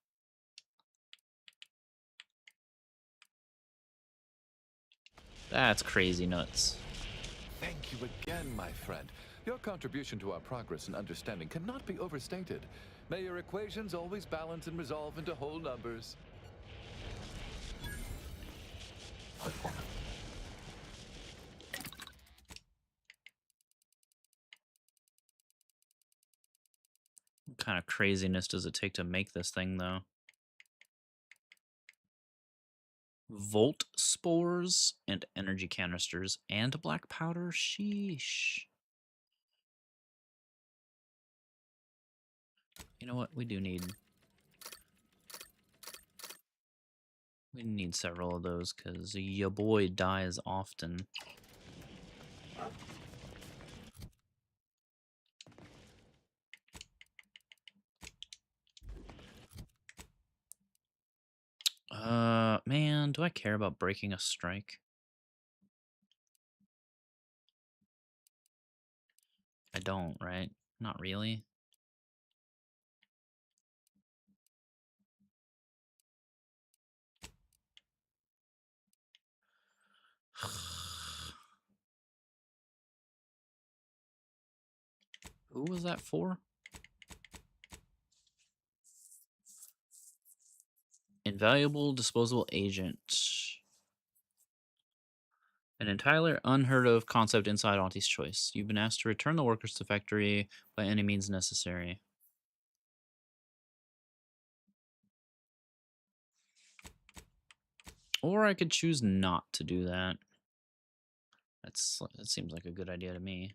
S1: That's crazy nuts.
S17: Thank you again, my friend. Your contribution to our progress and understanding cannot be overstated. May your equations always balance and resolve into whole numbers.
S1: What kind of craziness does it take to make this thing, though? Volt spores and energy canisters and black powder? Sheesh. You know what? We need several of those because your boy dies often. Man, do I care about breaking a strike? I don't, right? Not really. Who was that for? Invaluable disposable agent. An entirely unheard of concept inside Auntie's Choice. You've been asked to return the workers to factory by any means necessary. Or I could choose not to do that. That seems like a good idea to me.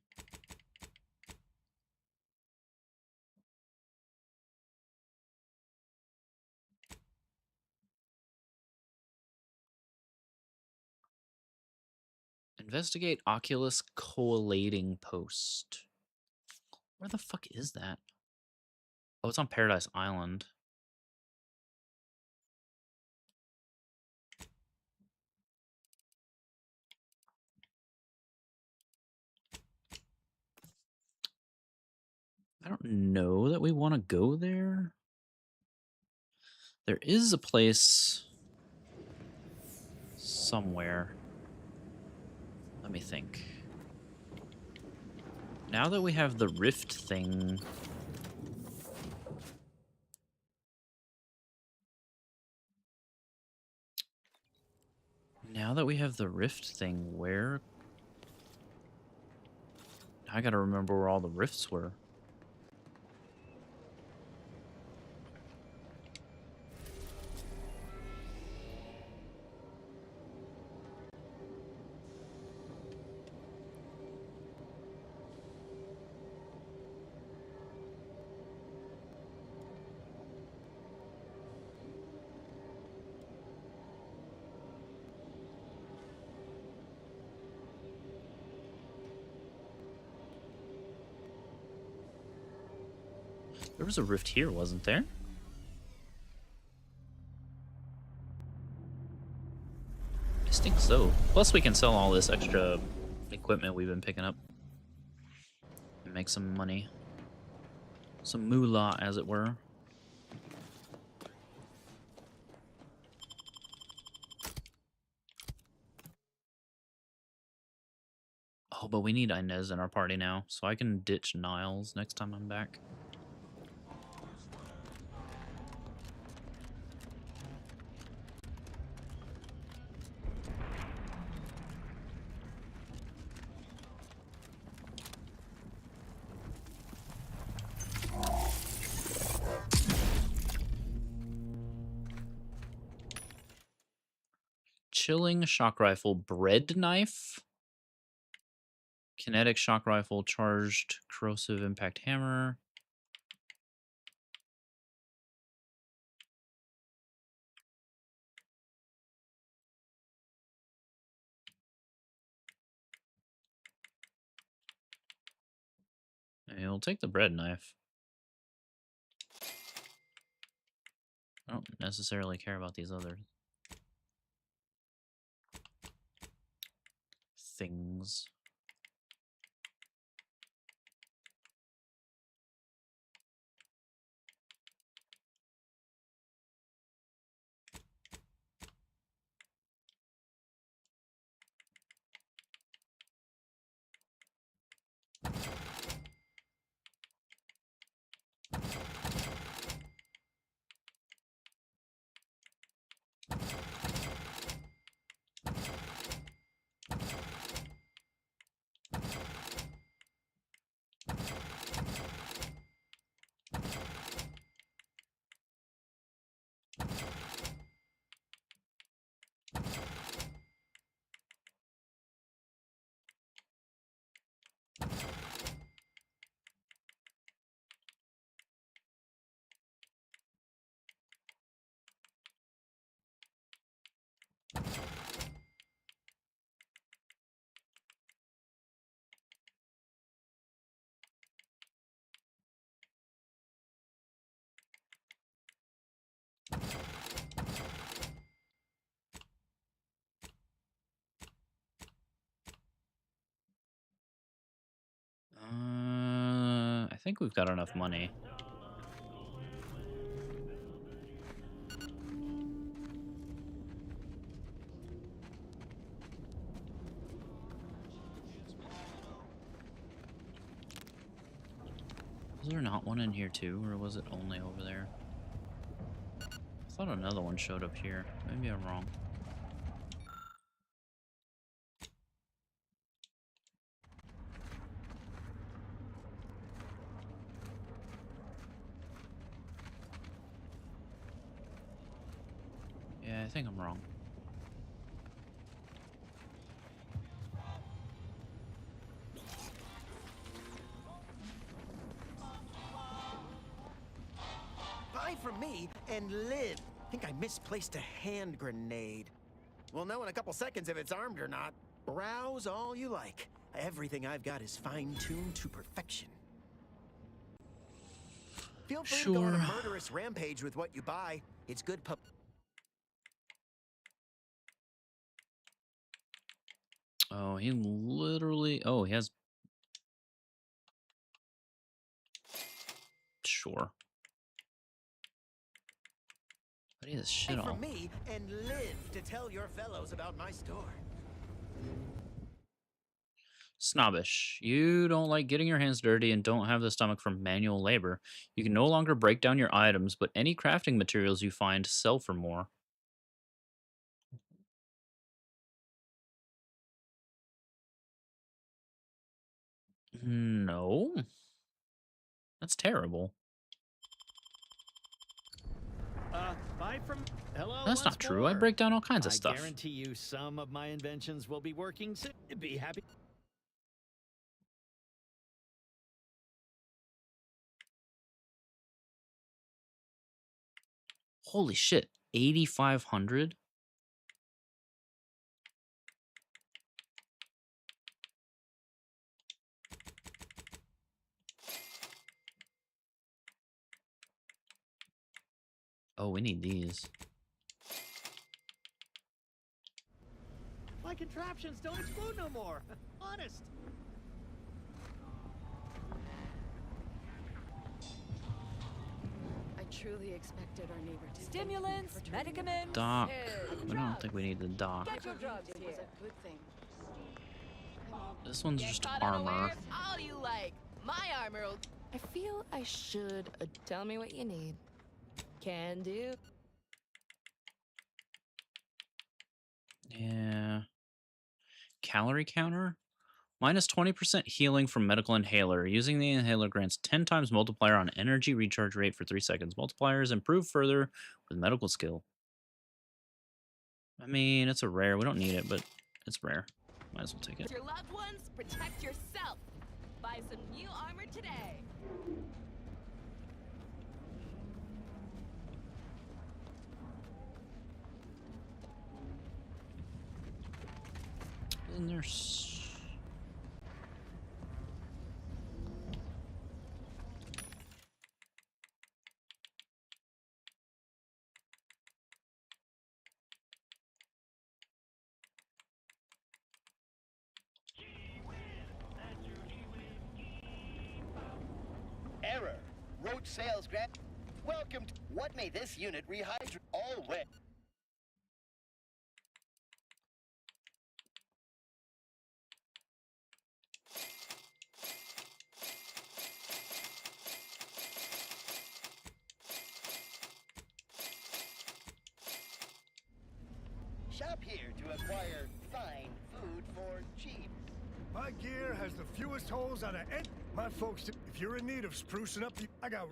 S1: Investigate Oculus collating post. Where the fuck is that? Oh, it's on Paradise Island. I don't know that we want to go there. There is a place somewhere. Let me think. Now that we have the rift thing... Now that we have the rift thing, where... I gotta remember where all the rifts were. There was a rift here, wasn't there? I think so. Plus we can sell all this extra equipment we've been picking up. And make some money. Some moolah, as it were. Oh, but we need Inez in our party now, so I can ditch Niles next time I'm back. Chilling shock rifle, bread knife, kinetic shock rifle, charged corrosive impact hammer. We'll take the bread knife. I don't necessarily care about these other things. think we've got enough money. Was there not one in here too, or was it only over there? I thought another one showed up here. Maybe I'm wrong. Yeah, I think I'm wrong.
S20: Buy from me and live. Think I misplaced a hand grenade. We'll know in a couple seconds if it's armed or not. Browse all you like. Everything I've got is fine-tuned to perfection. Feel free to go on a murderous rampage with what you buy. It's good pub.
S1: Oh, he literally... Oh, he has... Sure. But he has shit
S20: Buy
S1: all.
S20: from me and live to tell your fellows about my store.
S1: Snobbish. You don't like getting your hands dirty and don't have the stomach for manual labor. You can no longer break down your items, but any crafting materials you find sell for more. No. That's terrible.
S21: Buy from... Hello,
S1: That's not
S21: once
S1: true. I
S21: more.
S1: break down all kinds of
S21: I
S1: stuff.
S21: guarantee you some of my inventions will be working soon. Be happy.
S1: Holy shit. 8,500? Oh, we need these.
S21: My contraptions don't explode no more. Honest.
S22: I truly expected our neighbor to...
S23: Stimulants, medicaments.
S1: Doc. I don't think we need the doc.
S23: Get your drugs
S22: It
S23: here.
S22: was a good thing.
S1: This one's
S23: Get
S1: just
S23: caught
S1: armor.
S23: unawares, all you like. My armor will... I feel I should... tell me what you need. Can do.
S1: Yeah. Calorie counter? Minus 20% healing from medical inhaler. Using the inhaler grants 10 times multiplier on energy recharge rate for 3 seconds. Multipliers improve further with medical skill. I mean, it's a rare. We don't need it, but it's rare. Might as well take it.
S23: Your loved ones, protect yourself. Buy some new armor today.
S1: Isn't there... s-
S24: Error. Roach sales grant. Welcome to... What may this unit rehydrate all wet? Shop here to acquire fine food for cheap.
S25: My gear has the fewest holes out of any... My folks, if you're in need of sprucing up, I got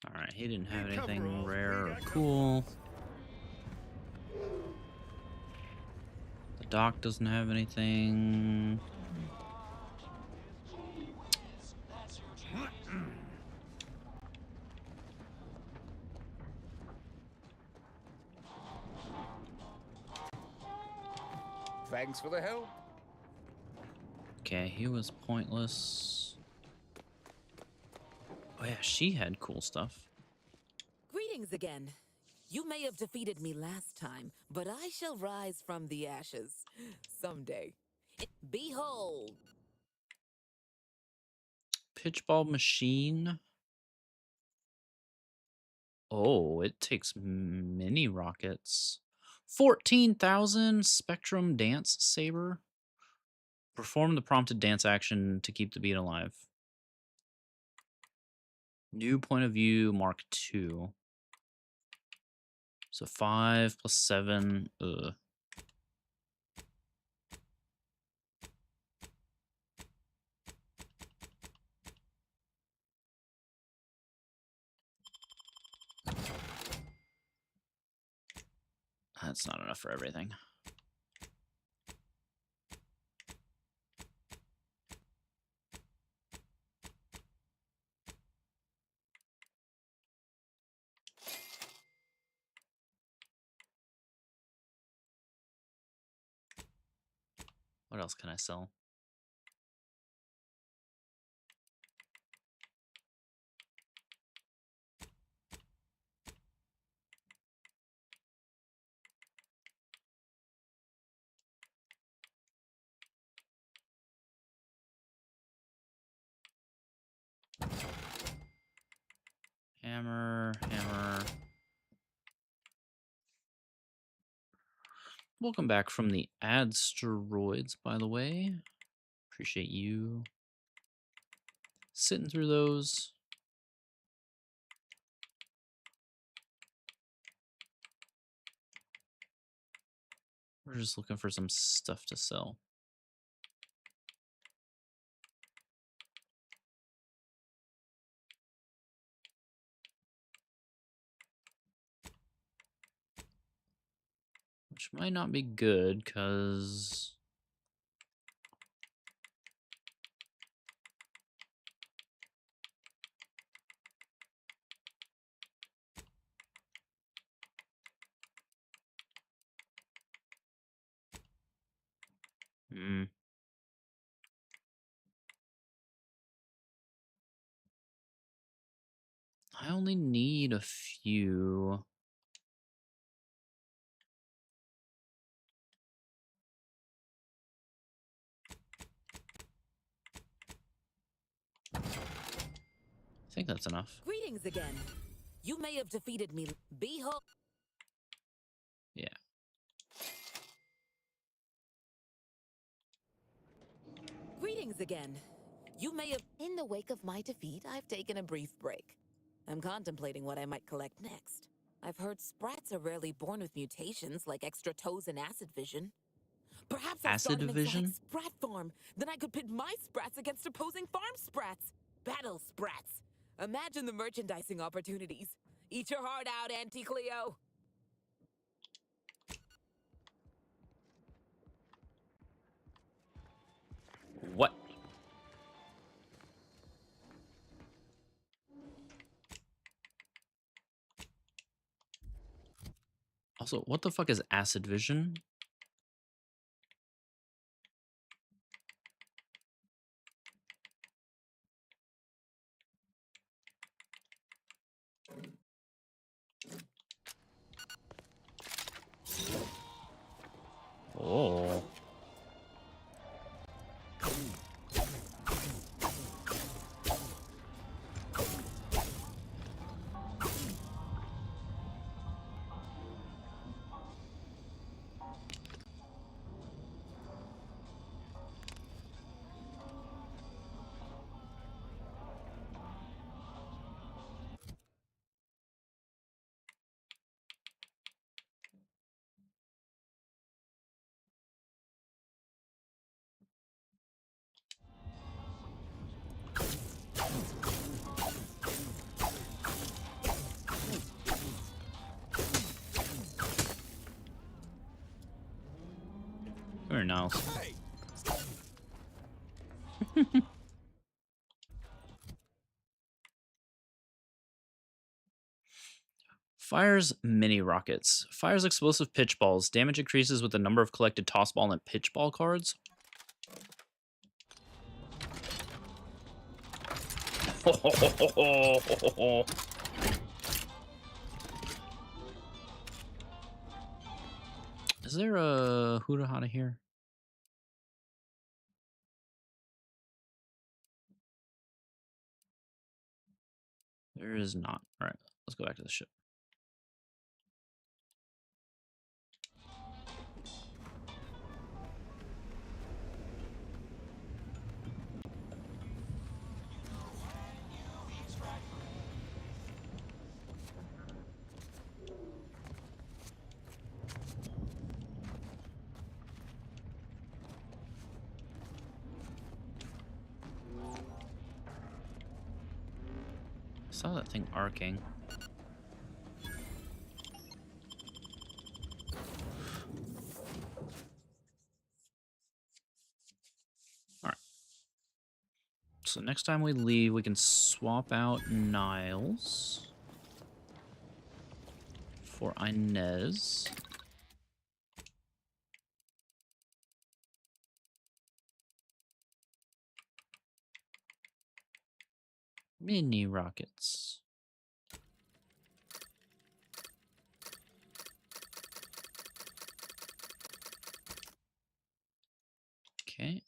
S1: Alright, he didn't have anything rare or cool. The doc doesn't have anything.
S26: Thanks for the help.
S1: Okay, he was pointless. Oh yeah, she had cool stuff.
S27: Greetings again. You may have defeated me last time, but I shall rise from the ashes someday. Behold.
S1: Pitchball machine. Oh, it takes mini rockets. 14,000 Spectrum Dance Saber. Perform the prompted dance action to keep the beat alive. New point of view, Mark II. So 5 plus 7. Ugh. That's not enough for everything. What else can I sell? Hammer, hammer. Welcome back from the asteroids, by the way. Appreciate you sitting through those. We're just looking for some stuff to sell. Which might not be good, because... I only need a few. I think that's enough.
S27: Greetings again. You may have defeated me. Behold.
S1: Yeah.
S27: Greetings again. You may have... In the wake of my defeat, I've taken a brief break. I'm contemplating what I might collect next. I've heard sprats are rarely born with mutations like extra toes and acid vision. Perhaps I'll start
S1: Acid
S27: an exotic
S1: vision?
S27: sprat farm. Then I could pit my sprats against opposing farm sprats. Battle sprats. Imagine the merchandising opportunities. Eat your heart out, Auntie Cleo.
S1: What? Also, what the fuck is acid vision? Oh. Very nice. Fires mini rockets. Fires explosive pitch balls. Damage increases with the number of collected toss ball and pitch ball cards. Is there a Hurahana here? There is not. All right, let's go back to the ship. I saw that thing arcing. Alright. So next time we leave, we can swap out Niles for Inez. Mini rockets. Okay.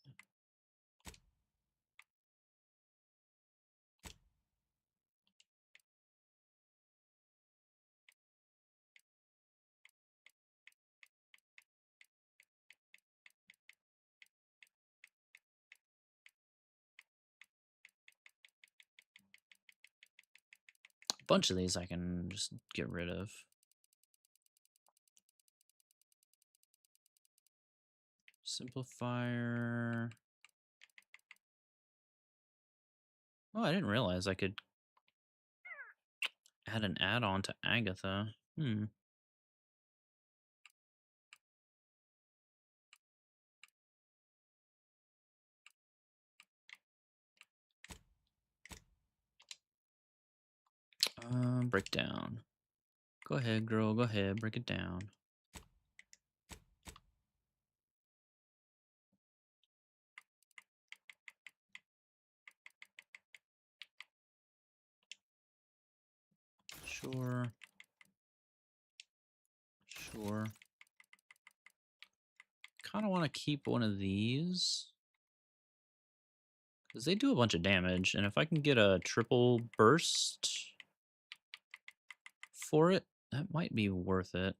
S1: A bunch of these I can just get rid of. Simplifier. Oh, I didn't realize I could add an add-on to Agatha. Breakdown. Go ahead, girl. Go ahead. Break it down. Sure. Sure. Kind of want to keep one of these, because they do a bunch of damage, and if I can get a triple burst for it, that might be worth it.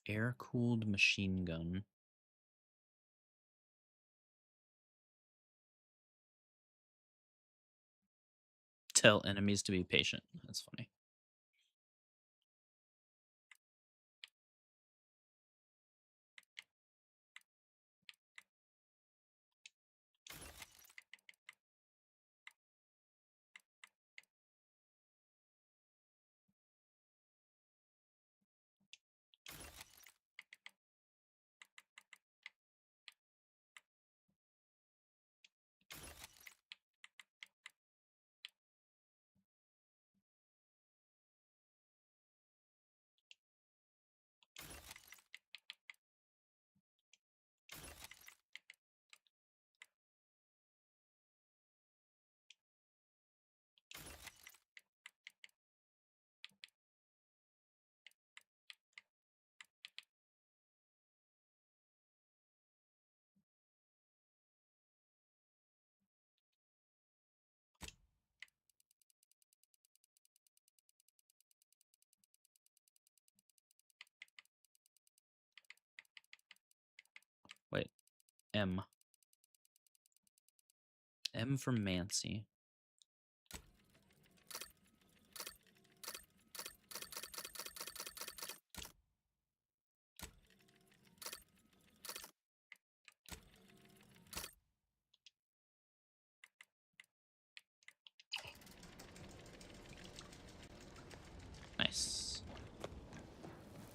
S1: Air-cooled machine gun. Tell enemies to be patient. That's funny. Wait, M. M for Mancy. Nice.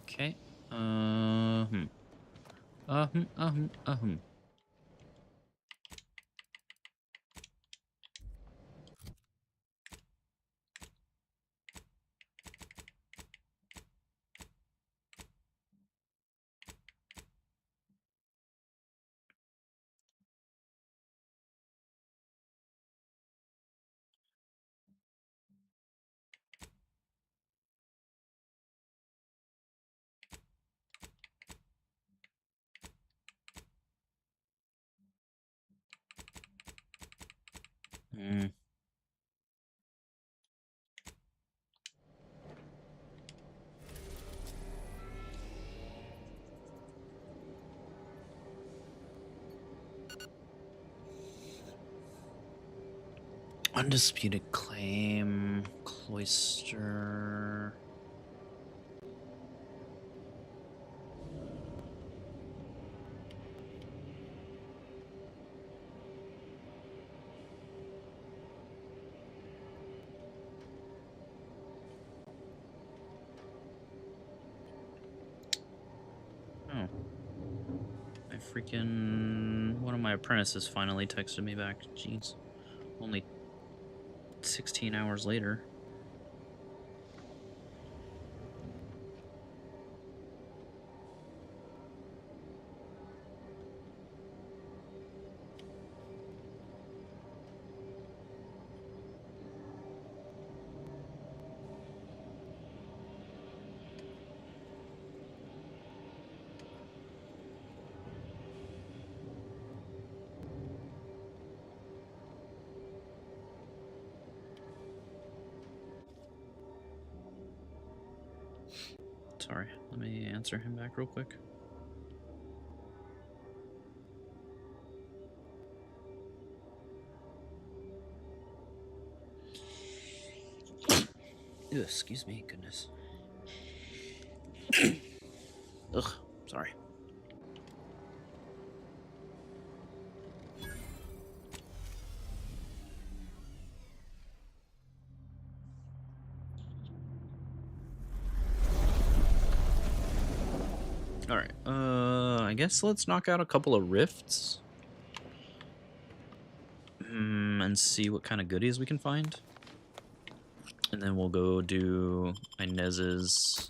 S1: Okay. Hmm. Undisputed claim, cloister. Oh. One of my apprentices finally texted me back. Jeez. Only 16 hours later. Sorry, let me answer him back real quick. Ew, excuse me, goodness. Ugh, sorry. Alright, I guess let's knock out a couple of rifts. And see what kind of goodies we can find. And then we'll go do Inez's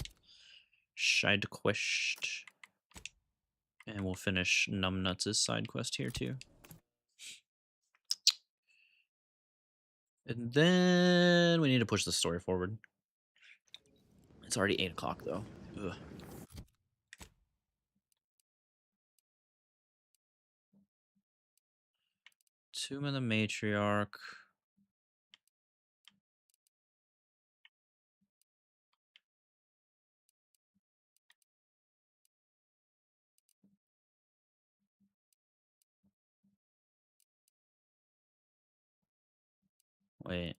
S1: side quest. And we'll finish Numbnuts' side quest here too. And then we need to push the story forward. It's already 8 o'clock though. Ugh. Tomb of the Matriarch. Wait.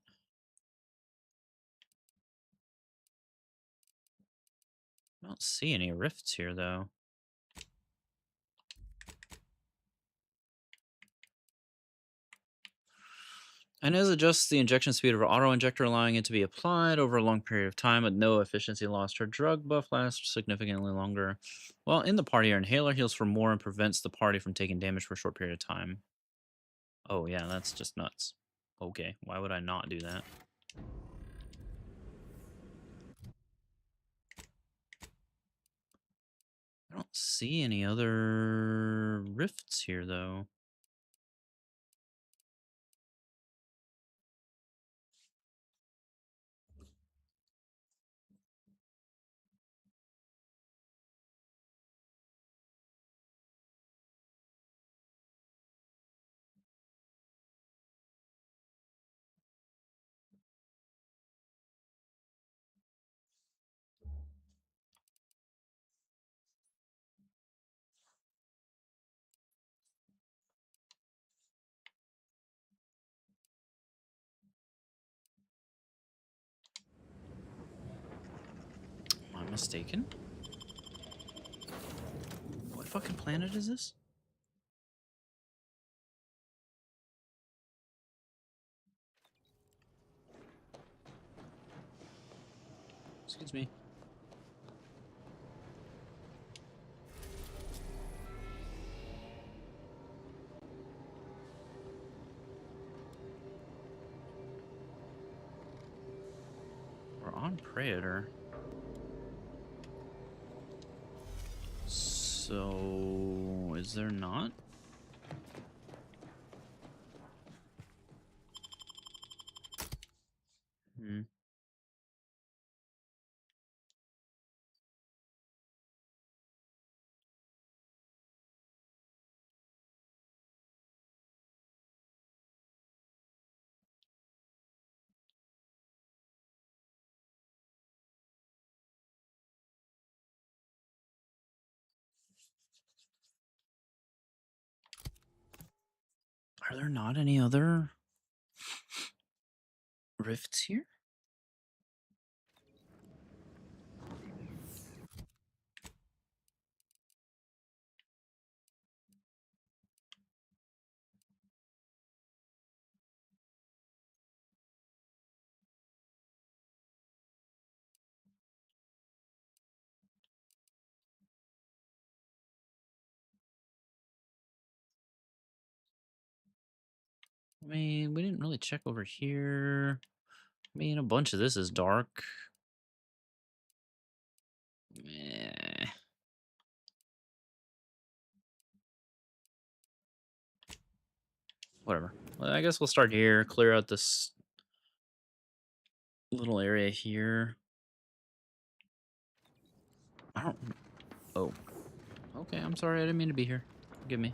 S1: I don't see any rifts here though. Inez adjusts the injection speed of her auto-injector, allowing it to be applied over a long period of time with no efficiency loss. Her drug buff lasts significantly longer. While in the party, her inhaler heals for more and prevents the party from taking damage for a short period of time. Oh yeah, that's just nuts. Okay, why would I not do that? I don't see any other rifts here though. Am I mistaken? What fucking planet is this? Excuse me. We're on Praetor. So, is there not? Hmm. Are there not any other rifts here? I mean, we didn't really check over here. I mean, a bunch of this is dark. Eh. Whatever. Well, I guess we'll start here, clear out this little area here. I don't... Oh. Okay, I'm sorry. I didn't mean to be here. Forgive me.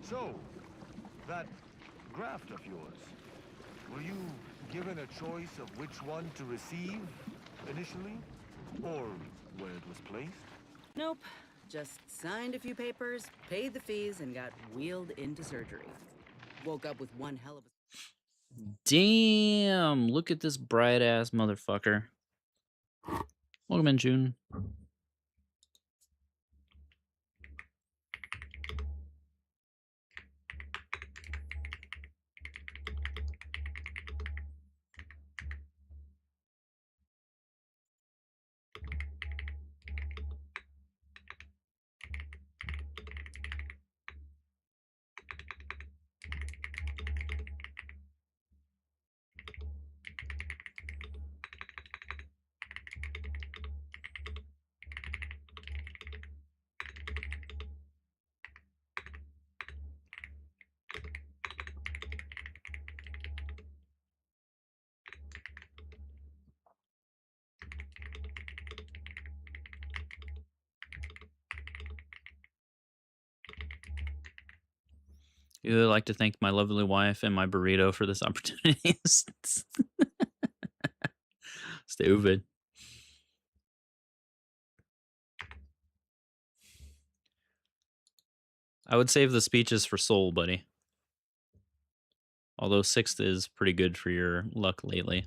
S3: So, that graft of yours, were you given a choice of which one to receive initially? Or where it was placed?
S4: Nope. Just signed a few papers, paid the fees, and got wheeled into surgery. Woke up with one hell of a...
S1: Damn! Look at this bright-ass motherfucker. Welcome in, June. You would like to thank my lovely wife and my burrito for this opportunity. Stupid. I would save the speeches for Soul, buddy. Although 6th is pretty good for your luck lately.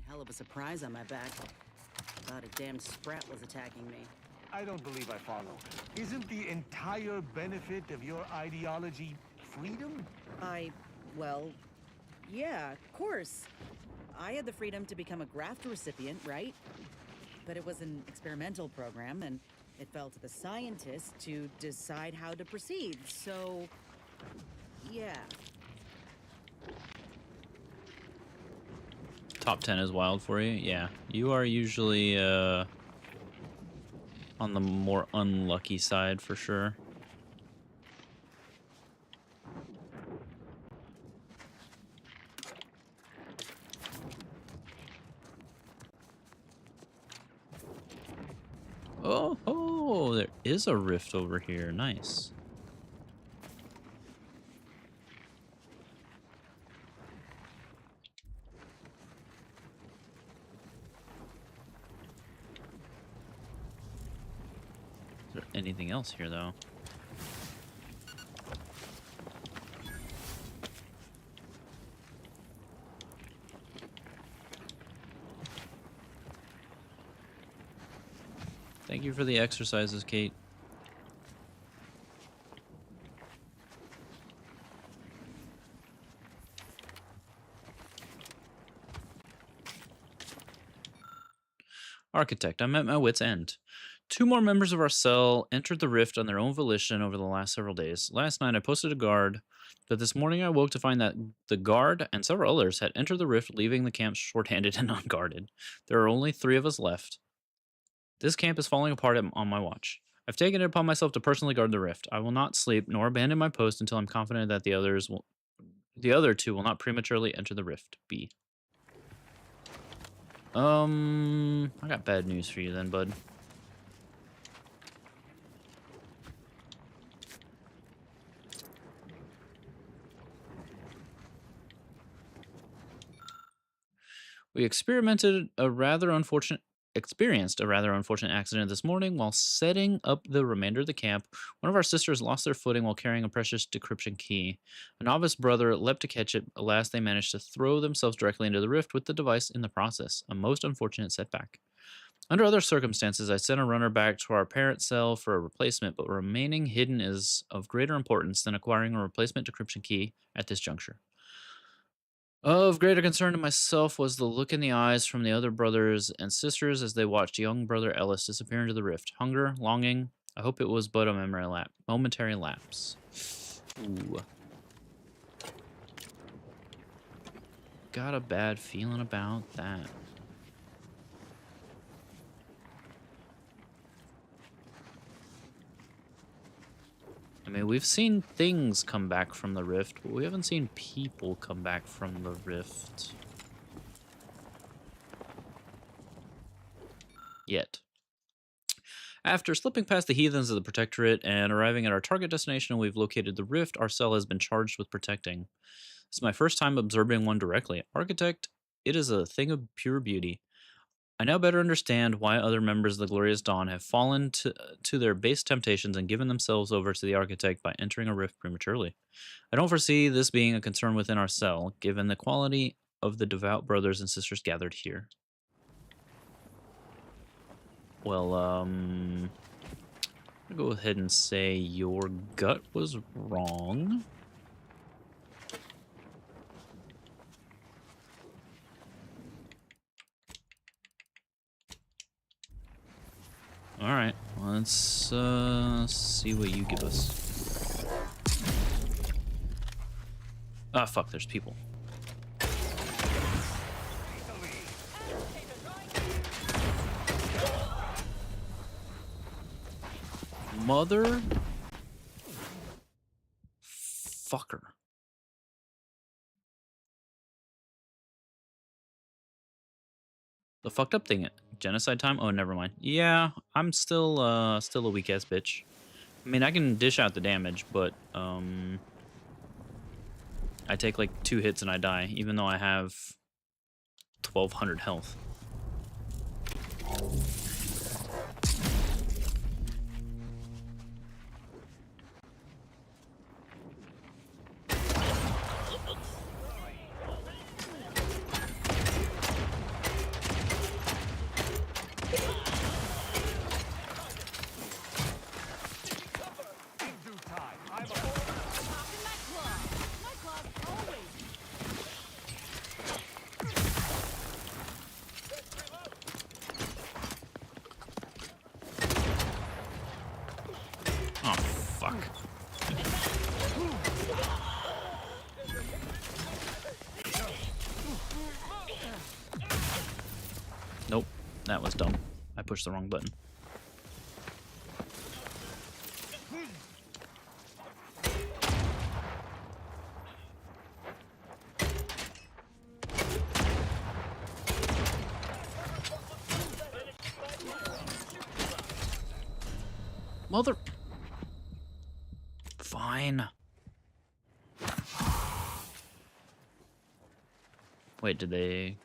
S4: Hell of a surprise on my back. Thought a damn sprat was attacking me.
S3: I don't believe I follow. Isn't the entire benefit of your ideology freedom?
S4: Well, yeah, of course. I had the freedom to become a graft recipient, right? But it was an experimental program, and it fell to the scientists to decide how to proceed. So, yeah.
S1: Top 10 is wild for you? Yeah. You are usually on the more unlucky side for sure. Oh, there is a rift over here. Nice. Is there anything else here, though? Thank you for the exercises, Kate. Architect, I'm at my wit's end. 2 more members of our cell entered the rift on their own volition over the last several days. Last night I posted a guard, but this morning I woke to find that the guard and several others had entered the rift, leaving the camp short-handed and unguarded. There are only 3 of us left. This camp is falling apart on my watch. I've taken it upon myself to personally guard the rift. I will not sleep nor abandon my post until I'm confident that the other 2 will not prematurely enter the rift. B. I got bad news for you then, bud. We experienced a rather unfortunate accident this morning while setting up the remainder of the camp. One of our sisters lost their footing while carrying a precious decryption key. A novice brother leapt to catch it. Alas, they managed to throw themselves directly into the rift with the device in the process. A most unfortunate setback. Under other circumstances, I sent a runner back to our parent cell for a replacement, but remaining hidden is of greater importance than acquiring a replacement decryption key at this juncture. Of greater concern to myself was the look in the eyes from the other brothers and sisters as they watched young brother Ellis disappear into the rift. Hunger, longing. I hope it was but a momentary lapse. Ooh. Got a bad feeling about that. I mean, we've seen things come back from the rift, but we haven't seen people come back from the rift. Yet. After slipping past the heathens of the Protectorate and arriving at our target destination and we've located the rift our cell has been charged with protecting. This is my first time observing one directly. Architect, it is a thing of pure beauty. I now better understand why other members of the Glorious Dawn have fallen to their base temptations and given themselves over to the Architect by entering a rift prematurely. I don't foresee this being a concern within our cell, given the quality of the devout brothers and sisters gathered here. Well, I'm gonna go ahead and say your gut was wrong. Alright, let's see what you give us. Ah, fuck, there's people. Mother... fucker. The fucked up thing, genocide time? Oh, never mind. Yeah, I'm still a weak ass bitch. I mean, I can dish out the damage, but I take like 2 hits and I die, even though I have 1,200 health. Nope, that was dumb. I pushed the wrong button. Mother... Fine. Wait, did they...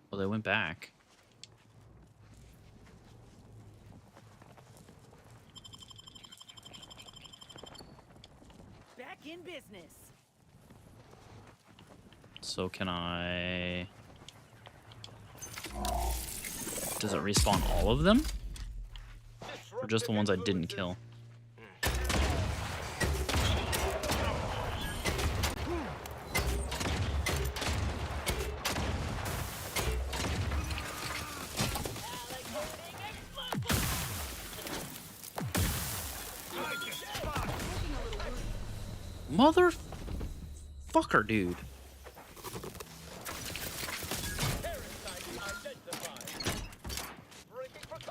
S1: Well, they went back.
S4: Back in business.
S1: So can I... Does it respawn all of them? Or just the ones I didn't kill? Motherfucker, dude.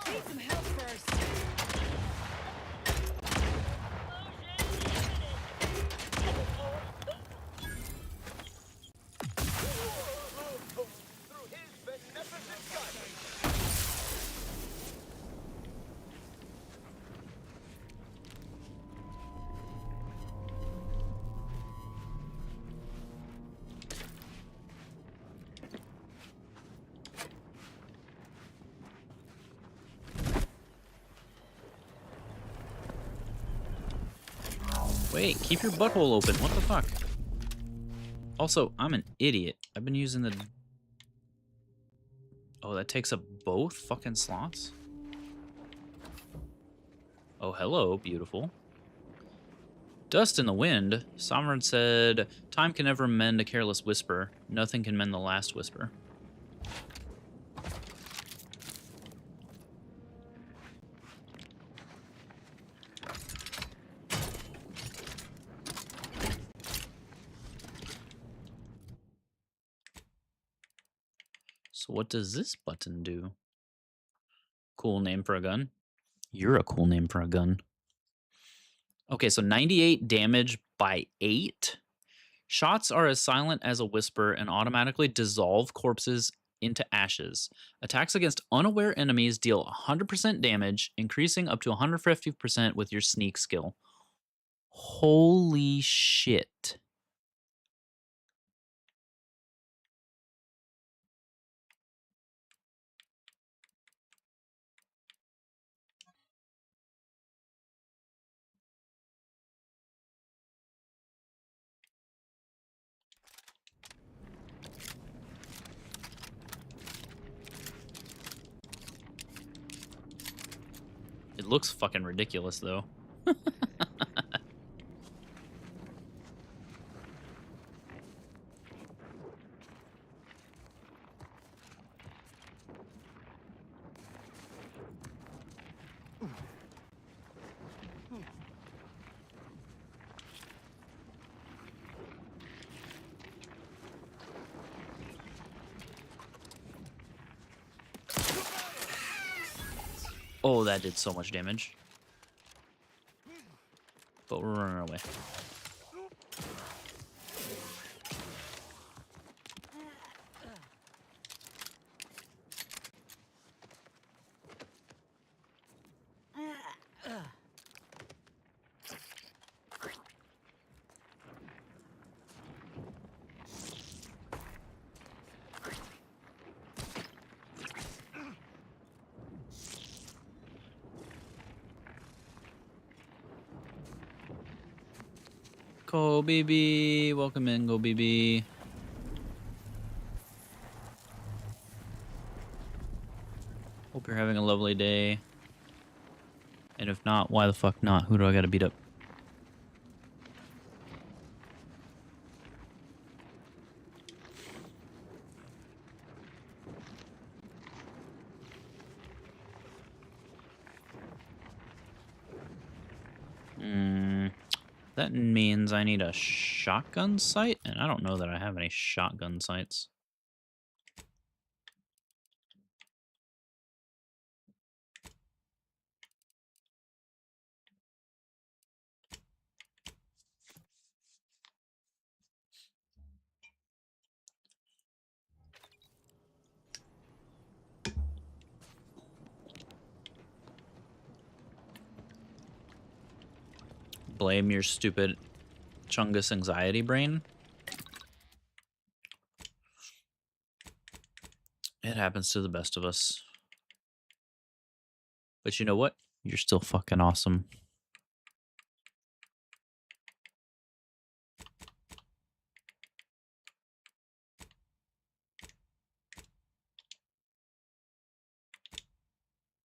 S4: Need some help first.
S1: Wait, keep your butthole open. What the fuck? Also, I'm an idiot. I've been using the... Oh, that takes up both fucking slots? Oh, hello, beautiful. Dust in the wind. Sovereign said, time can never mend a careless whisper. Nothing can mend the last whisper. So what does this button do? Cool name for a gun. You're a cool name for a gun. Okay, so 98 damage by 8. Shots are as silent as a whisper and automatically dissolve corpses into ashes. Attacks against unaware enemies deal 100% damage, increasing up to 150% with your sneak skill. Holy shit. It looks fucking ridiculous, though. Oh, that did so much damage. But we're running away. Go BB, welcome in, go BB. Hope you're having a lovely day. And if not, why the fuck not? Who do I gotta beat up? That means I need a shotgun sight, and I don't know that I have any shotgun sights. Blame your stupid Chungus anxiety brain. It happens to the best of us. But you know what? You're still fucking awesome.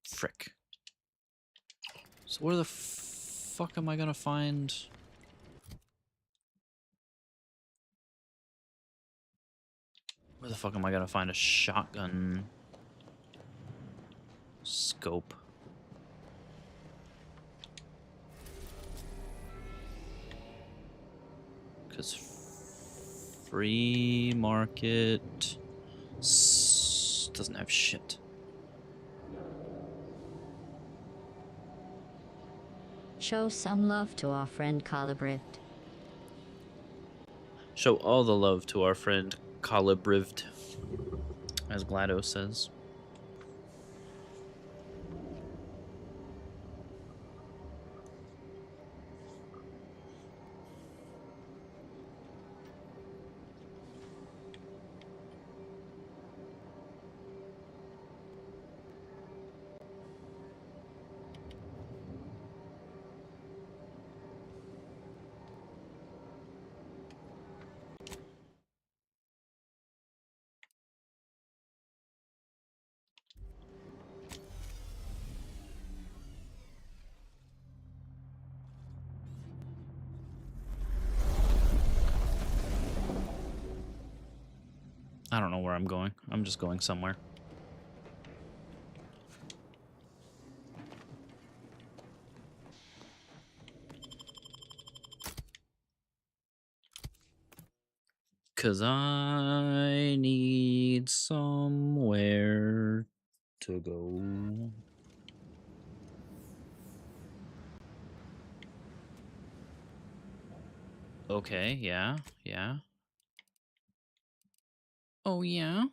S1: Frick. So where the fuck am I gonna find... Where the fuck am I gonna find a shotgun scope? Because free market doesn't have shit.
S6: Show some love to our friend Calibrift.
S1: Show all the love to our friend Calibrift, as GLaDOS says. I don't know where I'm going. I'm just going somewhere. Cause I need somewhere to go. Okay, yeah, yeah. Oh, yeah?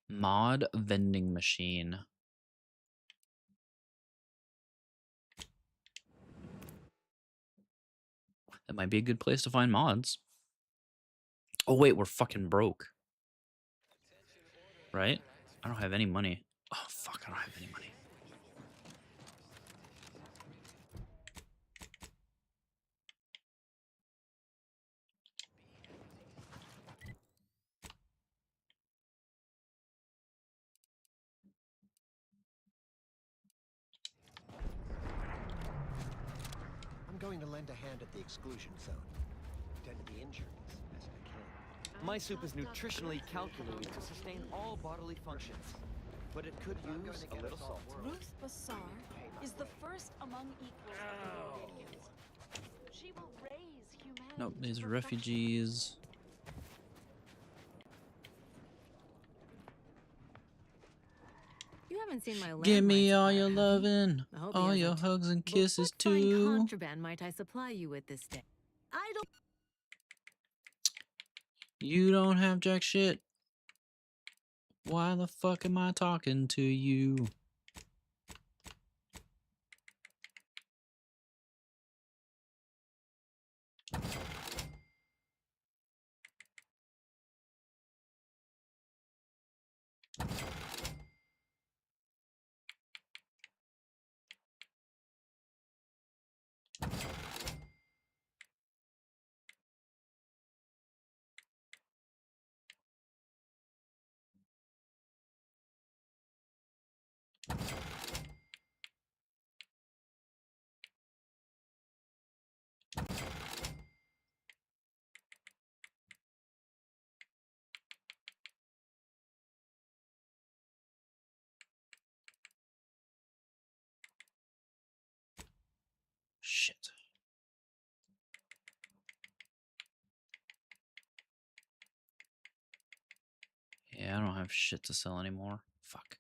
S1: Mod vending machine. That might be a good place to find mods. Oh, wait, we're fucking broke. Right? I don't have any money. Oh, fuck, I don't have any money.
S21: I'm going to lend a hand at the exclusion zone. Pretend to be injured as best I can. My soup is nutritionally calculated to sustain all bodily functions, but it could use a little salt.
S22: Ruth Bassar is the first among equals of the Romanians. She will raise humanity.
S1: Nope, these
S22: to
S1: are
S22: perfection.
S1: refugees.
S7: You haven't seen my
S1: Give me
S7: landmine
S1: all
S7: supplier,
S1: your
S7: have you?
S1: lovin',
S7: I hope
S1: all
S7: he
S1: your
S7: hasn't.
S1: hugs and
S7: But
S1: kisses
S7: what fine
S1: too.
S7: contraband might I supply you with this day? I don't.
S1: You don't have jack shit. Why the fuck am I talking to you? Shit. Yeah, I don't have shit to sell anymore. Fuck.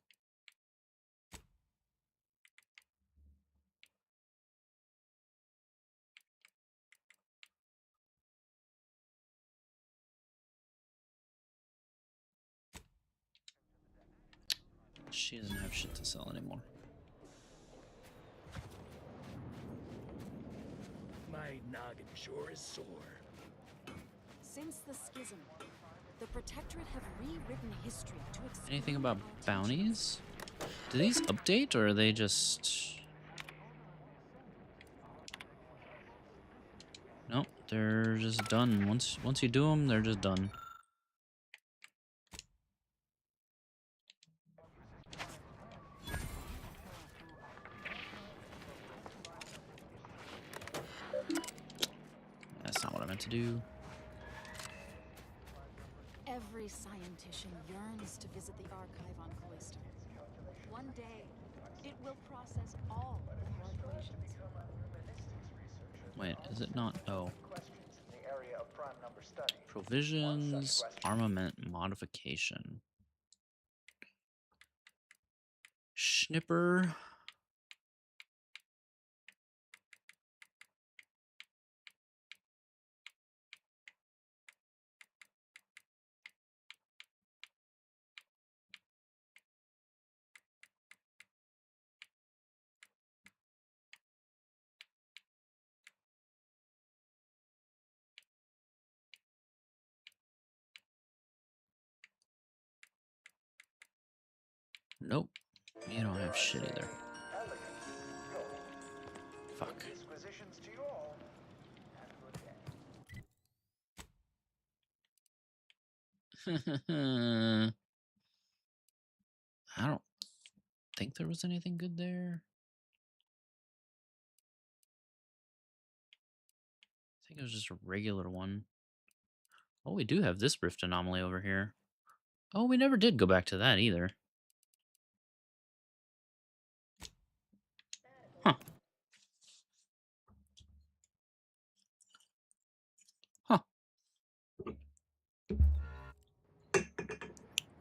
S1: She doesn't have shit to sell anymore.
S12: My noggin sure is sore.
S22: Since the schism, the Protectorate have rewritten history to explain
S1: Anything about
S22: our
S1: bounties? Do these update or are they just... Nope, they're just done. Once you do them, they're just done. That's not what I meant to do.
S22: Every scientician yearns to visit the archive on Callisto. One day, it will process all of our equations.
S1: Wait, is it not? Oh. Provisions, armament modification. Schnipper. Nope. You don't have shit either. Fuck. I don't think there was anything good there. I think it was just a regular one. Oh, we do have this rift anomaly over here. Oh, we never did go back to that either. Huh. Huh.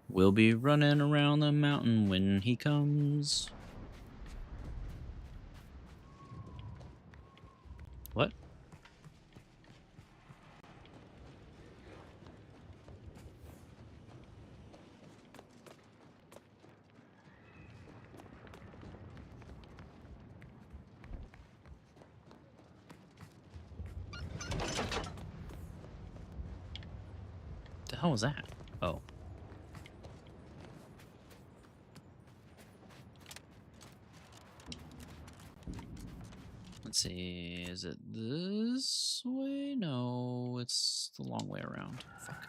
S1: We'll be running around the mountain when he comes. What? The hell was that? Oh. Let's see, is it this way? No, it's the long way around. Fuck.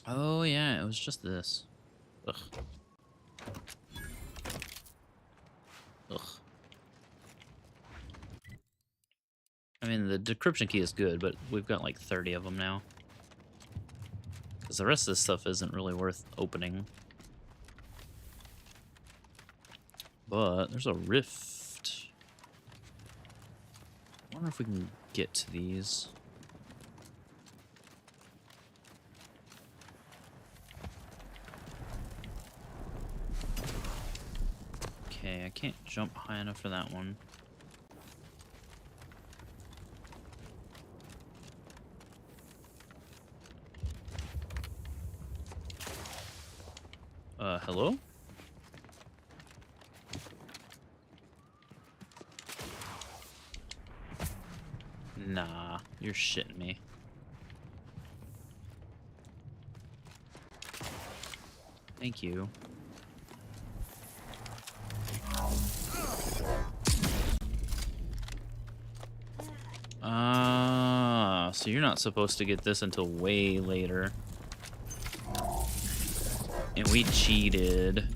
S1: Oh yeah, it was just this. Ugh. Ugh. I mean, the decryption key is good, but we've got like 30 of them now. Because the rest of this stuff isn't really worth opening. But there's a rift. I wonder if we can get to these. Okay, I can't jump high enough for that one. Hello? Nah, you're shitting me. Thank you. Ah, so you're not supposed to get this until way later. And we cheated.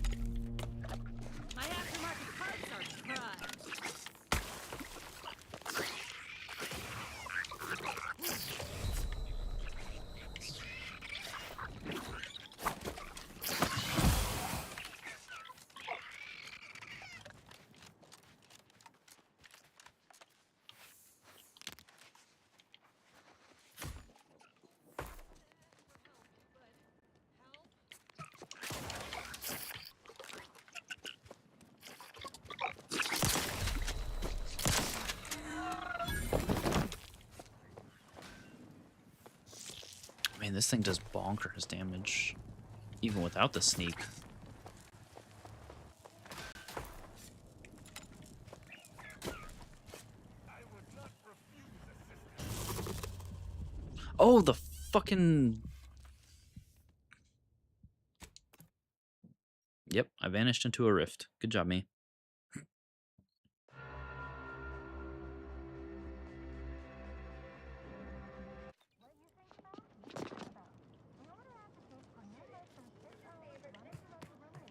S1: Man, this thing does bonkers damage, even without the sneak. Oh, the fucking... Yep, I vanished into a rift. Good job, me.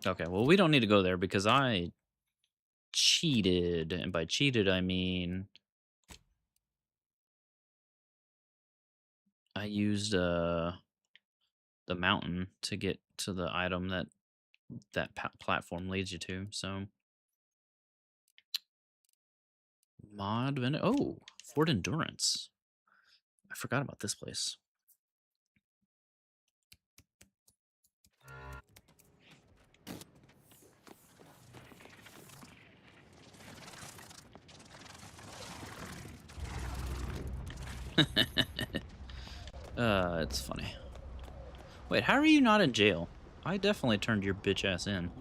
S1: Okay, well, we don't need to go there because I cheated. And by cheated, I mean... I used the mountain to get to the item that platform leads you to, so... Oh, Fort Endurance. I forgot about this place. It's funny. Wait, how are you not in jail? I definitely turned your bitch ass in.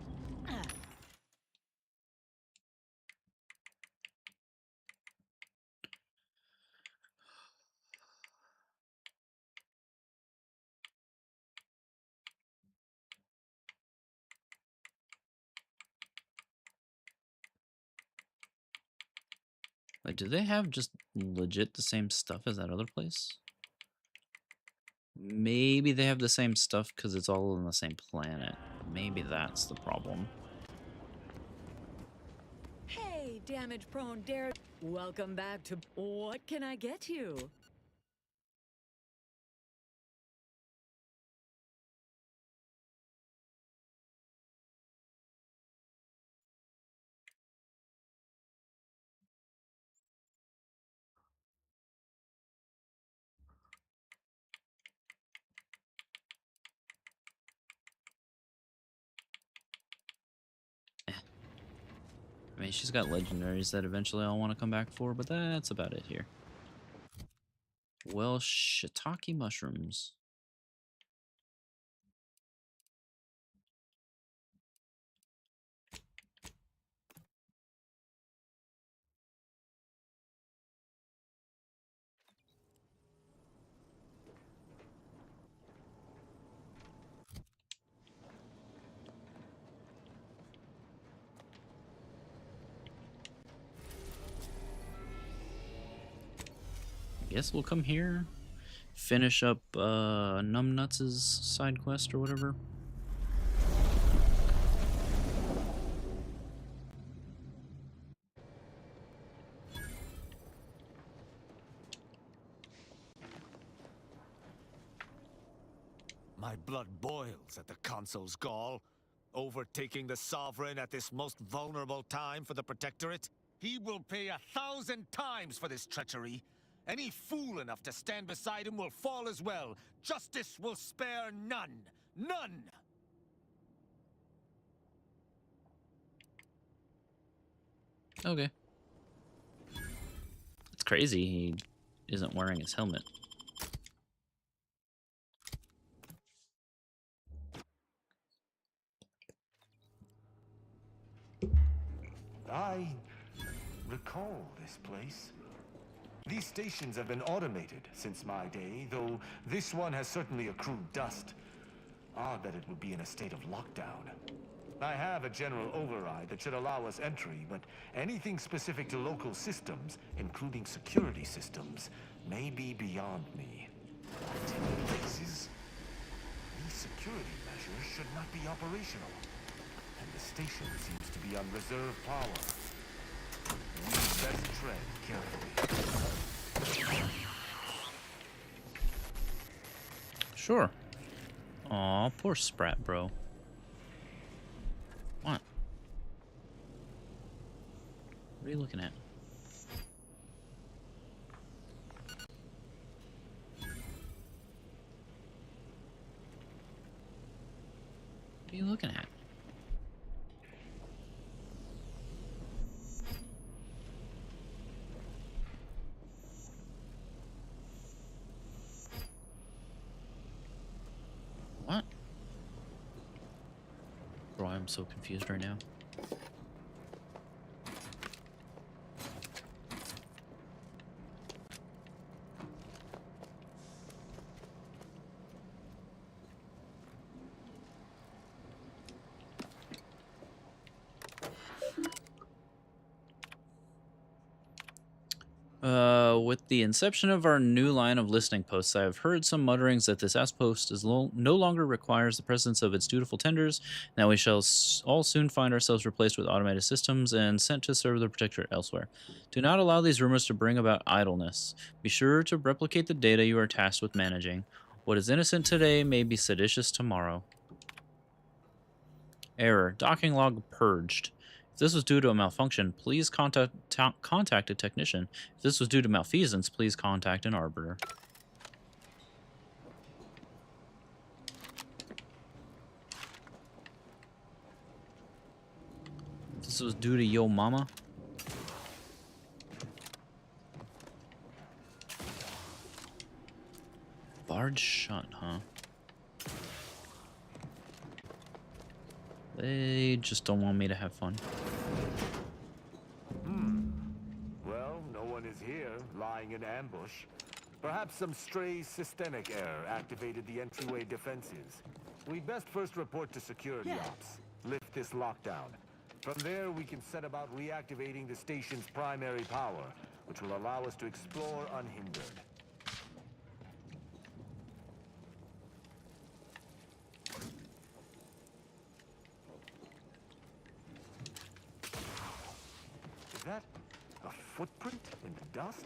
S1: Do they have just legit the same stuff as that other place? Maybe they have the same stuff because it's all on the same planet. Maybe that's the problem.
S4: Hey, damage-prone dare. Welcome back to... What can I get you?
S1: I mean, she's got legendaries that eventually I'll want to come back for, but that's about it here. Well, shiitake mushrooms. I guess we'll come here, finish up Numbnuts' side quest or whatever.
S3: My blood boils at the console's gall. Overtaking the Sovereign at this most vulnerable time for the Protectorate. He will pay 1,000 times for this treachery. Any fool enough to stand beside him will fall as well. Justice will spare none. None!
S1: Okay. It's crazy he isn't wearing his helmet.
S3: I recall this place. These stations have been automated since my day, though this one has certainly accrued dust. Odd that it would be in a state of lockdown. I have a general override that should allow us entry, but anything specific to local systems, including security systems, may be beyond me. Places. These security measures should not be operational. And the station seems to be on reserve power. We best tread carefully.
S1: Sure. Aw, poor Sprat, bro. What? What are you looking at? What are you looking at? What? Bro, I'm so confused right now. With the inception of our new line of listening posts, I have heard some mutterings that this outpost is no longer requires the presence of its dutiful tenders. Now we shall all soon find ourselves replaced with automated systems and sent to serve the Protectorate elsewhere. Do not allow these rumors to bring about idleness. Be sure to replicate the data you are tasked with managing. What is innocent today may be seditious tomorrow. Error. Docking log purged. If this was due to a malfunction, please contact a technician. If this was due to malfeasance, please contact an arbiter. If this was due to yo mama. Barred shut, huh? They just don't want me to have fun.
S3: Well, no one is here, lying in ambush. Perhaps some stray systemic error activated the entryway defenses. We'd best first report to security ops. Lift this lockdown. From there, we can set about reactivating the station's primary power. which will allow us to explore unhindered. Is that a footprint in the dust?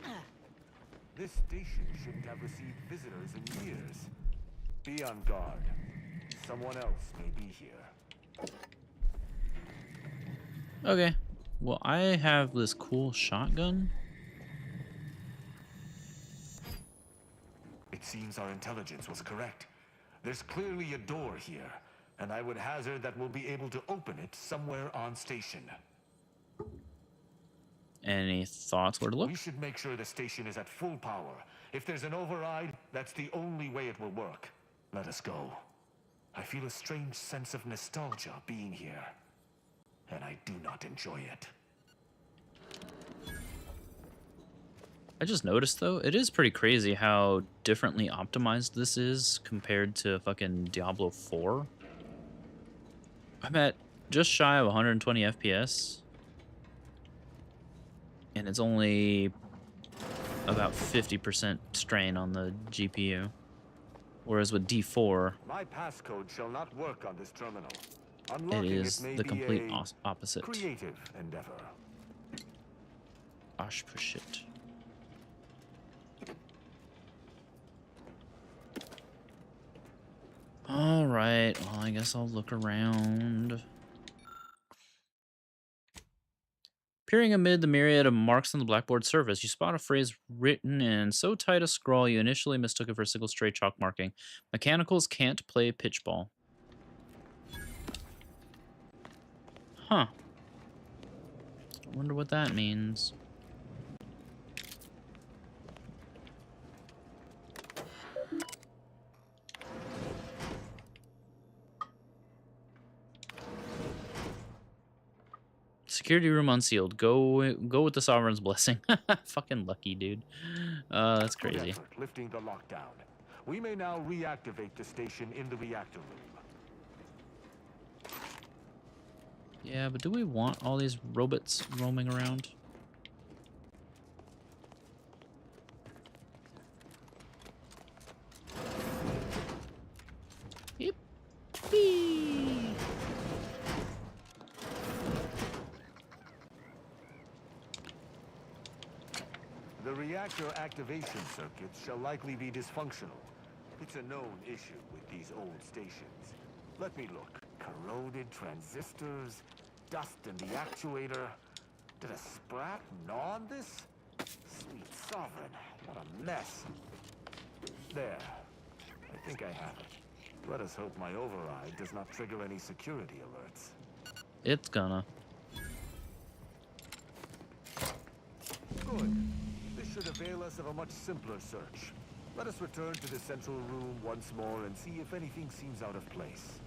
S3: This station shouldn't have received visitors in years. Be on guard. Someone else may be here.
S1: Okay. Well, I have this cool shotgun.
S3: It seems our intelligence was correct. There's clearly a door here, and I would hazard that we'll be able to open it somewhere on station.
S1: Any thoughts where to look?
S3: We should make sure the station is at full power. If there's an override, that's the only way it will work. Let us go. I feel a strange sense of nostalgia being here, and I do not enjoy it.
S1: I just noticed, though, it is pretty crazy how differently optimized this is compared to fucking Diablo 4. I'm at just shy of 120 FPS. And it's only about 50% strain on the GPU. Whereas with D4,
S3: My passcode shall not work on this terminal.
S1: it
S3: Unlocking
S1: is
S3: may
S1: the
S3: be
S1: complete
S3: a
S1: opposite.
S3: creative endeavor.
S1: Gosh, push it. Alright, well, I guess I'll look around. Peering amid the myriad of marks on the blackboard surface, you spot a phrase written in so tight a scrawl you initially mistook it for a single stray chalk marking. Mechanicals can't play pitchball. Huh. Wonder what that means. Security room unsealed. Go with the Sovereign's blessing. Fucking lucky, dude. That's
S3: Good
S1: crazy.
S3: effort lifting the lockdown. We may now reactivate the station in the reactor room.
S1: Yeah, but do we want all these robots roaming around? Yippee!
S3: The reactor activation circuits shall likely be dysfunctional. It's a known issue with these old stations. Let me look. Corroded transistors, dust in the actuator. Did a sprat gnaw on this? Sweet sovereign, what a mess. There. I think I have it. Let us hope my override does not trigger any security alerts.
S1: It's gonna.
S3: Good. This should avail us of a much simpler search. Let us return to the central room once more and see if anything seems out of place.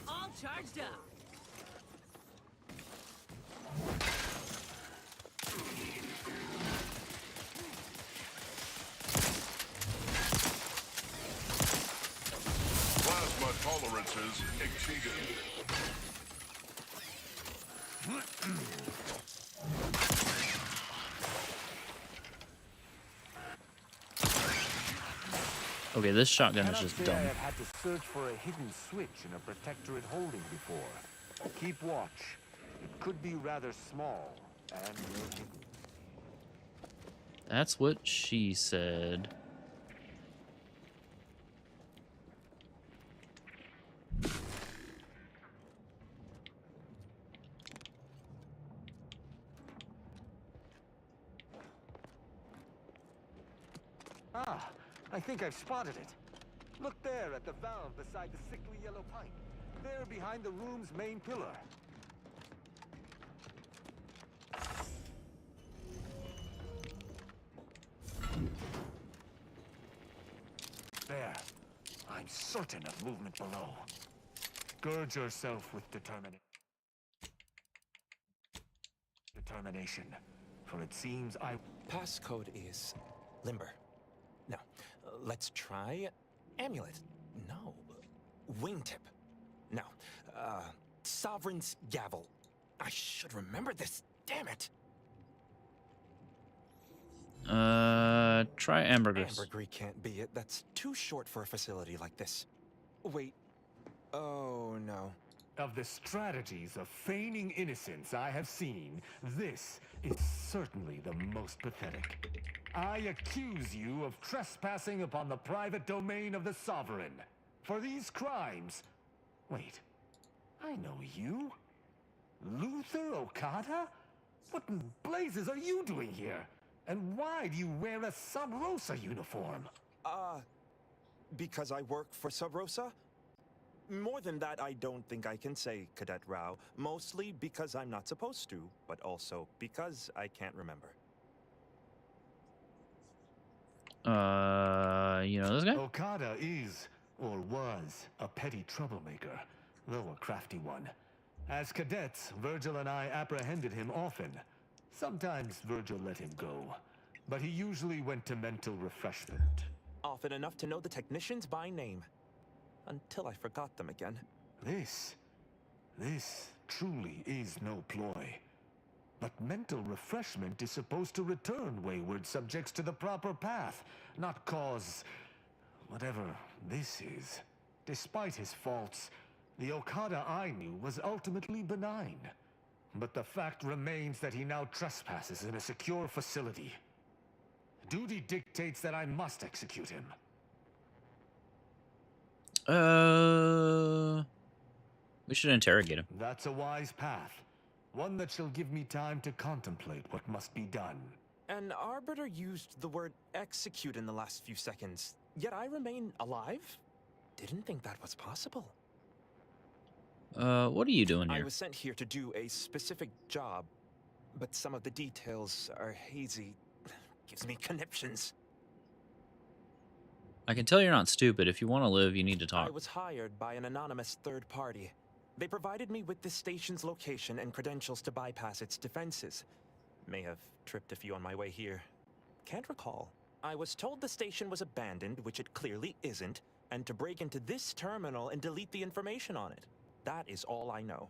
S7: All charged up.
S9: Plasma tolerances exceeded.
S1: Okay, this shotgun is
S3: Cannot
S1: just
S3: say
S1: dumb.
S3: I have had to search for a hidden switch in a protectorate holding before. Keep watch. It could be rather small and well hidden.
S1: That's what she said.
S3: Ah, I think I've spotted it. Look there at the valve beside the sickly yellow pipe. There behind the room's main pillar. There. I'm certain of movement below. Gird yourself with determination, for it seems I...
S2: Passcode is limber. No. Let's try amulet. No. Wingtip. No. Sovereign's gavel. I should remember this. Damn it.
S1: Try ambergris.
S2: Ambergris can't be it. That's too short for a facility like this. Wait. Oh, no.
S3: Of the strategies of feigning innocence I have seen, this is certainly the most pathetic. I accuse you of trespassing upon the private domain of the Sovereign. For these crimes... Wait, I know you. Luther Okada? What in blazes are you doing here? And why do you wear a Sub Rosa uniform?
S2: Because I work for Sub Rosa? More than that, I don't think I can say, Cadet Rao. Mostly because I'm not supposed to, but also because I can't remember.
S1: You know this guy?
S3: Okada is, or was, a petty troublemaker, though a crafty one. As cadets, Virgil and I apprehended him often. Sometimes Virgil let him go, but he usually went to mental refreshment.
S2: Often enough to know the technicians by name. Until I forgot them again.
S3: This truly is no ploy. But mental refreshment is supposed to return wayward subjects to the proper path, not cause whatever this is. Despite his faults, the Okada I knew was ultimately benign. But the fact remains that he now trespasses in a secure facility. Duty dictates that I must execute him.
S1: We should interrogate him.
S3: That's a wise path. One that shall give me time to contemplate what must be done.
S2: An arbiter used the word execute in the last few seconds, yet I remain alive? Didn't think that was possible.
S1: What are you doing here?
S2: I was sent here to do a specific job, but some of the details are hazy. Gives me conniptions.
S1: I can tell you're not stupid. If you want to live, you need to talk.
S2: I was hired by an anonymous third party. They provided me with the station's location and credentials to bypass its defenses. May have tripped a few on my way here. Can't recall. I was told the station was abandoned, which it clearly isn't, and to break into this terminal and delete the information on it. That is all I know.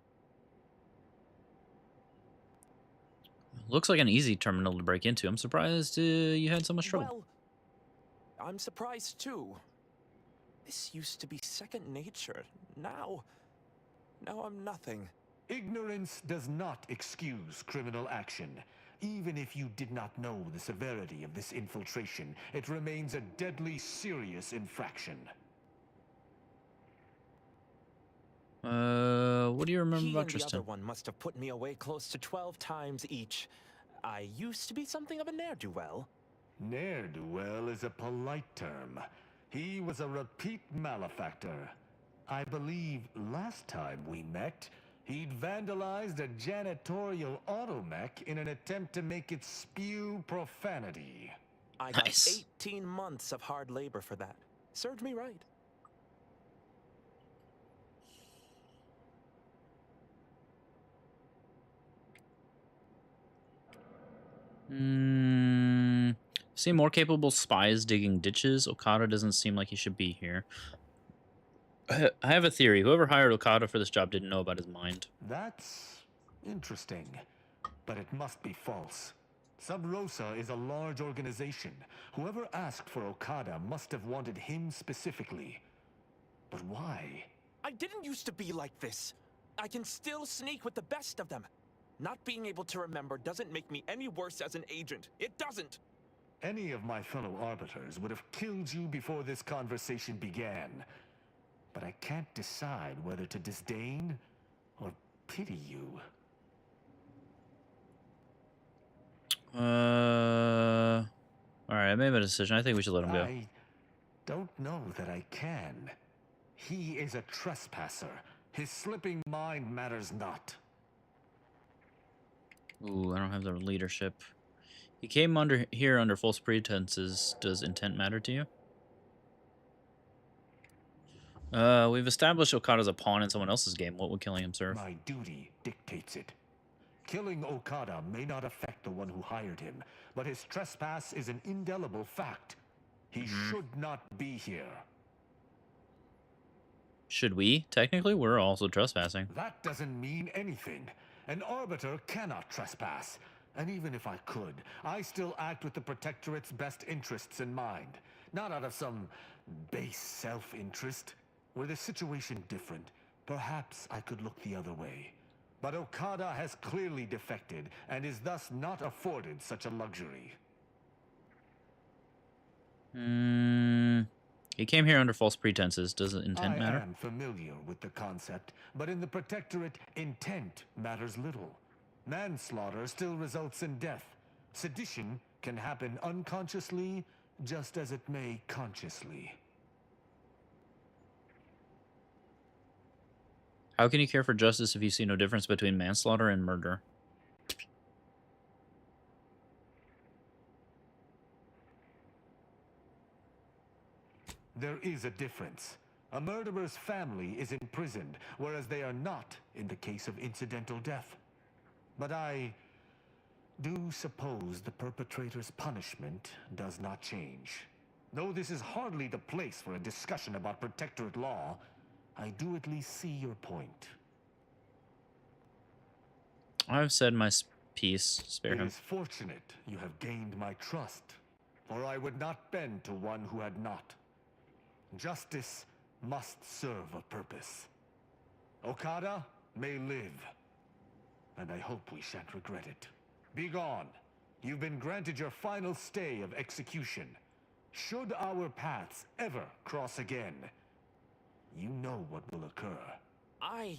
S1: Looks like an easy terminal to break into. I'm surprised you had so much trouble.
S2: Well, I'm surprised too. This used to be second nature. Now I'm nothing.
S3: Ignorance does not excuse criminal action. Even if you did not know the severity of this infiltration, it remains a deadly serious infraction.
S1: What do you remember about
S2: The
S1: Tristan?
S2: other one must have put me away close to 12 times each. I used to be something of a ne'er-do-well.
S3: Ne'er-do-well is a polite term. He was a repeat malefactor. I believe last time we met, he'd vandalized a janitorial automech in an attempt to make it spew profanity.
S2: I got 18 months of hard labor for that. Served me right.
S1: See more capable spies digging ditches. Okada doesn't seem like he should be here. I have a theory. Whoever hired Okada for this job didn't know about his mind.
S3: That's interesting, but it must be false. Sub Rosa is a large organization. Whoever asked for Okada must have wanted him specifically. But why?
S2: I didn't used to be like this. I can still sneak with the best of them. Not being able to remember doesn't make me any worse as an agent. It doesn't.
S3: Any of my fellow arbiters would have killed you before this conversation began. But I can't decide whether to disdain or pity you.
S1: Alright, I made my decision. I think we should let him go.
S3: I don't know that I can. He is a trespasser. His slipping mind matters not.
S1: Ooh, I don't have the leadership. He came here under false pretenses. Does intent matter to you? We've established Okada's a pawn in someone else's game. What would killing him serve?
S3: My duty dictates it. Killing Okada may not affect the one who hired him, but his trespass is an indelible fact. He should not be here.
S1: Should we? Technically, we're also trespassing.
S3: That doesn't mean anything. An arbiter cannot trespass. And even if I could, I still act with the Protectorate's best interests in mind. Not out of some base self-interest. Were the situation different, perhaps I could look the other way. But Okada has clearly defected, and is thus not afforded such a luxury.
S1: He came here under false pretenses. Does intent matter?
S3: I am familiar with the concept, but in the Protectorate, intent matters little. Manslaughter still results in death. Sedition can happen unconsciously, just as it may consciously.
S1: How can you care for justice if you see no difference between manslaughter and murder?
S3: There is a difference. A murderer's family is imprisoned, whereas they are not in the case of incidental death. But I do suppose the perpetrator's punishment does not change. Though this is hardly the place for a discussion about Protectorate law, I do at least see your point.
S1: I've said my piece. Spare him.
S3: It is fortunate you have gained my trust, for I would not bend to one who had not. Justice must serve a purpose. Okada may live, and I hope we shan't regret it. Begone. You've been granted your final stay of execution. Should our paths ever cross again, you know what will occur.
S2: I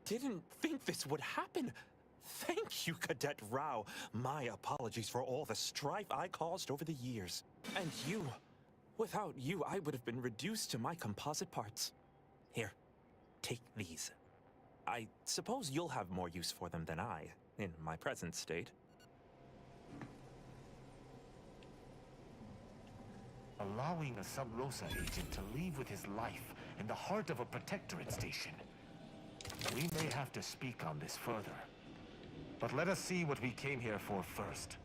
S2: didn't think this would happen. Thank you, Cadet Rao. My apologies for all the strife I caused over the years. And you, without you, I would have been reduced to my composite parts. Here, take these. I suppose you'll have more use for them than I, in my present state.
S3: Allowing a Sub Rosa agent to leave with his life in the heart of a Protectorate station. We may have to speak on this further. But let us see what we came here for first.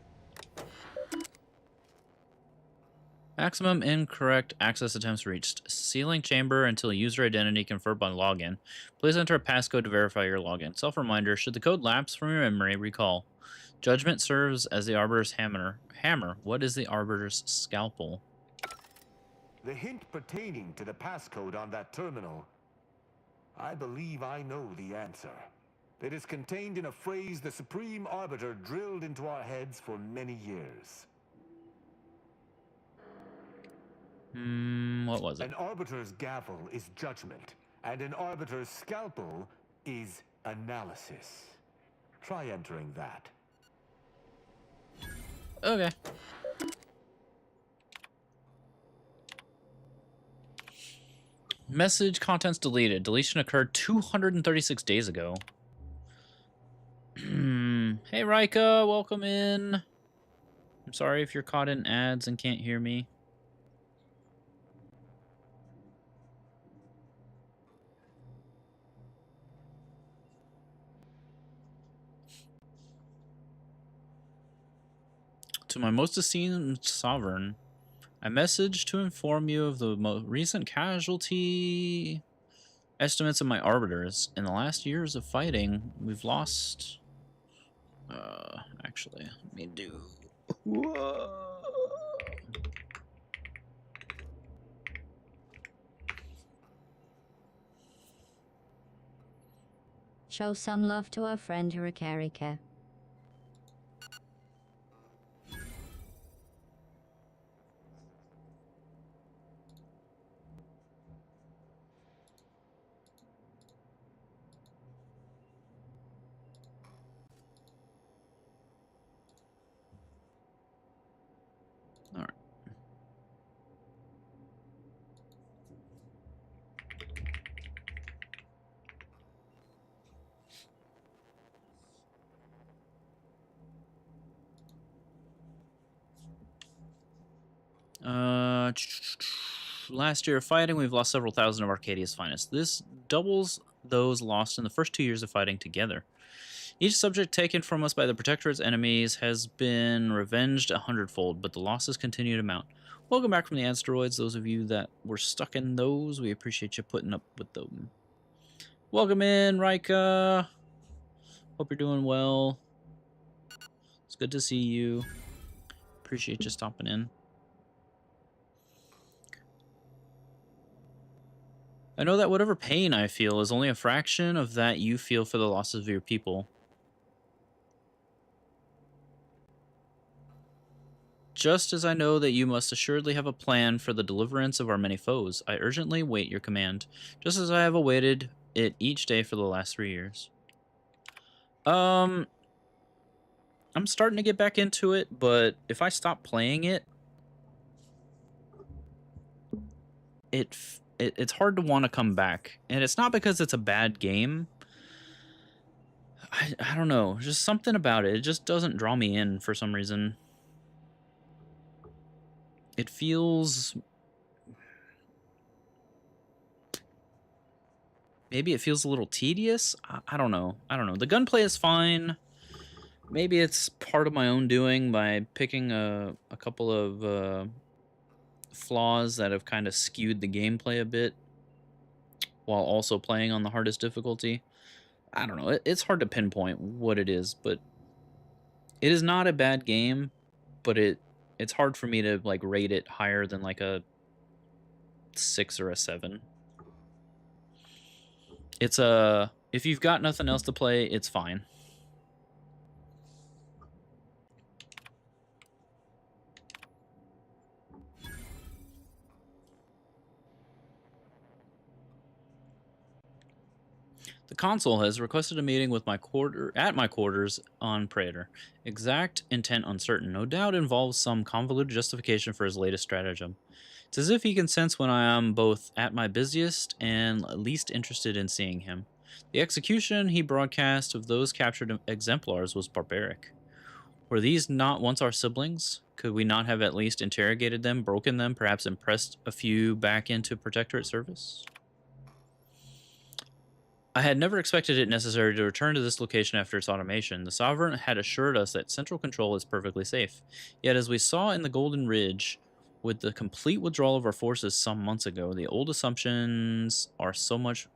S1: Maximum incorrect access attempts reached. Sealing chamber until user identity confirmed by login. Please enter a passcode to verify your login. Self-reminder, should the code lapse from your memory, recall. Judgment serves as the Arbiter's hammer. What is the Arbiter's scalpel?
S3: The hint pertaining to the passcode on that terminal, I believe I know the answer. It is contained in a phrase the Supreme Arbiter drilled into our heads for many years.
S1: What was it?
S3: An Arbiter's gavel is judgment, and an Arbiter's scalpel is analysis. Try entering that.
S1: Okay. Message contents deleted. Deletion occurred 236 days ago. Hey, Rika, welcome in. I'm sorry if you're caught in ads and can't hear me. To my most esteemed sovereign, I message to inform you of the most recent casualty estimates of my arbiters. In the last years of fighting, we've lost... actually, let me do...
S6: Show some love to our friend Hirakarika.
S1: last year of fighting, we've lost several thousand of Arcadia's finest. This doubles those lost in the first 2 years of fighting together. Each subject taken from us by the Protectorate's enemies has been revenged 100-fold, but the losses continue to mount. Welcome back from the asteroids, those of you that were stuck in those. We appreciate you putting up with them. Welcome in, Rika. Hope you're doing well. It's good to see you. Appreciate you stopping in. I know that whatever pain I feel is only a fraction of that you feel for the losses of your people. Just as I know that you must assuredly have a plan for the deliverance of our many foes, I urgently wait your command, just as I have awaited it each day for the last 3 years. I'm starting to get back into it, but if I stop playing it, it's hard to want to come back. And it's not because it's a bad game. I don't know, just something about it. It just doesn't draw me in for some reason. It feels... Maybe it feels a little tedious? I don't know. I don't know. The gunplay is fine. Maybe it's part of my own doing by picking a couple of flaws that have kind of skewed the gameplay a bit while also playing on the hardest difficulty. I don't know. It's hard to pinpoint what it is, but it is not a bad game, but it's hard for me to like rate it higher than like a 6 or a 7. It's if you've got nothing else to play, it's fine. The consul has requested a meeting with my quarters on Praetor. Exact intent uncertain. No doubt involves some convoluted justification for his latest stratagem. It's as if he can sense when I am both at my busiest and least interested in seeing him. The execution he broadcast of those captured exemplars was barbaric. Were these not once our siblings? Could we not have at least interrogated them, broken them, perhaps impressed a few back into Protectorate service? I had never expected it necessary to return to this location after its automation. The Sovereign had assured us that central control is perfectly safe. Yet, as we saw in the Golden Ridge, with the complete withdrawal of our forces some months ago, the old assumptions are so much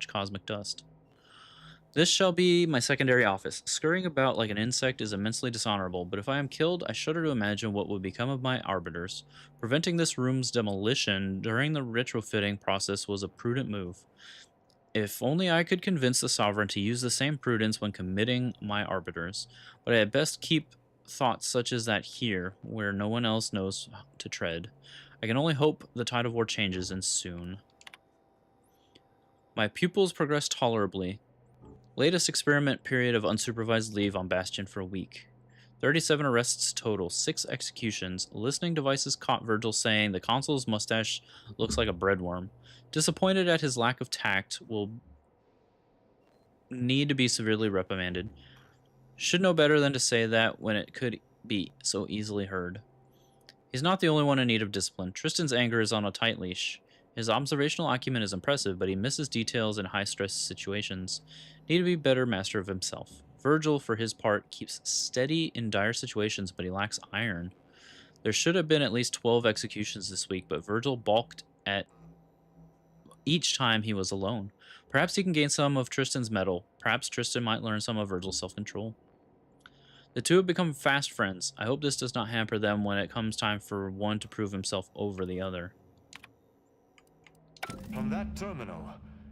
S1: cosmic dust. This shall be my secondary office. Scurrying about like an insect is immensely dishonorable, but if I am killed, I shudder to imagine what would become of my arbiters. Preventing this room's demolition during the retrofitting process was a prudent move. If only I could convince the Sovereign to use the same prudence when committing my arbiters, but I had best keep thoughts such as that here, where no one else knows to tread. I can only hope the tide of war changes, and soon. My pupils progress tolerably. Latest experiment period of unsupervised leave on Bastion for a week. 37 arrests total, 6 executions. Listening devices caught Virgil saying the consul's mustache looks like a breadworm. Disappointed at his lack of tact, will need to be severely reprimanded. Should know better than to say that when it could be so easily heard. He's not the only one in need of discipline. Tristan's anger is on a tight leash. His observational acumen is impressive, but he misses details in high-stress situations. Need to be better master of himself. Virgil, for his part, keeps steady in dire situations, but he lacks iron. There should have been at least 12 executions this week, but Virgil balked at each time he was alone. Perhaps he can gain some of Tristan's mettle. Perhaps Tristan might learn some of Virgil's self-control. The two have become fast friends. I hope this does not hamper them when it comes time for one to prove himself over the other.
S3: From that terminal,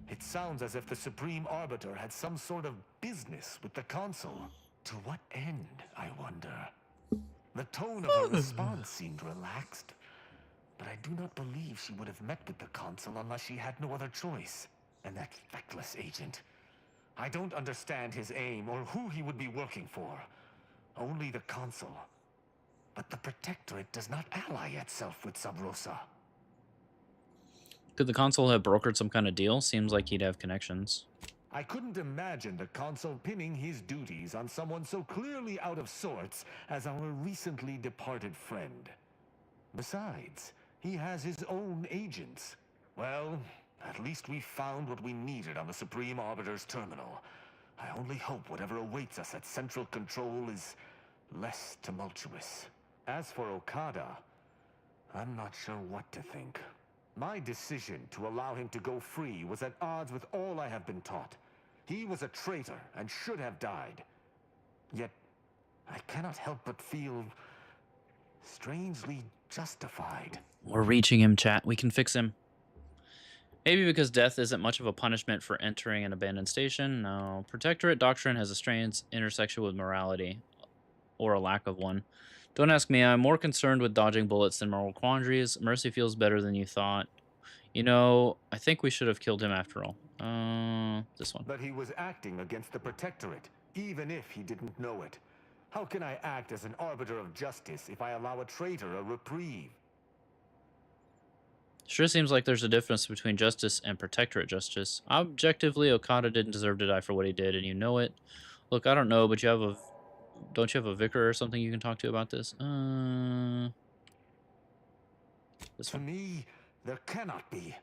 S3: it sounds as if the Supreme Arbiter had some sort of business with the Consul. To what end, I wonder? The tone of her response seemed relaxed, but I do not believe she would have met with the Consul unless she had no other choice. And that feckless agent. I don't understand his aim or who he would be working for. Only the Consul. But the Protectorate does not ally itself with Sub Rosa.
S1: Could the Consul have brokered some kind of deal? Seems like he'd have connections.
S3: I couldn't imagine the Consul pinning his duties on someone so clearly out of sorts as our recently departed friend. Besides, He has his own agents. Well, at least we found what we needed on the Supreme Arbiter's terminal. I only hope whatever awaits us at Central Control is less tumultuous. As for Okada, I'm not sure what to think. My decision to allow him to go free was at odds with all I have been taught. He was a traitor and should have died. Yet, I cannot help but feel strangely justified.
S1: We're reaching him, chat. We can fix him. Maybe because death isn't much of a punishment for entering an abandoned station. No. Protectorate doctrine has a strange intersection with morality, or a lack of one. Don't ask me. I'm more concerned with dodging bullets than moral quandaries. Mercy feels better than you thought. You know, I think we should have killed him after all. This one.
S3: But he was acting against the Protectorate, even if he didn't know it. How can I act as an arbiter of justice if I allow a traitor a reprieve?
S1: Sure seems like there's a difference between justice and protectorate justice. Objectively, Okada didn't deserve to die for what he did, and you know it. Look, I don't know, but don't you have a vicar or something you can talk to about this?
S3: To me, there cannot be.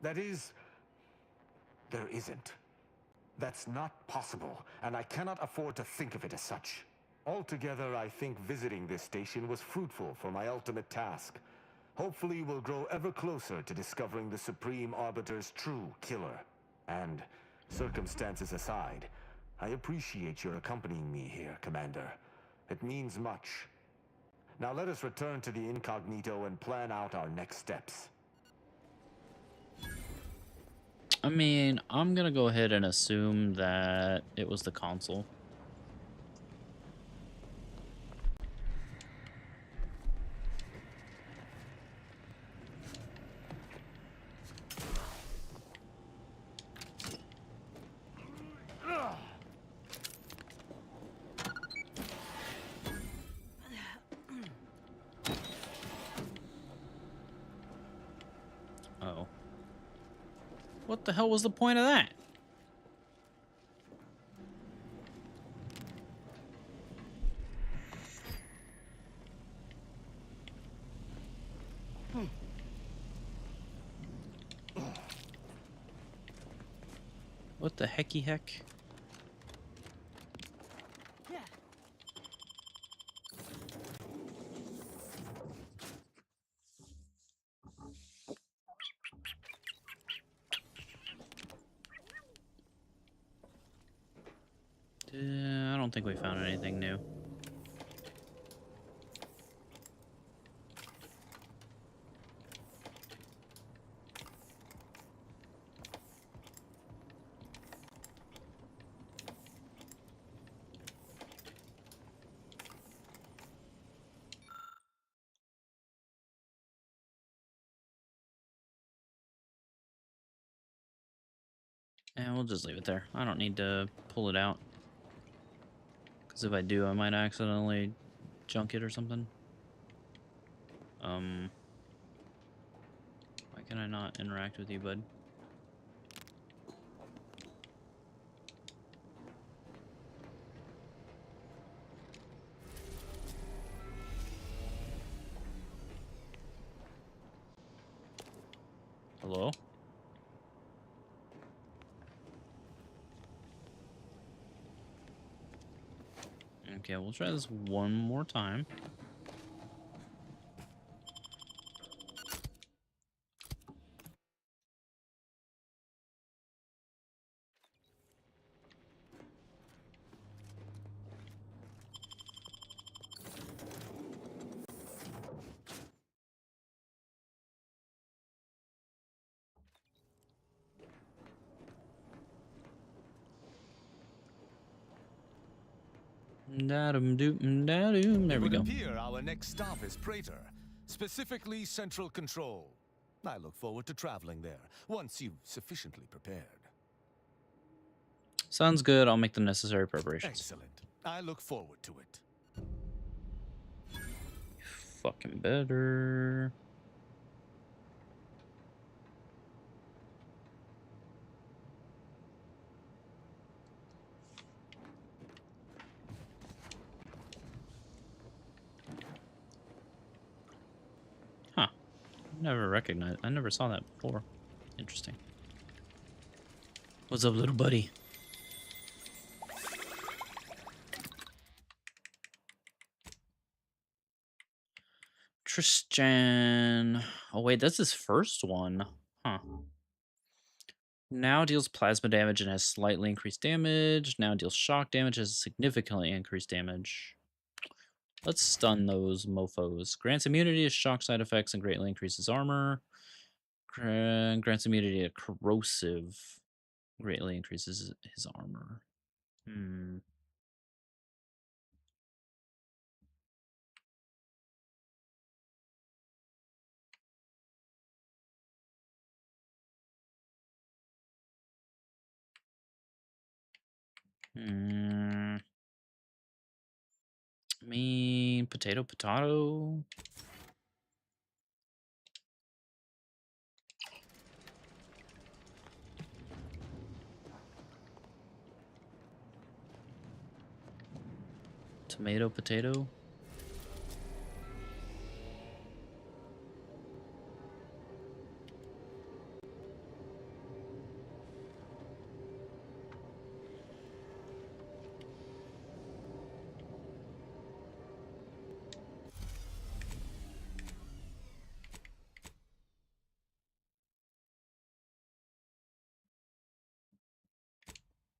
S3: That is, there isn't. That's not possible, and I cannot afford to think of it as such. Altogether, I think visiting this station was fruitful for my ultimate task. Hopefully, we'll grow ever closer to discovering the Supreme Arbiter's true killer. And, circumstances aside, I appreciate your accompanying me here, Commander. It means much. Now let us return to the incognito and plan out our next steps.
S1: I mean, I'm gonna go ahead and assume that it was the console. Oh. What the hell was the point of that? What the hecky heck? I don't think we found anything new. And we'll just leave it there. I don't need to pull it out. Because if I do, I might accidentally junk it or something. Why can I not interact with you, bud? Hello? Okay, we'll try this one more time. There we go.
S10: Appear our next stop is Praetor, specifically Central Control. I look forward to traveling there once you've sufficiently prepared.
S1: Sounds good. I'll make the necessary preparations.
S10: Excellent. I look forward to it.
S1: Fucking better. I never saw that before. Interesting. What's up, little buddy? Tristan. Oh, wait, that's his first one. Huh. Now deals plasma damage and has slightly increased damage. Now deals shock damage, has significantly increased damage. Let's stun those mofos. Grants immunity to shock side effects and greatly increases armor. Grants immunity to corrosive. Greatly increases his armor. Hmm. I mean, potato. Potato.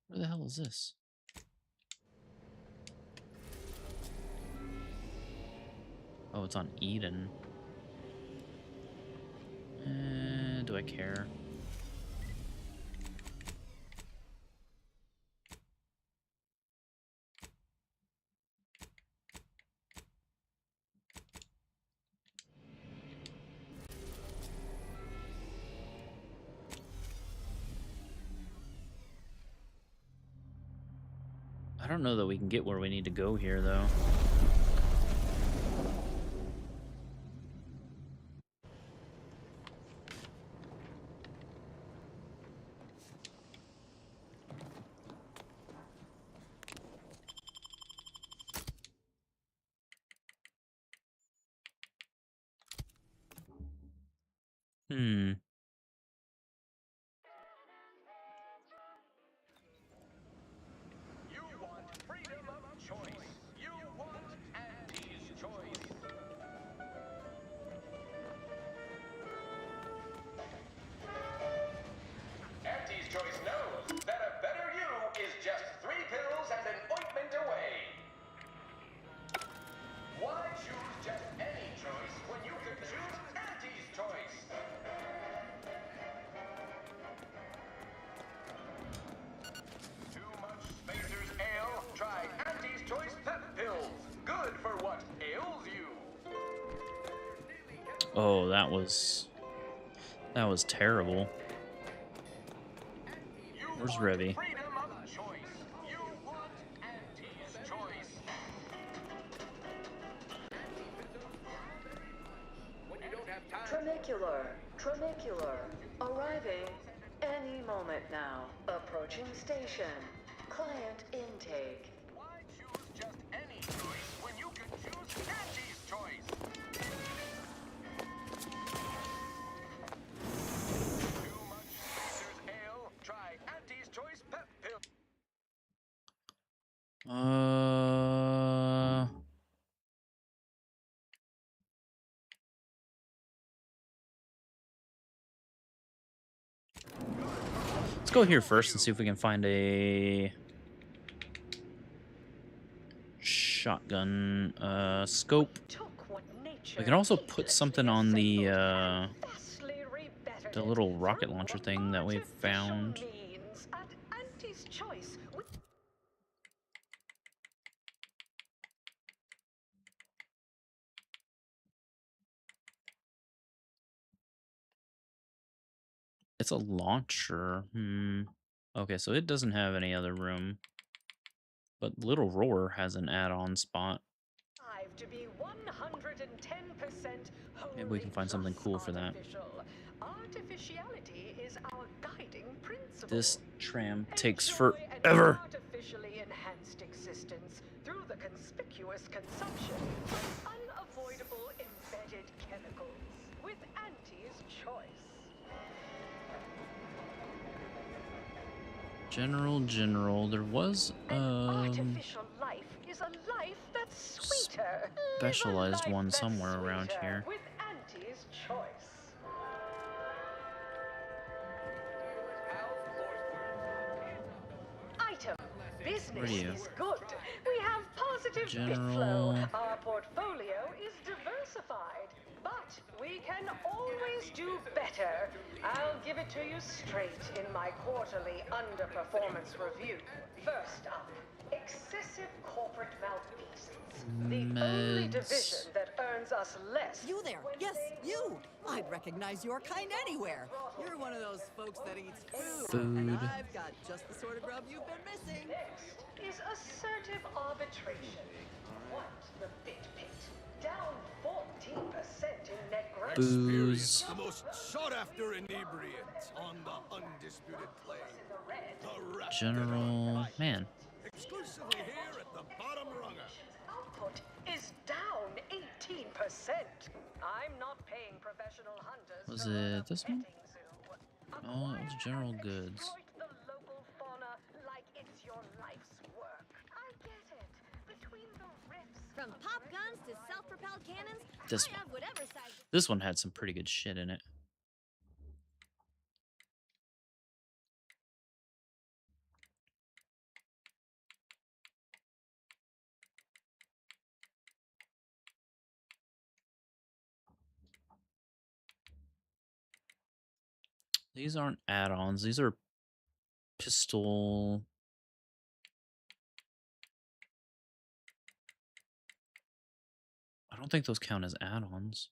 S1: Where the hell is this? Oh, it's on Eden. Do I care? I don't know that we can get where we need to go here, though.
S18: You want freedom of choice. You want Andy's choice. Andy's choice knows that a better you is just 3 pills and an ointment away. Why choose just any choice when you can choose Andy's choice? Too much Spacer's Ale? Try Andy's Choice Pep Pills. Good for what ails you.
S1: Oh, that was terrible. Where's Revy?
S18: Freedom of choice. You want Andy's choice. When you don't have time.
S8: Tramicular. Arriving any moment now. Approaching station. Client intake.
S18: Why choose just any choice when you can choose Andy's choice? Too much Spacer's Ale? Try Andy's Choice Pep Pill.
S1: Let's go here first and see if we can find a shotgun scope. We can also put something on the little rocket launcher thing that we found. It's a launcher. Okay, so it doesn't have any other room. But Little Roar has an add-on spot. Maybe we can find something cool for that.
S8: Artificiality is our guiding principle.
S1: This tram takes forever.
S8: Artificially enhanced existence through the conspicuous consumption of unavoidable embedded chemicals. With Auntie's choice.
S1: General, there was
S8: Artificial life is a life that's sweeter.
S1: specialized one somewhere around here.
S8: With Auntie's choice. Item. Business is good. We have positive bit flow. Our portfolio is diversified. But we can always do better. I'll give it to you straight in my quarterly underperformance review. First up, excessive corporate malfeasance. The only division that earns us less.
S7: You there? Yes, you! I'd recognize your kind anywhere. You're one of those folks that eats food. And I've got just the sort of grub you've been missing.
S8: Next is assertive arbitration. What the bit pit? Down 14% in net growth.
S1: Booze.
S12: The most sought-after inebriant on the undisputed plane. The
S1: General, man.
S12: Exclusively here at the bottom runger.
S8: Output is down 18%. I'm not paying professional hunters.
S1: Was it this one? Oh, it was General Goods.
S8: The local fauna like it's your life's work. I get it. Between the rifts.
S5: From pop guns to self-propelled cannons,
S1: This
S5: I have whatever size.
S1: This one had some pretty good shit in it. These aren't add-ons. These are pistol. I don't think those count as add-ons.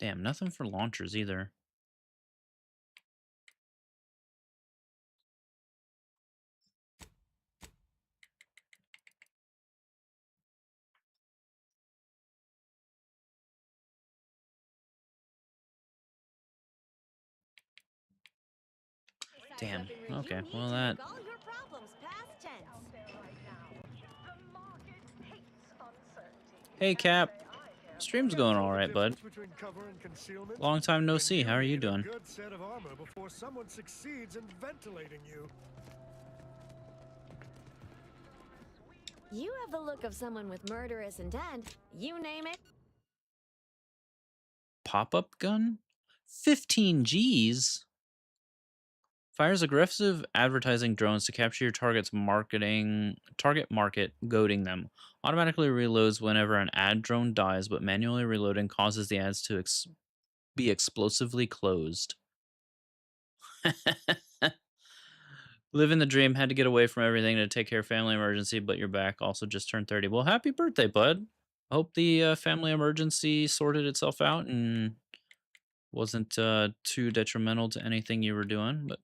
S1: Damn, nothing for launchers either. Damn. Okay, well that.
S5: All your problems past tense.
S1: Hey Cap. Stream's going alright, bud. Long time no see. How are you doing?
S25: Good set of armor before someone succeeds in ventilating you.
S5: You have the look of someone with murderous intent. You name it.
S1: Pop-up gun? 15 G's? Fires aggressive advertising drones to capture your target market, goading them. Automatically reloads whenever an ad drone dies, but manually reloading causes the ads to be explosively closed. Living the dream, had to get away from everything to take care of family emergency, but you're back. Also just turned 30. Well, happy birthday, bud. Hope the family emergency sorted itself out and wasn't too detrimental to anything you were doing, but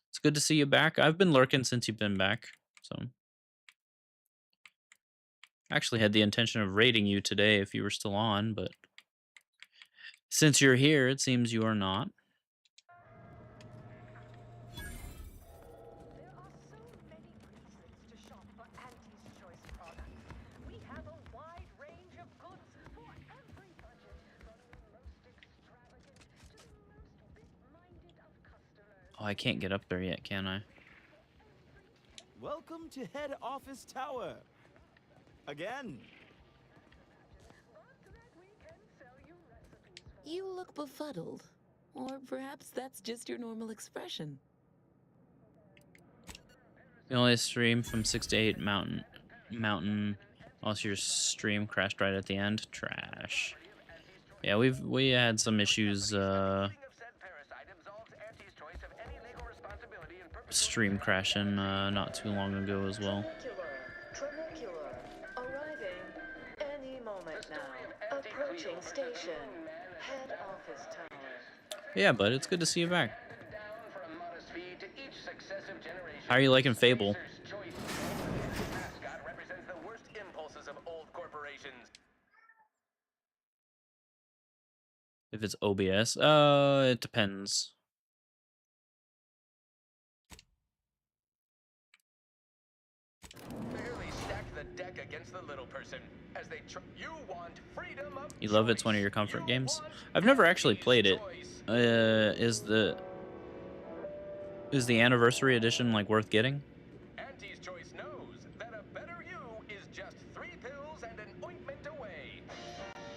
S1: it's good to see you back. I've been lurking since you've been back, so. Actually had the intention of raiding you today if you were still on, but since you're here, it seems you are not. Oh, I can't get up there yet, can I?
S11: Welcome to head office tower. Again.
S23: You look befuddled. Or perhaps that's just your normal expression.
S1: You only stream from 6 to 8 mountain. Also, your stream crashed right at the end. Trash. Yeah, we had some issues. Stream crashing not too long ago as well.
S8: Arriving any moment now. Approaching station. Head office tower.
S1: Yeah, bud, it's good to see you back. How are you liking Fable?
S18: Mascot represents the worst impulses of old corporations.
S1: If it's OBS, it depends.
S18: Barely stack the deck against the little person as they you want freedom of
S1: You love it's one of your comfort games. I've never actually played it. Is the anniversary edition like worth getting?
S18: Auntie's Choice knows that a better you is just 3 pills and an ointment away.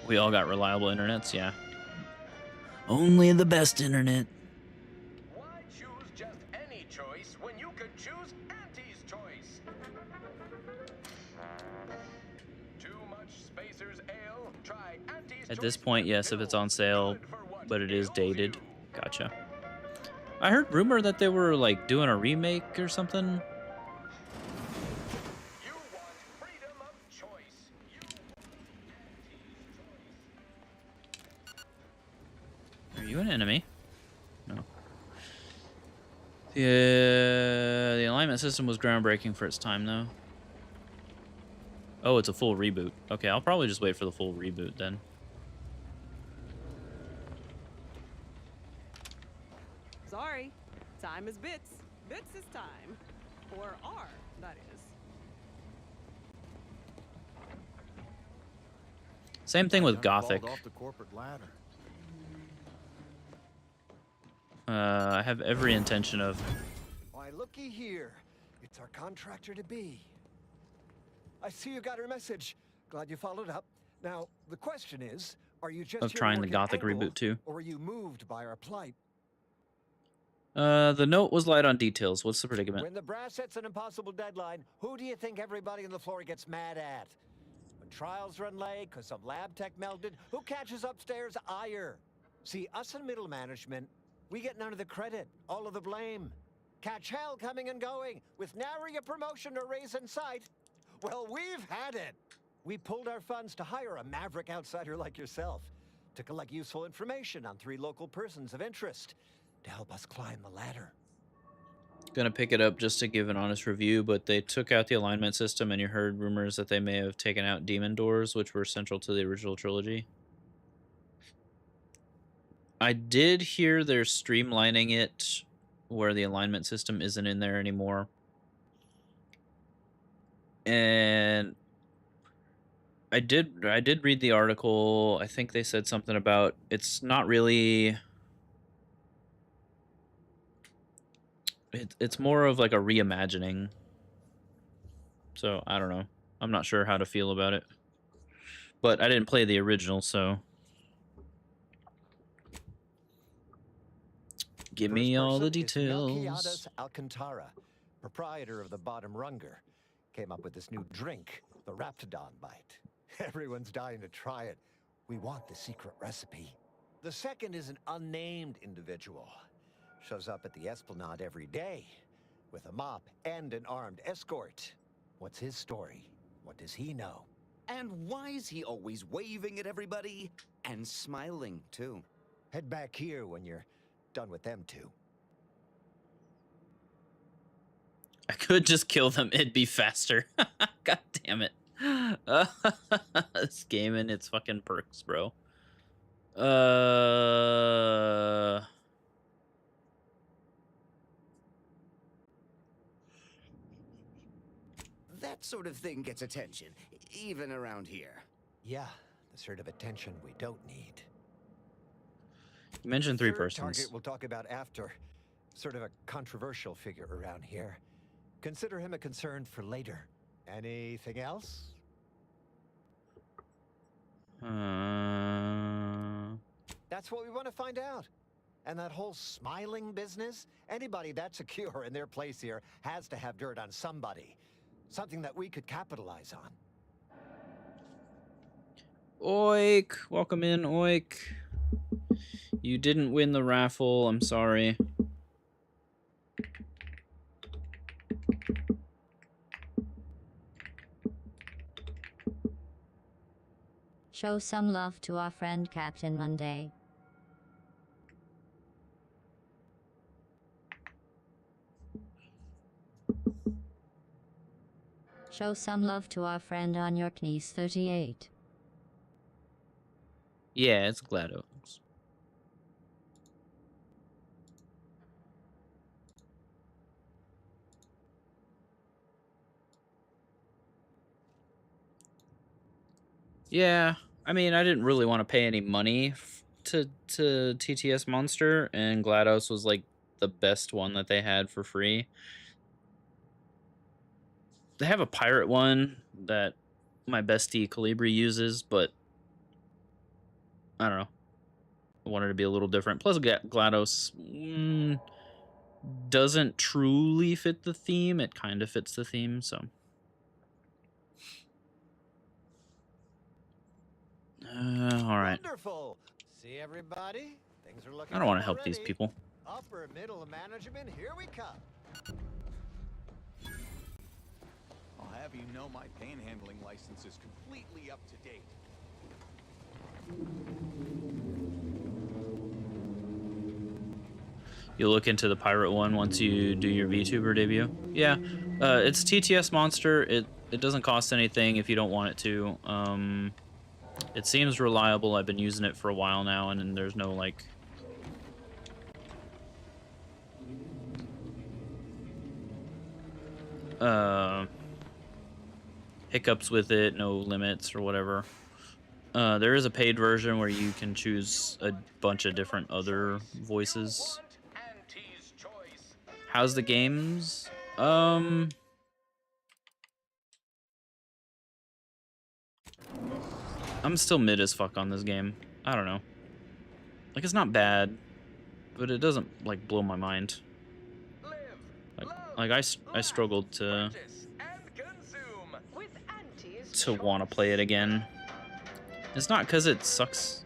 S1: We all got reliable internets, yeah. Only the best internet.
S18: Why choose just any choice when you could choose Auntie's Choice? Too much Spacer's Ale? Try Auntie's
S1: At this point, yes, if it's on sale, but it is dated. Gotcha. I heard rumor that they were like doing a remake or something. Are you an enemy? No. The alignment system was groundbreaking for its time, though. Oh, it's a full reboot. Okay, I'll probably just wait for the full reboot then.
S7: Sorry, time is bits. Bits is time. Or are, that is.
S1: Same thing with Gothic.
S13: Off the corporate ladder.
S1: I have every intention of...
S14: Why, looky here. It's our contractor to be. I see you got her message. Glad you followed up. Now, the question is, are you just
S1: Of trying the Gothic reboot too.
S14: Or were you moved by our plight?
S1: The note was light on details. What's the predicament?
S14: When the brass sets an impossible deadline, who do you think everybody on the floor gets mad at? When trials run late because some lab tech melted, who catches upstairs ire? See, us in middle management, we get none of the credit, all of the blame. Catch hell coming and going, with nary a promotion or raise in sight. Well, we've had it. We pulled our funds to hire a maverick outsider like yourself to collect useful information on 3 local persons of interest to help us climb the ladder.
S1: Gonna pick it up just to give an honest review, but they took out the alignment system, and you heard rumors that they may have taken out demon doors, which were central to the original trilogy. I did hear they're streamlining it where the alignment system isn't in there anymore. And I did read the article. I think they said something about it's not really... It's more of like a reimagining. So, I don't know. I'm not sure how to feel about it. But I didn't play the original, so... Give me all the details.
S14: Melquiades Alcantara, proprietor of the Bottom Runger, came up with this new drink, the Raptidon Bite. Everyone's dying to try it. We want the secret recipe. The second is an unnamed individual. Shows up at the Esplanade every day with a mop and an armed escort. What's his story? What does he know?
S15: And why is he always waving at everybody and smiling too?
S14: Head back here when you're done with them two.
S1: I could just kill them. It'd be faster. God damn it. This game and its fucking perks, bro.
S15: That sort of thing gets attention, even around here.
S14: Yeah, the sort of attention we don't need.
S1: You mentioned 3
S14: Third
S1: persons.
S14: Target we'll talk about after. Sort of a controversial figure around here. Consider him a concern for later. Anything else? That's what we want to find out. And that whole smiling business, anybody that's secure in their place here has to have dirt on somebody. Something that we could capitalize on.
S1: Oik. Welcome in, Oik. You didn't win the raffle. I'm sorry.
S6: Show some love to our friend Captain Monday. Show some love to our friend on your knees 38.
S1: Yeah, it's GLaDOS. Yeah, I mean, I didn't really want to pay any money to TTS Monster, and GLaDOS was like the best one that they had for free. They have a pirate one that my bestie Calibri uses, but I don't know. I wanted to be a little different. Plus, GLaDOS doesn't truly fit the theme. It kind of fits the theme, so. All right.
S14: Wonderful. See everybody? Things are looking
S1: I don't want to
S14: up
S1: help these
S14: already.
S1: people.
S14: Upper middle management, here we come.
S10: I'll have you know my panhandling license is completely up to date.
S1: You'll look into the pirate one once you do your VTuber debut. Yeah, it's TTS Monster. It doesn't cost anything if you don't want it to. It seems reliable. I've been using it for a while now, and there's no like hiccups with it, no limits or whatever. There is a paid version where you can choose a bunch of different other voices. How's the games? I'm still mid as fuck on this game. I don't know. Like, it's not bad, but it doesn't like blow my mind. Like I struggled to want to play it again. It's not because it sucks.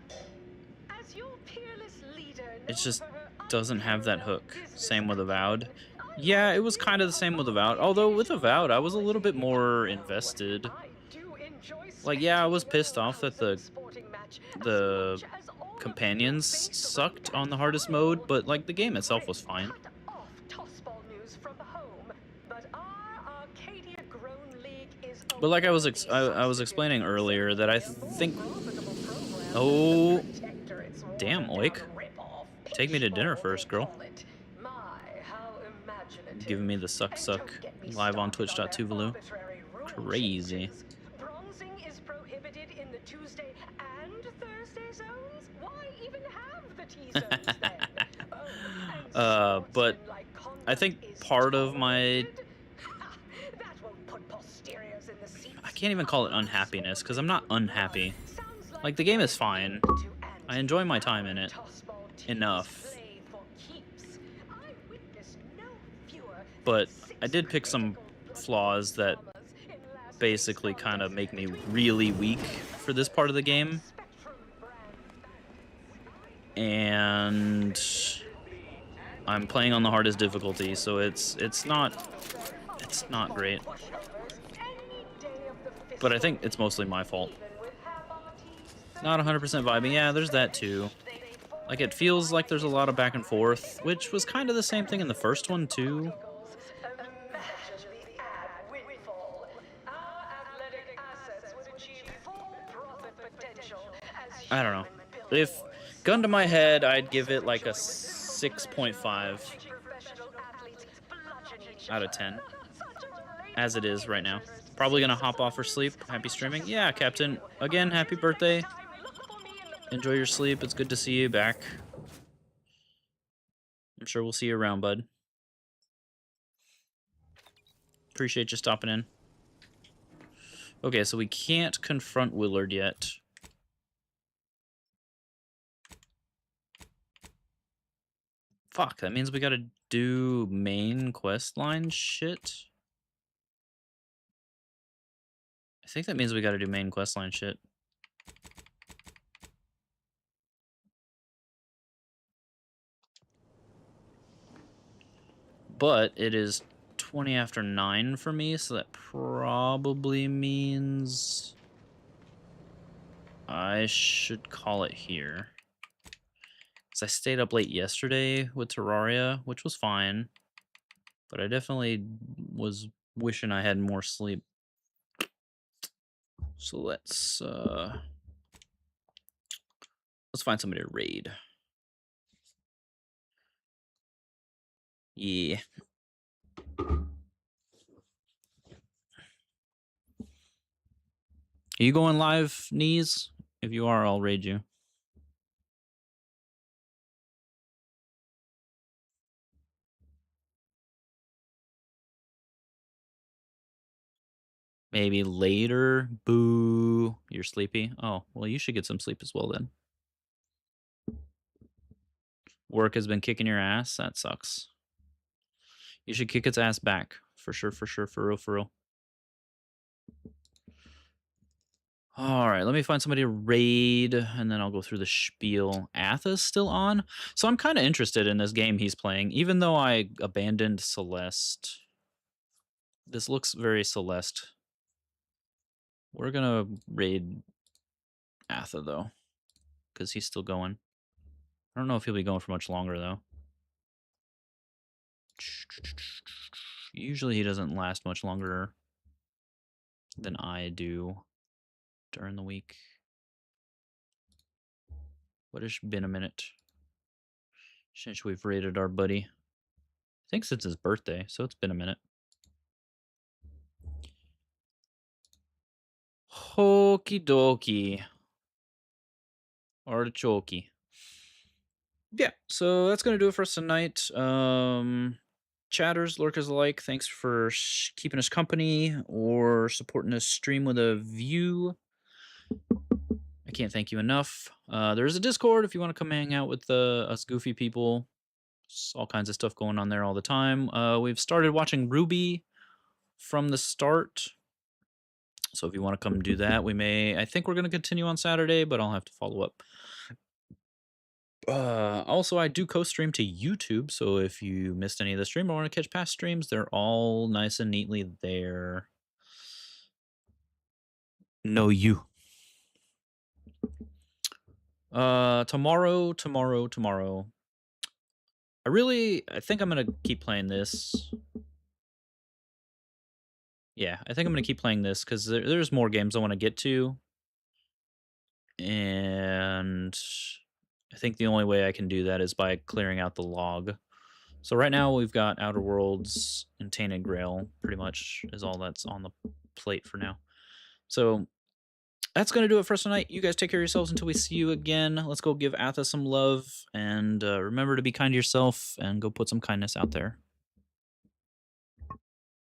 S1: It just doesn't have that hook. Same with Avowed. Yeah, it was kind of the same with Avowed. Although with Avowed, I was a little bit more invested. Like, yeah, I was pissed off that the companions sucked on the hardest mode, but like the game itself was fine. But like I was explaining earlier that I think. Oh, damn, Oik. Take me to dinner first, girl. Giving me the suck live on twitch.tuvalu. Crazy.
S8: Bronzing is prohibited in the Tuesday and Thursday zones? Why even have the T zones then?
S1: But I think part of my I can't even call it unhappiness because I'm not unhappy. Like the game is fine. I enjoy my time in it enough. But I did pick some flaws that basically kind of make me really weak for this part of the game. And I'm playing on the hardest difficulty, so it's not great. But I think it's mostly my fault. Not 100% vibing. Yeah, there's that too. Like, it feels like there's a lot of back and forth, which was kind of the same thing in the first one too. I don't know. If gun to my head, I'd give it like a 6.5 out of 10. As it is right now. Probably gonna hop off for sleep. Happy streaming. Yeah, Captain. Again, happy birthday. Enjoy your sleep. It's good to see you back. I'm sure we'll see you around, bud. Appreciate you stopping in. Okay, so we can't confront Willard yet. Fuck, that means we gotta do main quest line shit. I think that means we gotta do main quest line shit. But it is 20 after 9 for me, so that probably means I should call it here. Because I stayed up late yesterday with Terraria, which was fine. But I definitely was wishing I had more sleep. So let's find somebody to raid. Yeah. Are you going live, Knees? If you are, I'll raid you. Maybe later. Boo. You're sleepy? Oh, well, you should get some sleep as well then. Work has been kicking your ass? That sucks. You should kick its ass back. For sure, for sure, for real, for real. All right, let me find somebody to raid, and then I'll go through the spiel. Atha's still on? So I'm kind of interested in this game he's playing, even though I abandoned Celeste. This looks very Celeste. We're going to raid Atha, though, because he's still going. I don't know if he'll be going for much longer, though. Usually he doesn't last much longer than I do during the week. But it's been a minute since we've raided our buddy. I think since his birthday, so it's been a minute. Okie dokie. Artichoke. Yeah, so that's going to do it for us tonight. Chatters, lurkers alike, thanks for keeping us company or supporting this stream with a view. I can't thank you enough. There's a Discord if you want to come hang out with us goofy people. There's all kinds of stuff going on there all the time. We've started watching Ruby from the start. So if you want to come do that, we may. I think we're going to continue on Saturday, but I'll have to follow up. Also, I do co-stream to YouTube, so if you missed any of the stream or want to catch past streams, they're all nice and neatly there. No, you. Tomorrow. I think I'm gonna keep playing this. Yeah, I think I'm gonna keep playing this because there's more games I want to get to, and I think the only way I can do that is by clearing out the log. So right now we've got Outer Worlds and Tainted Grail, pretty much is all that's on the plate for now. So that's going to do it for us tonight. You guys take care of yourselves until we see you again. Let's go give Atha some love, and remember to be kind to yourself and go put some kindness out there.